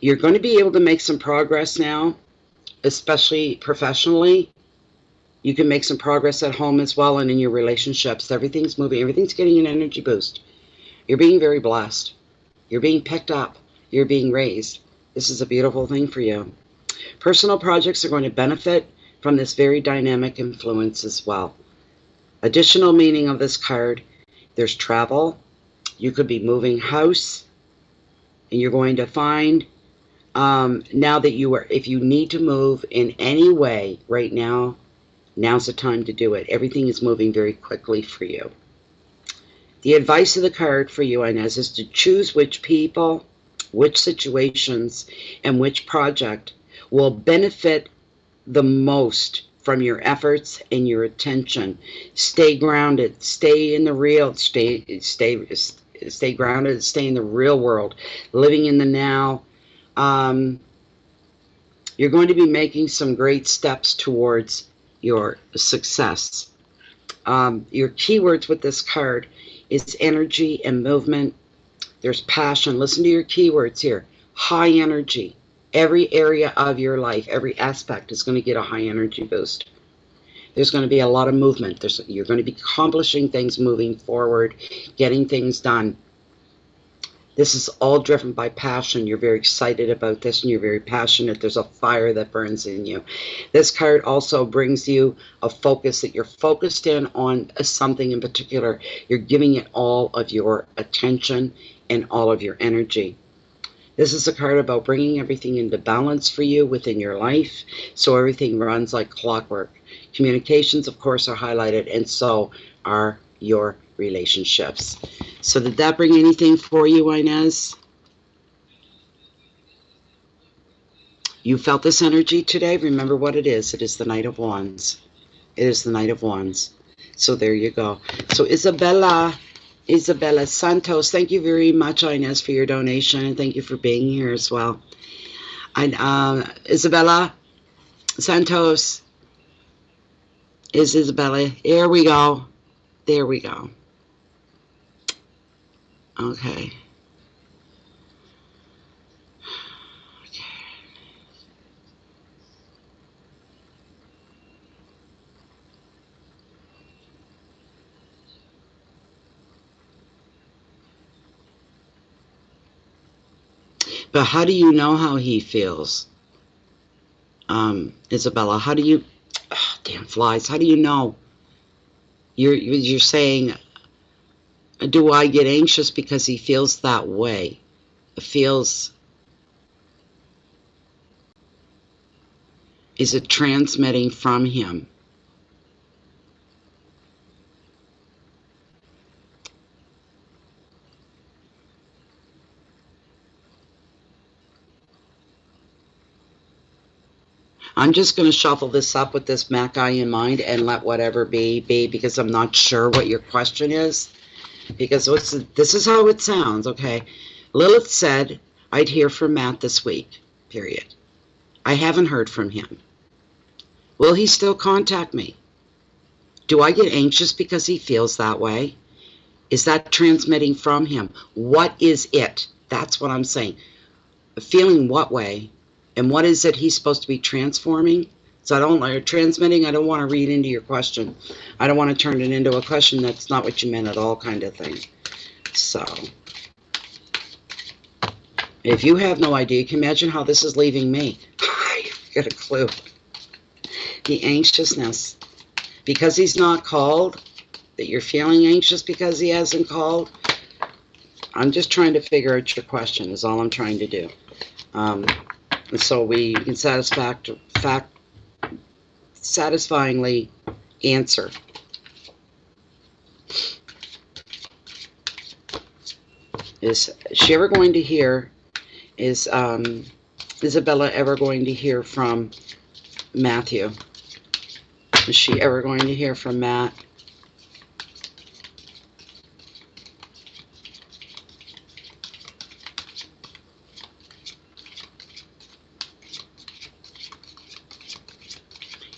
A: You're going to be able to make some progress now, especially professionally. You can make some progress at home as well and in your relationships. Everything's moving. Everything's getting an energy boost. You're being very blessed. You're being picked up. You're being raised. This is a beautiful thing for you. Personal projects are going to benefit from this very dynamic influence as well. Additional meaning of this card, there's travel. You could be moving house, and you're going to find now that if you need to move in any way right now, now's the time to do it. Everything is moving very quickly for you. The advice of the card for you, Inez, is to choose which people, which situations, and which project will benefit the most from your efforts and your attention. Stay grounded. Stay in the real. Stay grounded. Stay in the real world. Living in the now. You're going to be making some great steps towards your success. Your keywords with this card is energy and movement. There's passion. Listen to your keywords here. High energy. Every area of your life, every aspect is going to get a high energy boost. There's going to be a lot of movement. You're going to be accomplishing things, moving forward, getting things done. This is all driven by passion. You're very excited about this and you're very passionate. There's a fire that burns in you. This card also brings you a focus that you're focused in on something in particular. You're giving it all of your attention and all of your energy. This is a card about bringing everything into balance for you within your life, so everything runs like clockwork. Communications, of course, are highlighted, and so are your relationships. So did that bring anything for you, Inez? You felt this energy today? Remember what it is. It is the Knight of Wands. It is the Knight of Wands. So there you go. So Isabella Santos, thank you very much, Inez, for your donation, and thank you for being here as well. And Isabella Santos is Isabella. Here we go. There we go. Okay. But how do you know how he feels? Isabella, how do you, damn flies, how do you know? You're saying, do I get anxious because he feels that way? Is it transmitting from him? I'm just going to shuffle this up with this Mac guy in mind and let whatever be, because I'm not sure what your question is. Because this is how it sounds, okay? Lilith said I'd hear from Matt this week, period. I haven't heard from him. Will he still contact me? Do I get anxious because he feels that way? Is that transmitting from him? What is it? That's what I'm saying. Feeling what way? And what is it he's supposed to be transforming? So I don't like transmitting. I don't want to read into your question. I don't want to turn it into a question that's not what you meant at all, kind of thing. So if you have no idea, you can imagine how this is leaving me. I get a clue. The anxiousness. Because he's not called, that you're feeling anxious because he hasn't called. I'm just trying to figure out your question is all I'm trying to do. So we can satisfyingly answer. Is she ever going to hear, is Isabella ever going to hear from Matthew? Is she ever going to hear from Matt?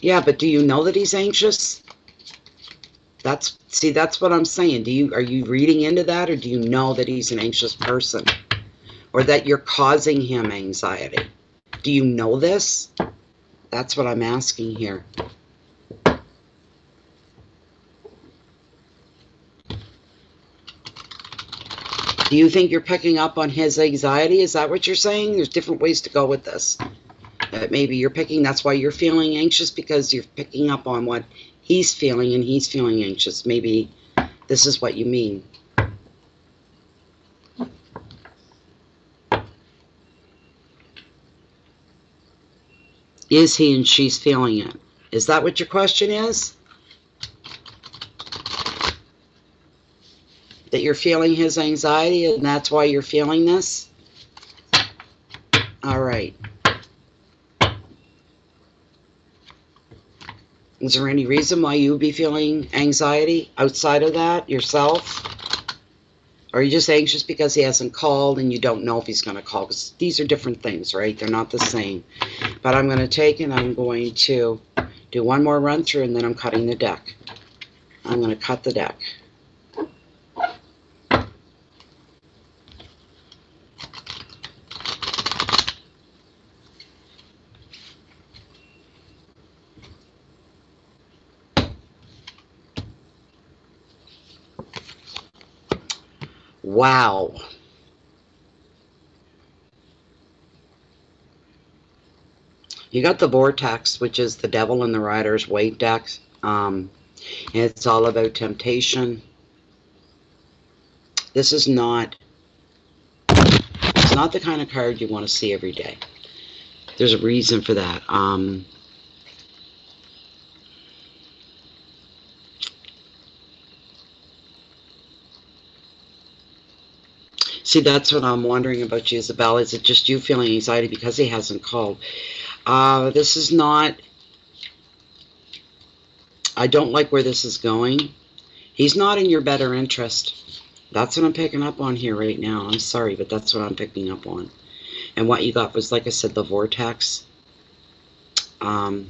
A: Yeah, but do you know that he's anxious? That's what I'm saying. Are you reading into that, or do you know that he's an anxious person? Or that you're causing him anxiety? Do you know this? That's what I'm asking here. Do you think you're picking up on his anxiety? Is that what you're saying? There's different ways to go with this. Maybe you're picking, that's why you're feeling anxious, because you're picking up on what he's feeling and he's feeling anxious. Maybe this is what you mean. Is he and she's feeling it? Is that what your question is? That you're feeling his anxiety and that's why you're feeling this? All right. Is there any reason why you would be feeling anxiety outside of that yourself? Or are you just anxious because he hasn't called and you don't know if he's going to call? Because these are different things, right? They're not the same. But I'm going to take and I'm going to do one more run through and then I'm cutting the deck. I'm going to cut the deck. Wow. You got the Vortex, which is the Devil and the Rider's Waite deck. It's all about temptation. This is not, it's not the kind of card you want to see every day. There's a reason for that. See, that's what I'm wondering about you, Isabel. Is it just you feeling anxiety because he hasn't called? This is not... I don't like where this is going. He's not in your better interest. That's what I'm picking up on here right now. I'm sorry, but that's what I'm picking up on. And what you got was, like I said, the Vortex. Jeez.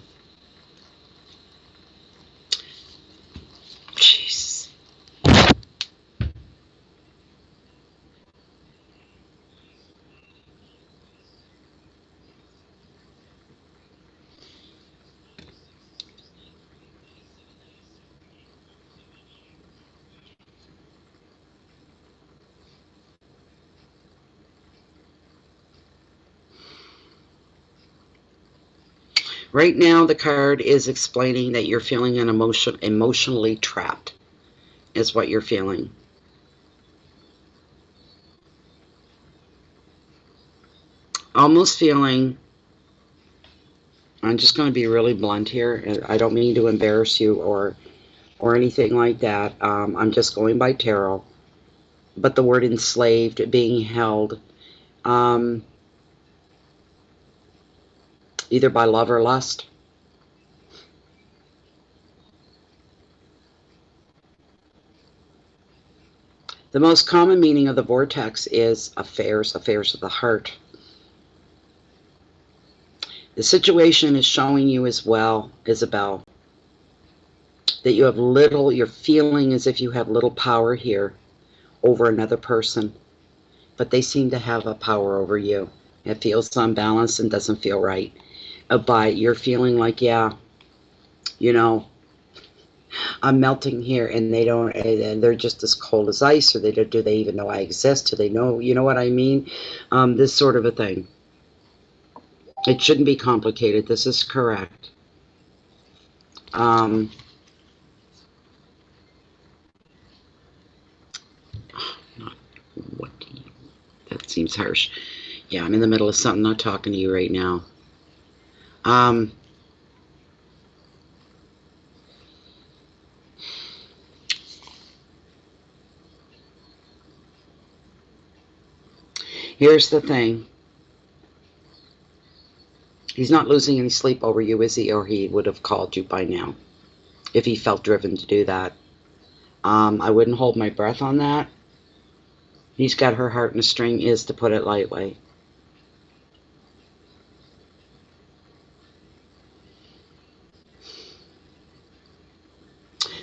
A: Right now, the card is explaining that you're feeling an emotionally trapped, is what you're feeling. Almost feeling, I'm just going to be really blunt here. I don't mean to embarrass you or anything like that. I'm just going by tarot. But the word enslaved, being held. either by love or lust. The most common meaning of the vortex is affairs of the heart. The situation is showing you as well, Isabel, that you have little, you're feeling as if you have little power here over another person, but they seem to have a power over you. It feels unbalanced and doesn't feel right. But you're feeling like, yeah, you know, I'm melting here, and they don't, and they're just as cold as ice, or do they even know I exist? Do they know, you know what I mean? This sort of a thing. It shouldn't be complicated. This is correct. What do you, that seems harsh. Yeah, I'm in the middle of something, not talking to you right now. Here's the thing. He's not losing any sleep over you, is he? Or he would have called you by now if he felt driven to do that. I wouldn't hold my breath on that. He's got her heart in a string, is to put it lightly.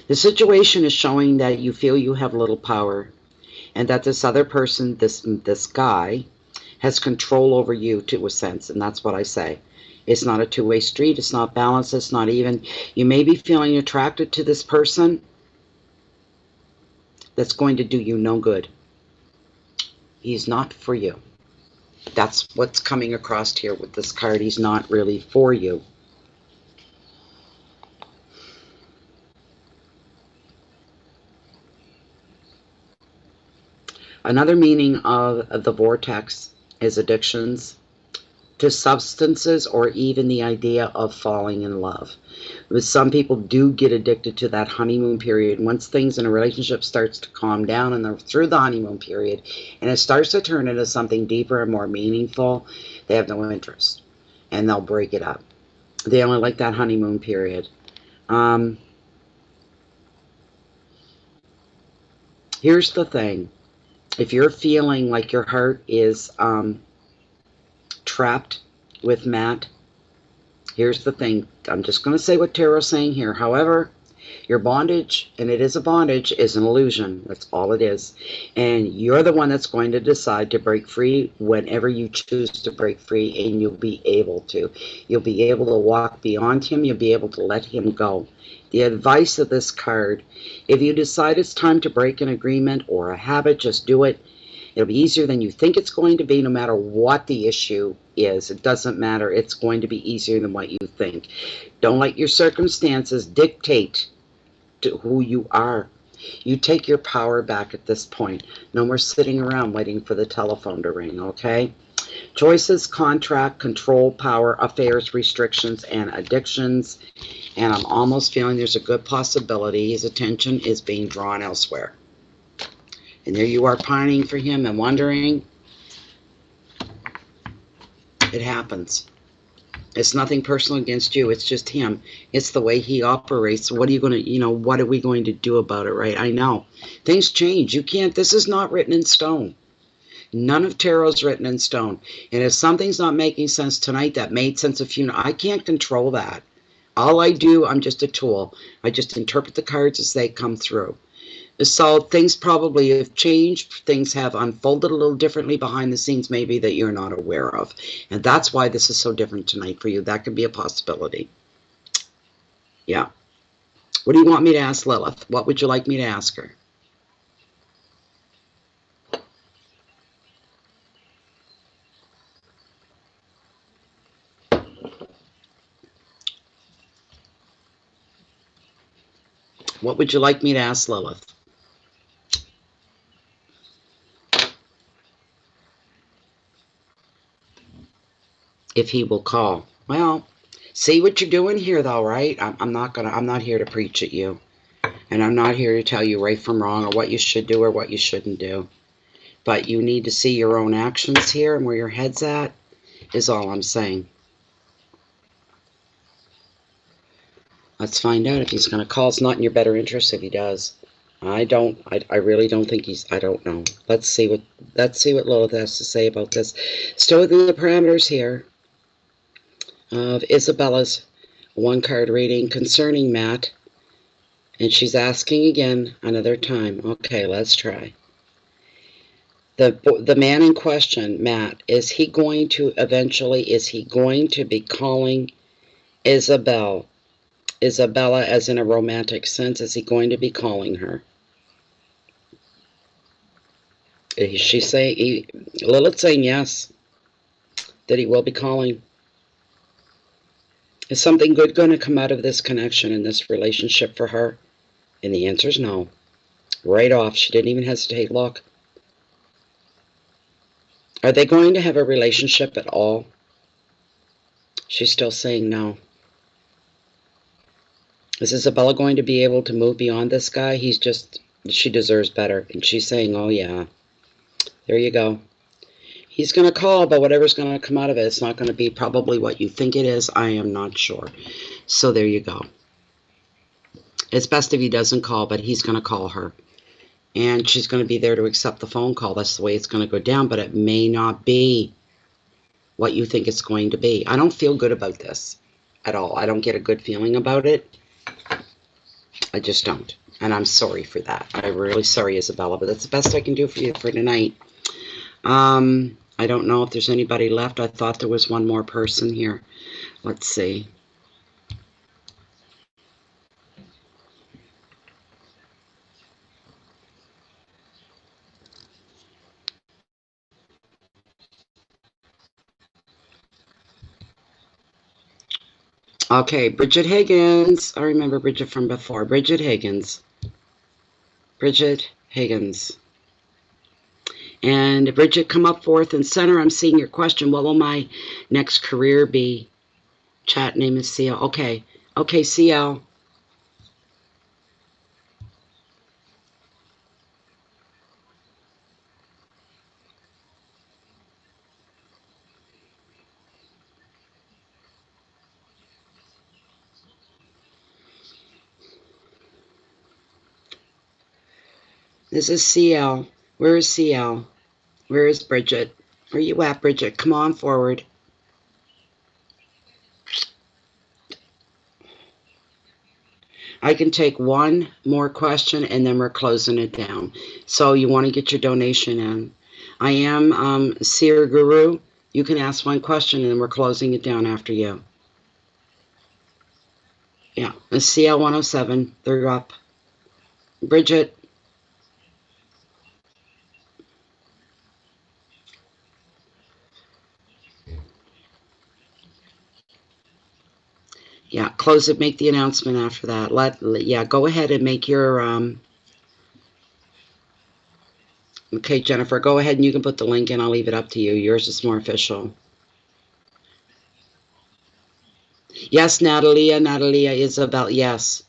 A: The situation is showing that you feel you have little power, and that this other person, this guy, has control over you to a sense, and that's what I say. It's not a two-way street. It's not balanced. It's not even. You may be feeling attracted to this person that's going to do you no good. He's not for you. That's what's coming across here with this card. He's not really for you. Another meaning of the vortex is addictions to substances, or even the idea of falling in love. But some people do get addicted to that honeymoon period. Once things in a relationship starts to calm down and they're through the honeymoon period and it starts to turn into something deeper and more meaningful, they have no interest and they'll break it up. They only like that honeymoon period. Here's the thing. If you're feeling like your heart is trapped with Matt, here's the thing. I'm just going to say what Tarot's saying here. However, your bondage, and it is a bondage, is an illusion. That's all it is. And you're the one that's going to decide to break free whenever you choose to break free, and you'll be able to. You'll be able to walk beyond him. You'll be able to let him go. The advice of this card, if you decide it's time to break an agreement or a habit, just do it. It'll be easier than you think it's going to be, no matter what the issue is. It doesn't matter. It's going to be easier than what you think. Don't let your circumstances dictate to who you are. You take your power back at this point. No more sitting around waiting for the telephone to ring, okay? Choices, contract, control, power, affairs, restrictions, and addictions. And I'm almost feeling there's a good possibility his attention is being drawn elsewhere. And there you are pining for him and wondering. It happens. It's nothing personal against you. It's just him. It's the way he operates. What are you going to, what are we going to do about it, right? I know. Things change. You can't, this is not written in stone. None of tarot's written in stone. And if something's not making sense tonight that made sense a few, I can't control that. All I do, I'm just a tool. I just interpret the cards as they come through. So things probably have changed. Things have unfolded a little differently behind the scenes, maybe, that you're not aware of. And that's why this is so different tonight for you. That could be a possibility. Yeah. What do you want me to ask Lilith? What would you like me to ask her? What would you like me to ask Lilith? If he will call. Well, see what you're doing here, though, right? I'm not here to preach at you. And I'm not here to tell you right from wrong or what you should do or what you shouldn't do. But you need to see your own actions here and where your head's at is all I'm saying. Let's find out if he's going to call. It's not in your better interest if he does. I really don't think he's, I don't know. Let's see what Lilith has to say about this. Still within the parameters here of Isabella's one-card reading concerning Matt. And she's asking again another time. Okay, let's try. The man in question, Matt, is he going to be calling Isabella as in a romantic sense? Is he going to be calling her? Is she saying, Lilith saying yes, that he will be calling? Is something good going to come out of this connection in this relationship for her? And the answer is no. Right off. She didn't even hesitate. Look. Are they going to have a relationship at all? She's still saying no. Is Isabella going to be able to move beyond this guy? She deserves better. And she's saying, oh yeah. There you go. He's going to call, but whatever's going to come out of it, it's not going to be probably what you think it is. I am not sure. So there you go. It's best if he doesn't call, but he's going to call her. And she's going to be there to accept the phone call. That's the way it's going to go down, but it may not be what you think it's going to be. I don't feel good about this at all. I don't get a good feeling about it. I just don't. And I'm sorry for that. I'm really sorry, Isabella, but that's the best I can do for you for tonight. I don't know if there's anybody left. I thought there was one more person here. Let's see. Okay, Bridget Higgins. I remember Bridget from before. Bridget Higgins. Bridget Higgins. And Bridget, come up forth and center. I'm seeing your question. What will my next career be? Chat name is CL. Okay. Okay, CL. This is CL. Where is CL? Where is Bridget? Where you at, Bridget? Come on forward. I can take one more question and then we're closing it down. So you want to get your donation in. I am Seer Guru. You can ask one question and then we're closing it down after you. Yeah, the CL 107. They're up. Bridget. Yeah, close it, make the announcement after that. Yeah, go ahead and make your, okay, Jennifer, go ahead and you can put the link in. I'll leave it up to you. Yours is more official. Yes, Natalia, Isabel, yes.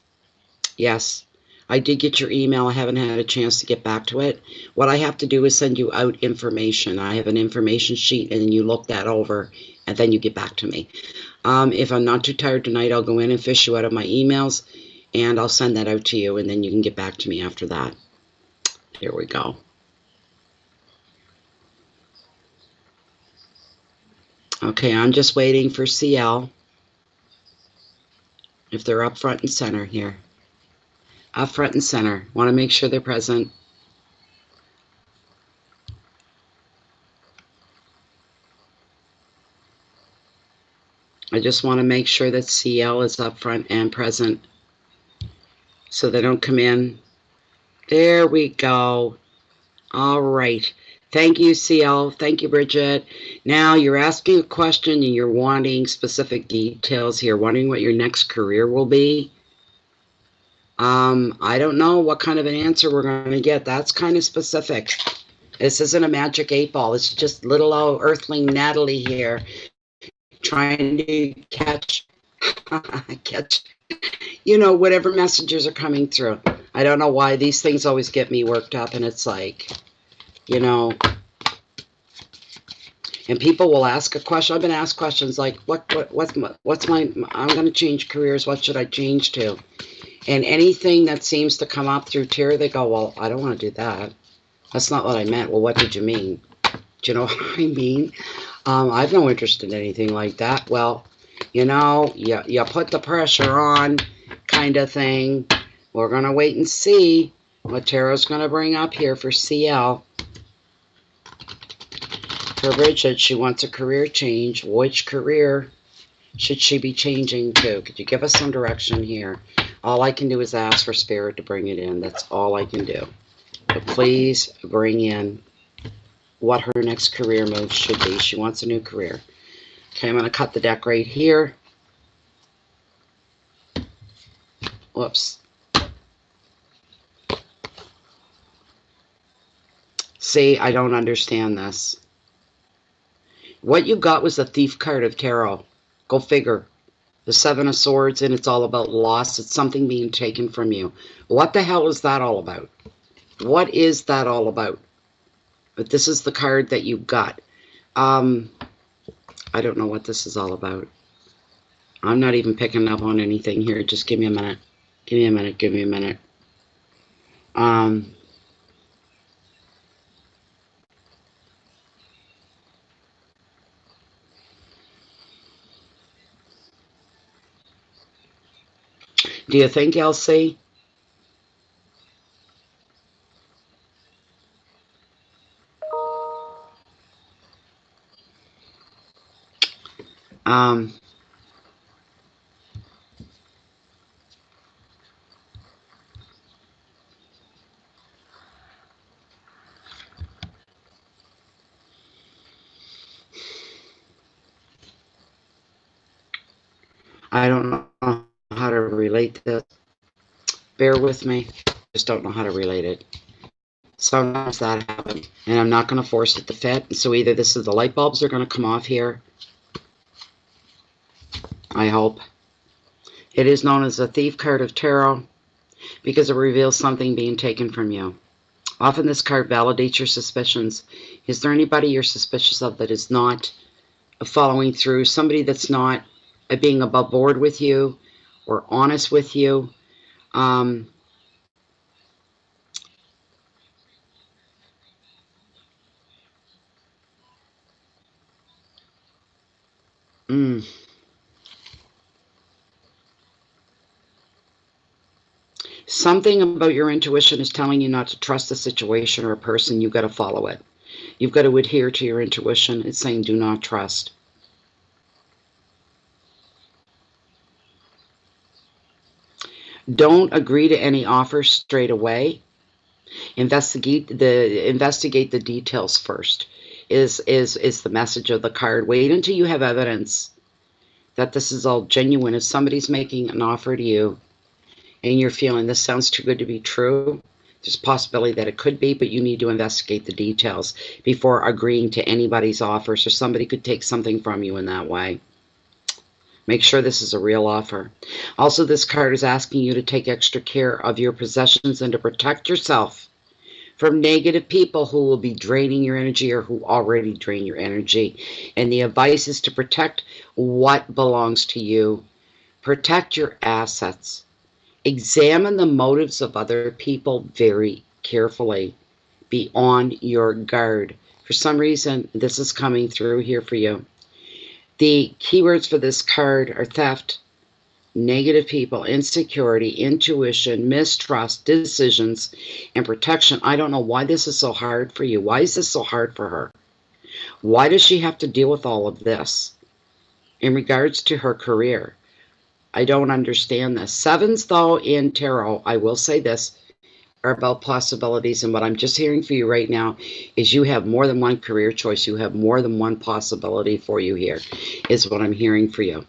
A: Yes, I did get your email. I haven't had a chance to get back to it. What I have to do is send you out information. I have an information sheet and then you look that over and then you get back to me. If I'm not too tired tonight, I'll go in and fish you out of my emails and I'll send that out to you and then you can get back to me after that. Here we go. Okay, I'm just waiting for CL. If they're up front and center here. Up front and center. Want to make sure they're present. I just want to make sure that CL is up front and present so they don't come in. There we go. All right. Thank you, CL. Thank you, Bridget. Now you're asking a question and you're wanting specific details here, wondering what your next career will be. I don't know what kind of an answer we're going to get. That's kind of specific. This isn't a magic 8-ball. It's just little old earthling Natalie here trying to catch, you know, whatever messages are coming through. I don't know why these things always get me worked up, and it's like, you know, And people will ask a question. I've been asked questions like, what's my, I'm going to change careers. What should I change to? And anything that seems to come up through tarot, they go, well, I don't want to do that. That's not what I meant. Well, what did you mean? Do you know what I mean? I've no interest in anything like that. Well, you know, you put the pressure on kind of thing. We're going to wait and see what Tarot's going to bring up here for CL. For Bridget, she wants a career change. Which career should she be changing to? Could you give us some direction here? All I can do is ask for Spirit to bring it in. That's all I can do. But please bring in what her next career move should be. She wants a new career. Okay, I'm going to cut the deck right here. Whoops. See, I don't understand this. What you got was the Thief card of Tarot. Go figure. The Seven of Swords, and it's all about loss. It's something being taken from you. What the hell is that all about? What is that all about? But this is the card that you got. I don't know what this is all about. I'm not even picking up on anything here. Just give me a minute. Give me a minute. Give me a minute. Do you think, Elsie? I don't know how to relate this. Bear with me. Just don't know how to relate it. Sometimes that happens, and I'm not going to force it to fit. So either this is the light bulbs are going to come off here. I hope. It is known as the Thief card of Tarot because it reveals something being taken from you. Often this card validates your suspicions. Is there anybody you're suspicious of that is not following through? Somebody that's not being above board with you or honest with you? Something about your intuition is telling you not to trust a situation or a person. You've got to follow it. You've got to adhere to your intuition. It's saying do not trust. Don't agree to any offers straight away. Investigate the details first. Is the message of the card. Wait until you have evidence that this is all genuine. If somebody's making an offer to you and you're feeling this sounds too good to be true, there's a possibility that it could be, but you need to investigate the details before agreeing to anybody's offers, or somebody could take something from you in that way. Make sure this is a real offer. Also, this card is asking you to take extra care of your possessions and to protect yourself from negative people who will be draining your energy or who already drain your energy. And the advice is to protect what belongs to you. Protect your assets. Examine the motives of other people very carefully. Be on your guard. For some reason, this is coming through here for you. The keywords for this card are theft, negative people, insecurity, intuition, mistrust, decisions, and protection. I don't know why this is so hard for you. Why is this so hard for her? Why does she have to deal with all of this in regards to her career? I don't understand this. Sevens, though, in tarot, I will say this, are about possibilities. And what I'm just hearing for you right now is you have more than one career choice. You have more than one possibility for you here, is what I'm hearing for you.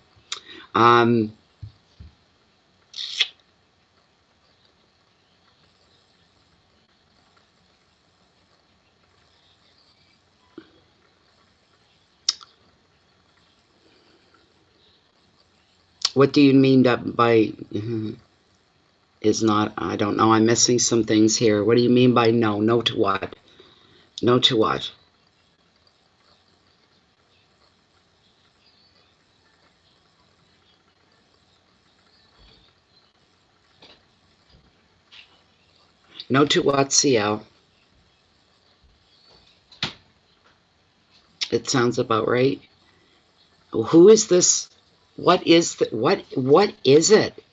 A: What do you mean that by is not? I don't know. I'm missing some things here. What do you mean by no? No to what? No to what? No to what, CL? It sounds about right. Who is this? What is the, what is it?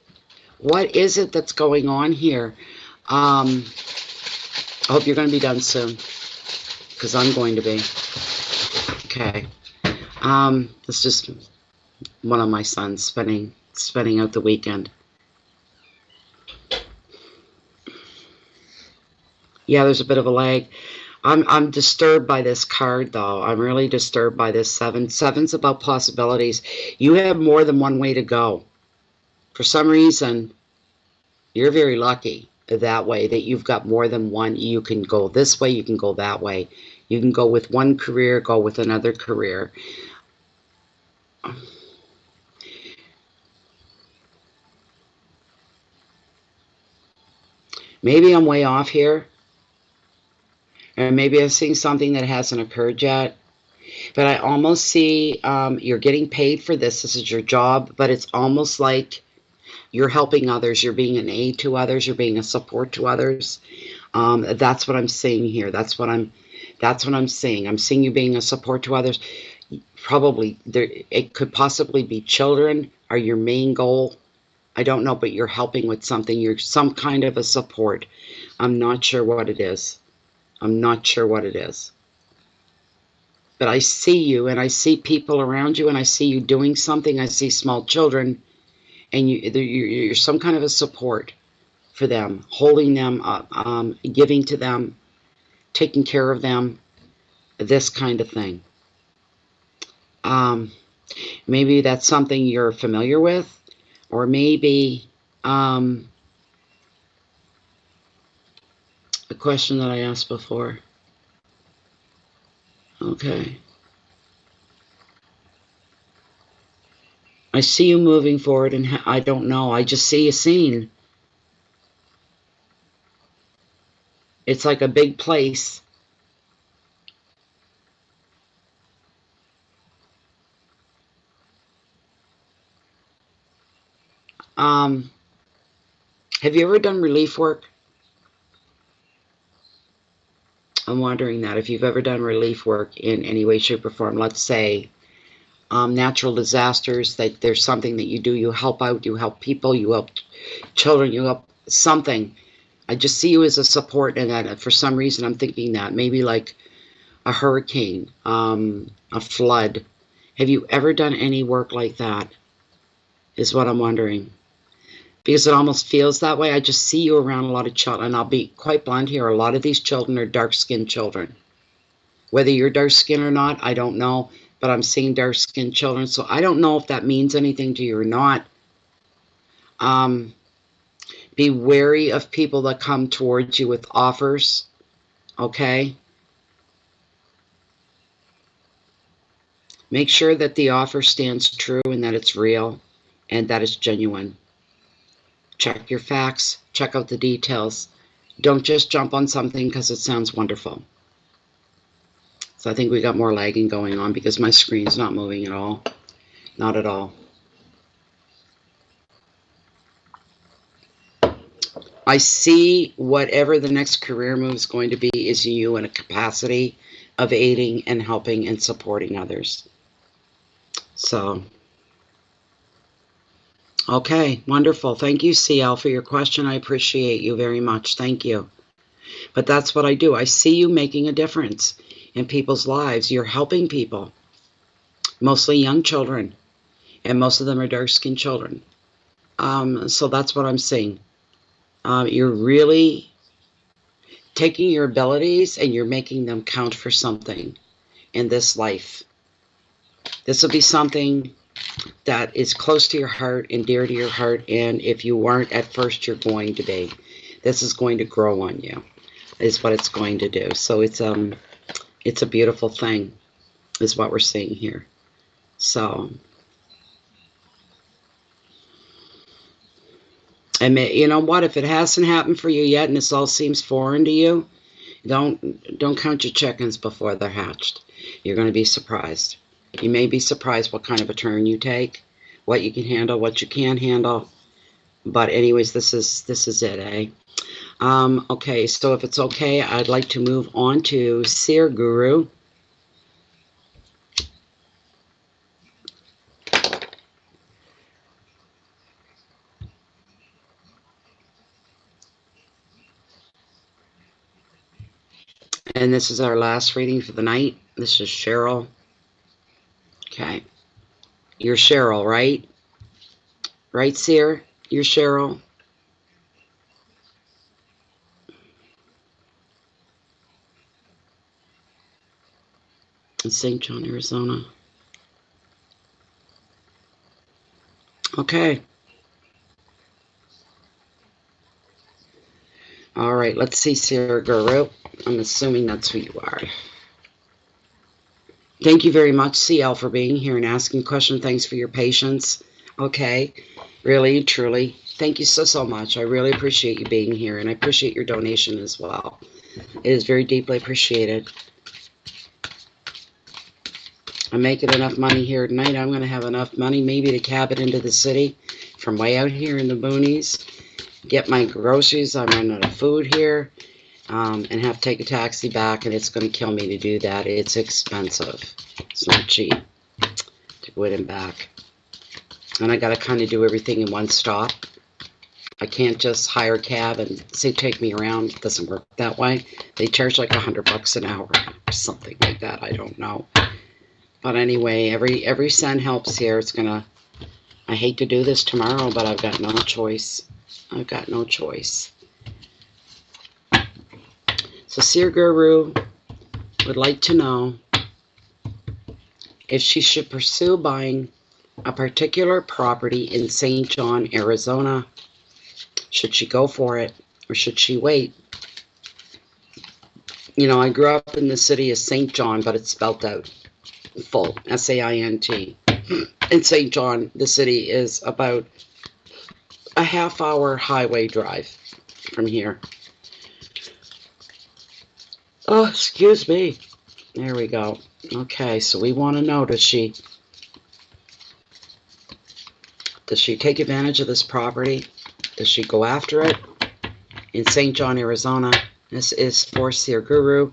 A: What is it that's going on here? I hope you're going to be done soon, because I'm going to be. Okay. It's just one of my sons spending out the weekend. Yeah, there's a bit of a lag. I'm disturbed by this card, though. I'm really disturbed by this 7. 7's about possibilities. You have more than one way to go. For some reason, you're very lucky that way, that you've got more than one. You can go this way, you can go that way. You can go with one career, go with another career. Maybe I'm way off here. Or maybe I'm seeing something that hasn't occurred yet. But I almost see you're getting paid for this. This is your job. But it's almost like you're helping others. You're being an aid to others. You're being a support to others. That's what I'm seeing here. That's what I'm seeing. I'm seeing you being a support to others. Probably there. It could possibly be children are your main goal. I don't know, but you're helping with something. You're some kind of a support. I'm not sure what it is. I'm not sure what it is. But I see you, and I see people around you, and I see you doing something. I see small children, and you're some kind of a support for them, holding them up, giving to them, taking care of them, this kind of thing. Maybe that's something you're familiar with, or maybe a question that I asked before. Okay. I see you moving forward, and I don't know. I just see a scene. It's like a big place. Have you ever done relief work? I'm wondering that if you've ever done relief work in any way, shape, or form. Let's say natural disasters, that there's something that you do. You help out, you help people, you help children, you help something. I just see you as a support, and that for some reason I'm thinking that maybe like a hurricane, a flood. Have you ever done any work like that, is what I'm wondering. Because it almost feels that way. I just see you around a lot of children, and I'll be quite blunt here. A lot of these children are dark-skinned children. Whether you're dark-skinned or not, I don't know, but I'm seeing dark-skinned children, so I don't know if that means anything to you or not. Be wary of people that come towards you with offers, okay? Make sure that the offer stands true and that it's real and that it's genuine. Check your facts, check out the details. Don't just jump on something because it sounds wonderful. So I think we got more lagging going on because my screen's not moving at all. Not at all. I see whatever the next career move is going to be is you in a capacity of aiding and helping and supporting others. So, okay, wonderful. Thank you, CL, for your question. I appreciate you very much. Thank you. But that's what I do. I see you making a difference in people's lives. You're helping people, mostly young children, and most of them are dark-skinned children. So that's what I'm seeing. You're really taking your abilities and you're making them count for something in this life. This will be something that is close to your heart and dear to your heart, and if you weren't at first, you're going to be. This is going to grow on you, is what it's going to do. So it's a beautiful thing, is what we're seeing here. So, and you know what? If it hasn't happened for you yet, and this all seems foreign to you, don't count your chickens before they're hatched. You're going to be surprised. You may be surprised what kind of a turn you take, what you can handle, what you can't handle. But anyways, this is it, eh? Okay, so if it's okay, I'd like to move on to Seer Guru. And this is our last reading for the night. This is Cheryl. Okay. You're Cheryl, right? Right, Seer? You're Cheryl. In St. John, Arizona. Okay. All right, let's see, Seer Guru. I'm assuming that's who you are. Thank you very much, CL, for being here and asking a question. Thanks for your patience. Okay. Really, truly. Thank you so much. I really appreciate you being here, and I appreciate your donation as well. It is very deeply appreciated. I'm making enough money here tonight. I'm going to have enough money maybe to cab it into the city from way out here in the boonies, get my groceries. I'm running out of food here, and have to take a taxi back, and it's going to kill me to do that. It's expensive. It's not cheap to go in and back. And I got to kind of do everything in one stop. I can't just hire a cab and say take me around. It doesn't work that way. They charge like $100 an hour or something like that. I don't know. But anyway, every cent helps here. It's gonna. I hate to do this tomorrow, but I've got no choice. I've got no choice. So Seer Guru would like to know if she should pursue buying a particular property in St. John, Arizona. Should she go for it, or should she wait? You know, I grew up in the city of St. John, but it's spelled out full, S-A-I-N-T. In St. John, the city is about a half-hour highway drive from here. Oh, excuse me. There we go. Okay, so we want to know, does she take advantage of this property? Does she go after it in St. John, Arizona? This is for Seer Guru.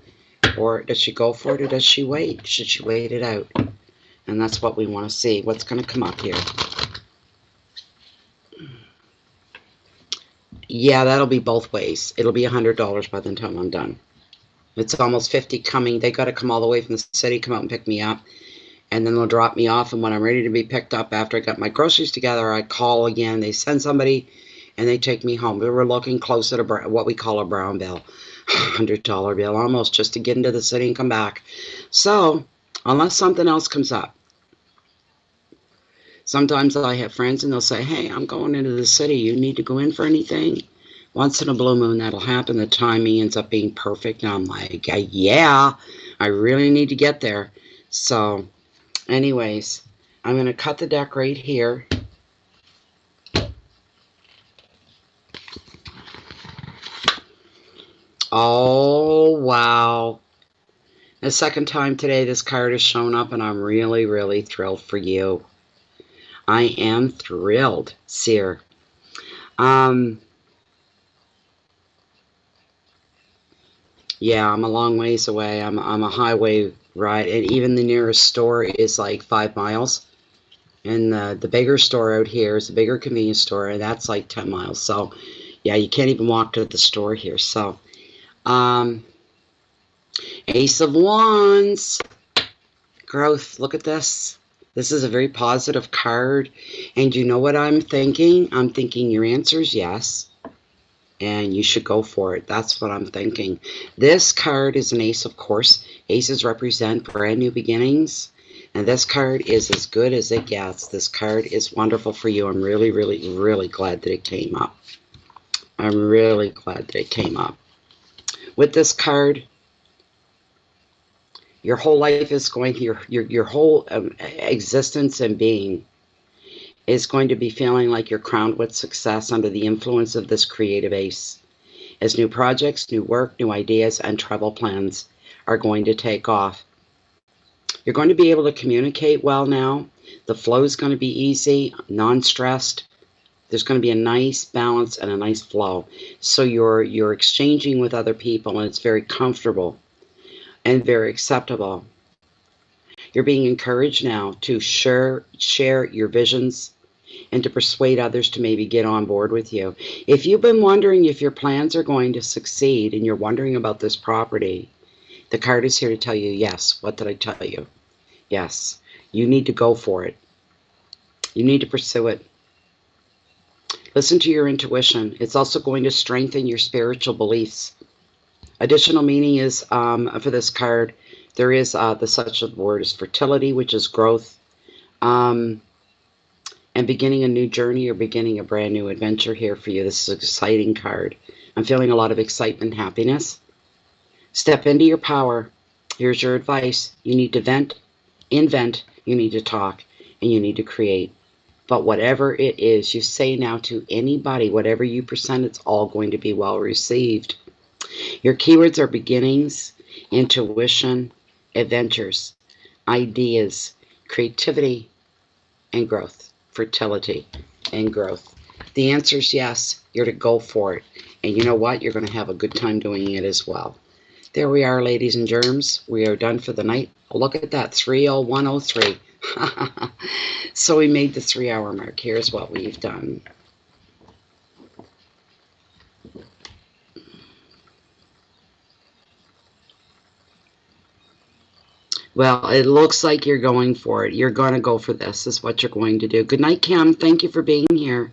A: Or does she go for it, or does she wait? Should she wait it out? And that's what we want to see. What's going to come up here? Yeah, that'll be both ways. It'll be $100 by the time I'm done. It's almost 50 coming. They got to come all the way from the city, come out and pick me up. And then they'll drop me off. And when I'm ready to be picked up, after I got my groceries together, I call again. They send somebody, and they take me home. We were looking close at what we call a brown bill. $100 bill almost, just to get into the city and come back. So, unless something else comes up. Sometimes I have friends and they'll say, hey, I'm going into the city. You need to go in for anything? Once in a blue moon, that'll happen. The timing ends up being perfect. And I'm like, yeah, I really need to get there. So, anyways, I'm going to cut the deck right here. Oh, wow. The second time today this card has shown up, and I'm really, really thrilled for you. I am thrilled, Seer. Yeah, I'm a long ways away. I'm a highway ride, and even the nearest store is like 5 miles. And the bigger store out here is a bigger convenience store, and that's like 10 miles. So, yeah, you can't even walk to the store here. So, Ace of Wands, growth. Look at this. This is a very positive card. And you know what I'm thinking? I'm thinking your answer is yes. And you should go for it. That's what I'm thinking. This card is an ace, of course. Aces represent brand new beginnings. And this card is as good as it gets. This card is wonderful for you. I'm really, really, really glad that it came up. I'm really glad that it came up. With this card, your whole life is going to, your whole existence and being is going to be feeling like you're crowned with success under the influence of this creative ace. As new projects, new work, new ideas, and travel plans are going to take off. You're going to be able to communicate well now. The flow is going to be easy, non-stressed. There's going to be a nice balance and a nice flow. So you're exchanging with other people, and it's very comfortable and very acceptable. You're being encouraged now to share your visions and to persuade others to maybe get on board with you. If you've been wondering if your plans are going to succeed and you're wondering about this property, the card is here to tell you, yes. What did I tell you? Yes. You need to go for it. You need to pursue it. Listen to your intuition. It's also going to strengthen your spiritual beliefs. Additional meaning is, for this card, there is the such a word as fertility, which is growth, and beginning a new journey or beginning a brand new adventure here for you. This is an exciting card. I'm feeling a lot of excitement and happiness. Step into your power. Here's your advice. You need to vent, invent, you need to talk, and you need to create. But whatever it is you say now to anybody, whatever you present, it's all going to be well received. Your keywords are beginnings, intuition, adventures, ideas, creativity, and growth. Fertility and growth. The answer is yes. You're to go for it. And you know what? You're going to have a good time doing it as well. There we are, ladies and germs. We are done for the night. Look at that, 30103. So we made the 3-hour mark. Here's what we've done. Well, it looks like you're going for it. You're going to go for this, is what you're going to do. Good night, Kim. Thank you for being here.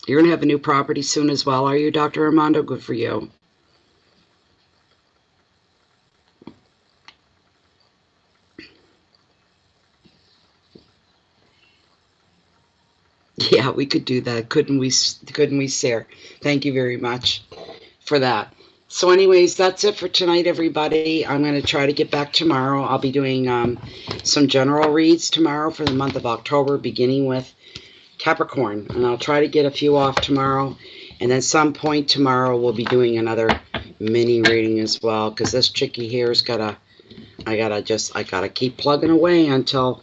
A: You're going to have a new property soon as well, are you, Dr. Armando? Good for you. Yeah, we could do that. Couldn't we, Sarah? Thank you very much for that. So anyways, that's it for tonight, everybody. I'm going to try to get back tomorrow. I'll be doing some general reads tomorrow for the month of October, beginning with Capricorn. And I'll try to get a few off tomorrow. And then some point tomorrow, we'll be doing another mini reading as well. Because this chickie here has got to, I gotta keep plugging away until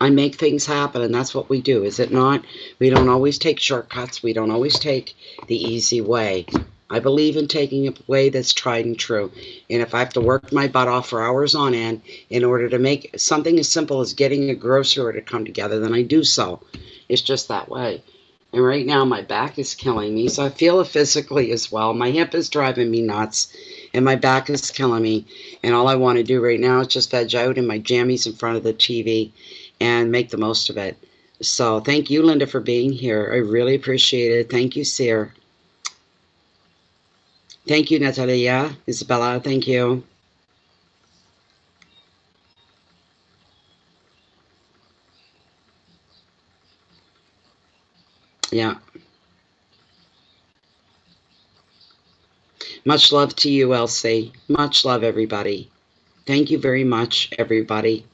A: I make things happen. And that's what we do, is it not? We don't always take shortcuts. We don't always take the easy way. I believe in taking a way that's tried and true. And if I have to work my butt off for hours on end in order to make something as simple as getting a grocery order to come together, then I do so. It's just that way. And right now my back is killing me, so I feel it physically as well. My hip is driving me nuts, and my back is killing me. And all I want to do right now is just veg out in my jammies in front of the TV and make the most of it. So thank you, Linda, for being here. I really appreciate it. Thank you, Sarah. Thank you, Natalia. Isabella, thank you. Yeah. Much love to you, Elsie. Much love, everybody. Thank you very much, everybody.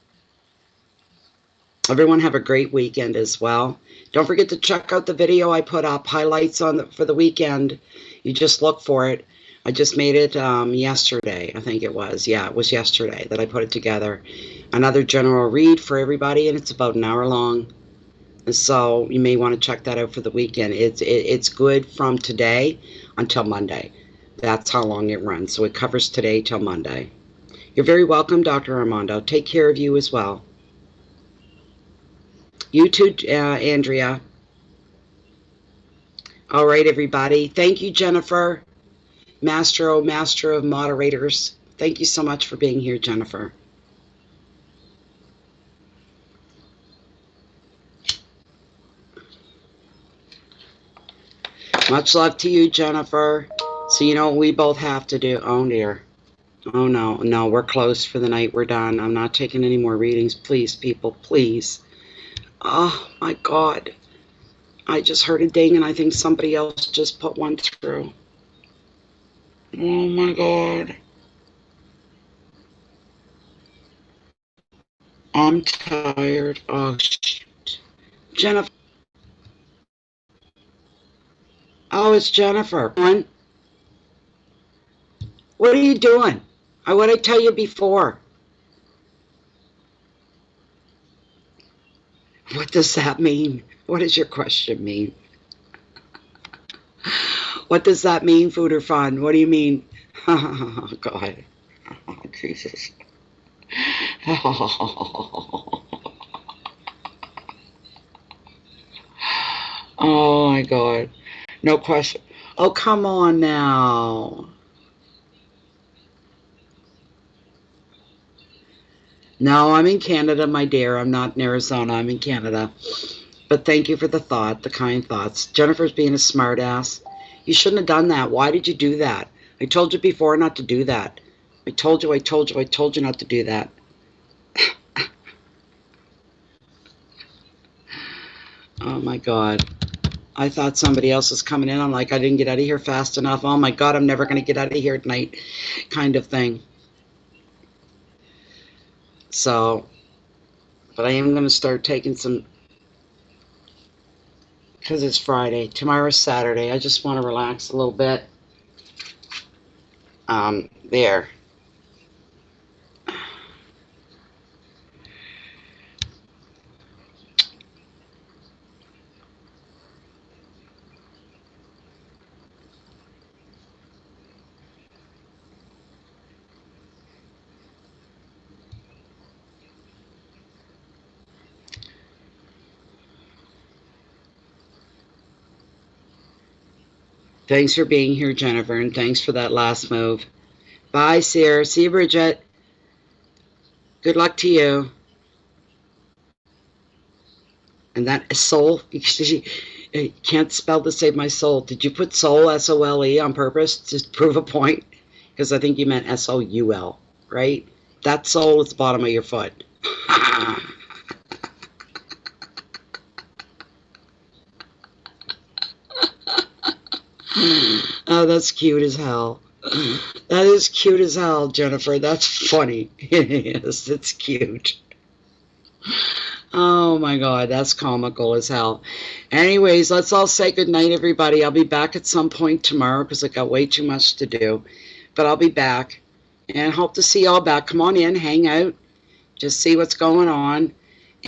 A: Everyone have a great weekend as well. Don't forget to check out the video I put up, highlights for the weekend. You just look for it. I just made it yesterday, I think it was. Yeah, it was yesterday that I put it together. Another general read for everybody, and it's about an hour long. So you may want to check that out for the weekend. It's good from today until Monday. That's how long it runs. So it covers today till Monday. You're very welcome, Dr. Armando. Take care of you as well. You too, Andrea. All right, everybody. Thank you, Jennifer. Master of moderators. Thank you so much for being here, Jennifer. Much love to you, Jennifer. So you know what we both have to do? Oh, dear. Oh, no, we're closed for the night. We're done. I'm not taking any more readings. Please, people, please. Oh, my God. I just heard a ding, and I think somebody else just put one through. Oh, my God. I'm tired. Oh, shoot. Jennifer. Oh, it's Jennifer. What are you doing? What did I tell you before? What does that mean? What does your question mean? What does that mean, food or fun? What do you mean? Oh, God. Oh, Jesus. Oh, my God. No question. Oh, come on now. No, I'm in Canada, my dear. I'm not in Arizona. I'm in Canada. But thank you for the thought, the kind thoughts. Jennifer's being a smartass. You shouldn't have done that. Why did you do that? I told you before not to do that. I told you not to do that. Oh my God. I thought somebody else was coming in. I'm like, I didn't get out of here fast enough. Oh my God, I'm never going to get out of here at night, kind of thing. So, but I am going to start taking some, because it's Friday. Tomorrow's Saturday. I just want to relax a little bit. There. Thanks for being here, Jennifer, and thanks for that last move. Bye, Sarah. See you, Bridget. Good luck to you. And that soul, you can't spell to save my soul. Did you put soul, S-O-L-E, on purpose to prove a point? Because I think you meant S-O-U-L, right? That soul is the bottom of your foot. Oh, that's cute as hell. That is cute as hell, Jennifer. That's funny. Yes, it's cute. Oh my God, that's comical as hell. Anyways, let's all say good night, everybody. I'll be back at some point tomorrow because I got way too much to do. But I'll be back and hope to see y'all back. Come on in, hang out, just see what's going on.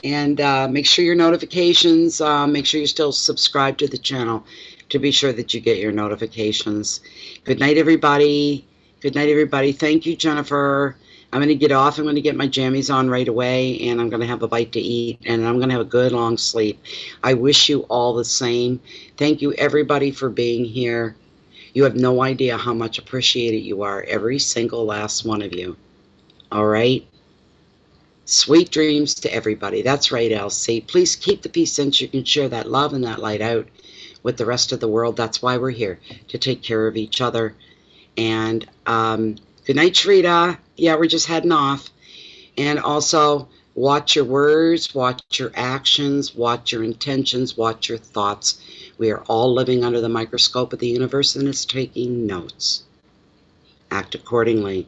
A: And make sure your notifications, make sure you still subscribe to the channel to be sure that you get your notifications. Good night, everybody. Good night, everybody. Thank you, Jennifer. I'm going to get off. I'm going to get my jammies on right away, and I'm going to have a bite to eat, and I'm going to have a good long sleep. I wish you all the same. Thank you, everybody, for being here. You have no idea how much appreciated you are, every single last one of you. All right? Sweet dreams to everybody. That's right, Elsie. Please keep the peace since you can share that love and that light out with the rest of the world. That's why we're here, to take care of each other. And good night, Shrita. Yeah, we're just heading off. And also, watch your words, watch your actions, watch your intentions, watch your thoughts. We are all living under the microscope of the universe and it's taking notes. Act accordingly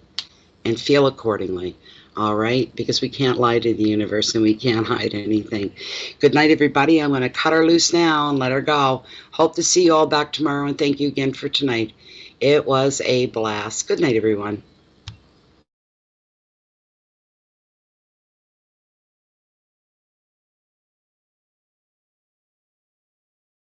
A: and feel accordingly. All right, because we can't lie to the universe and we can't hide anything. Good night, everybody. I'm going to cut her loose now and let her go. Hope to see you all back tomorrow, and thank you again for tonight. It was a blast. Good night, everyone.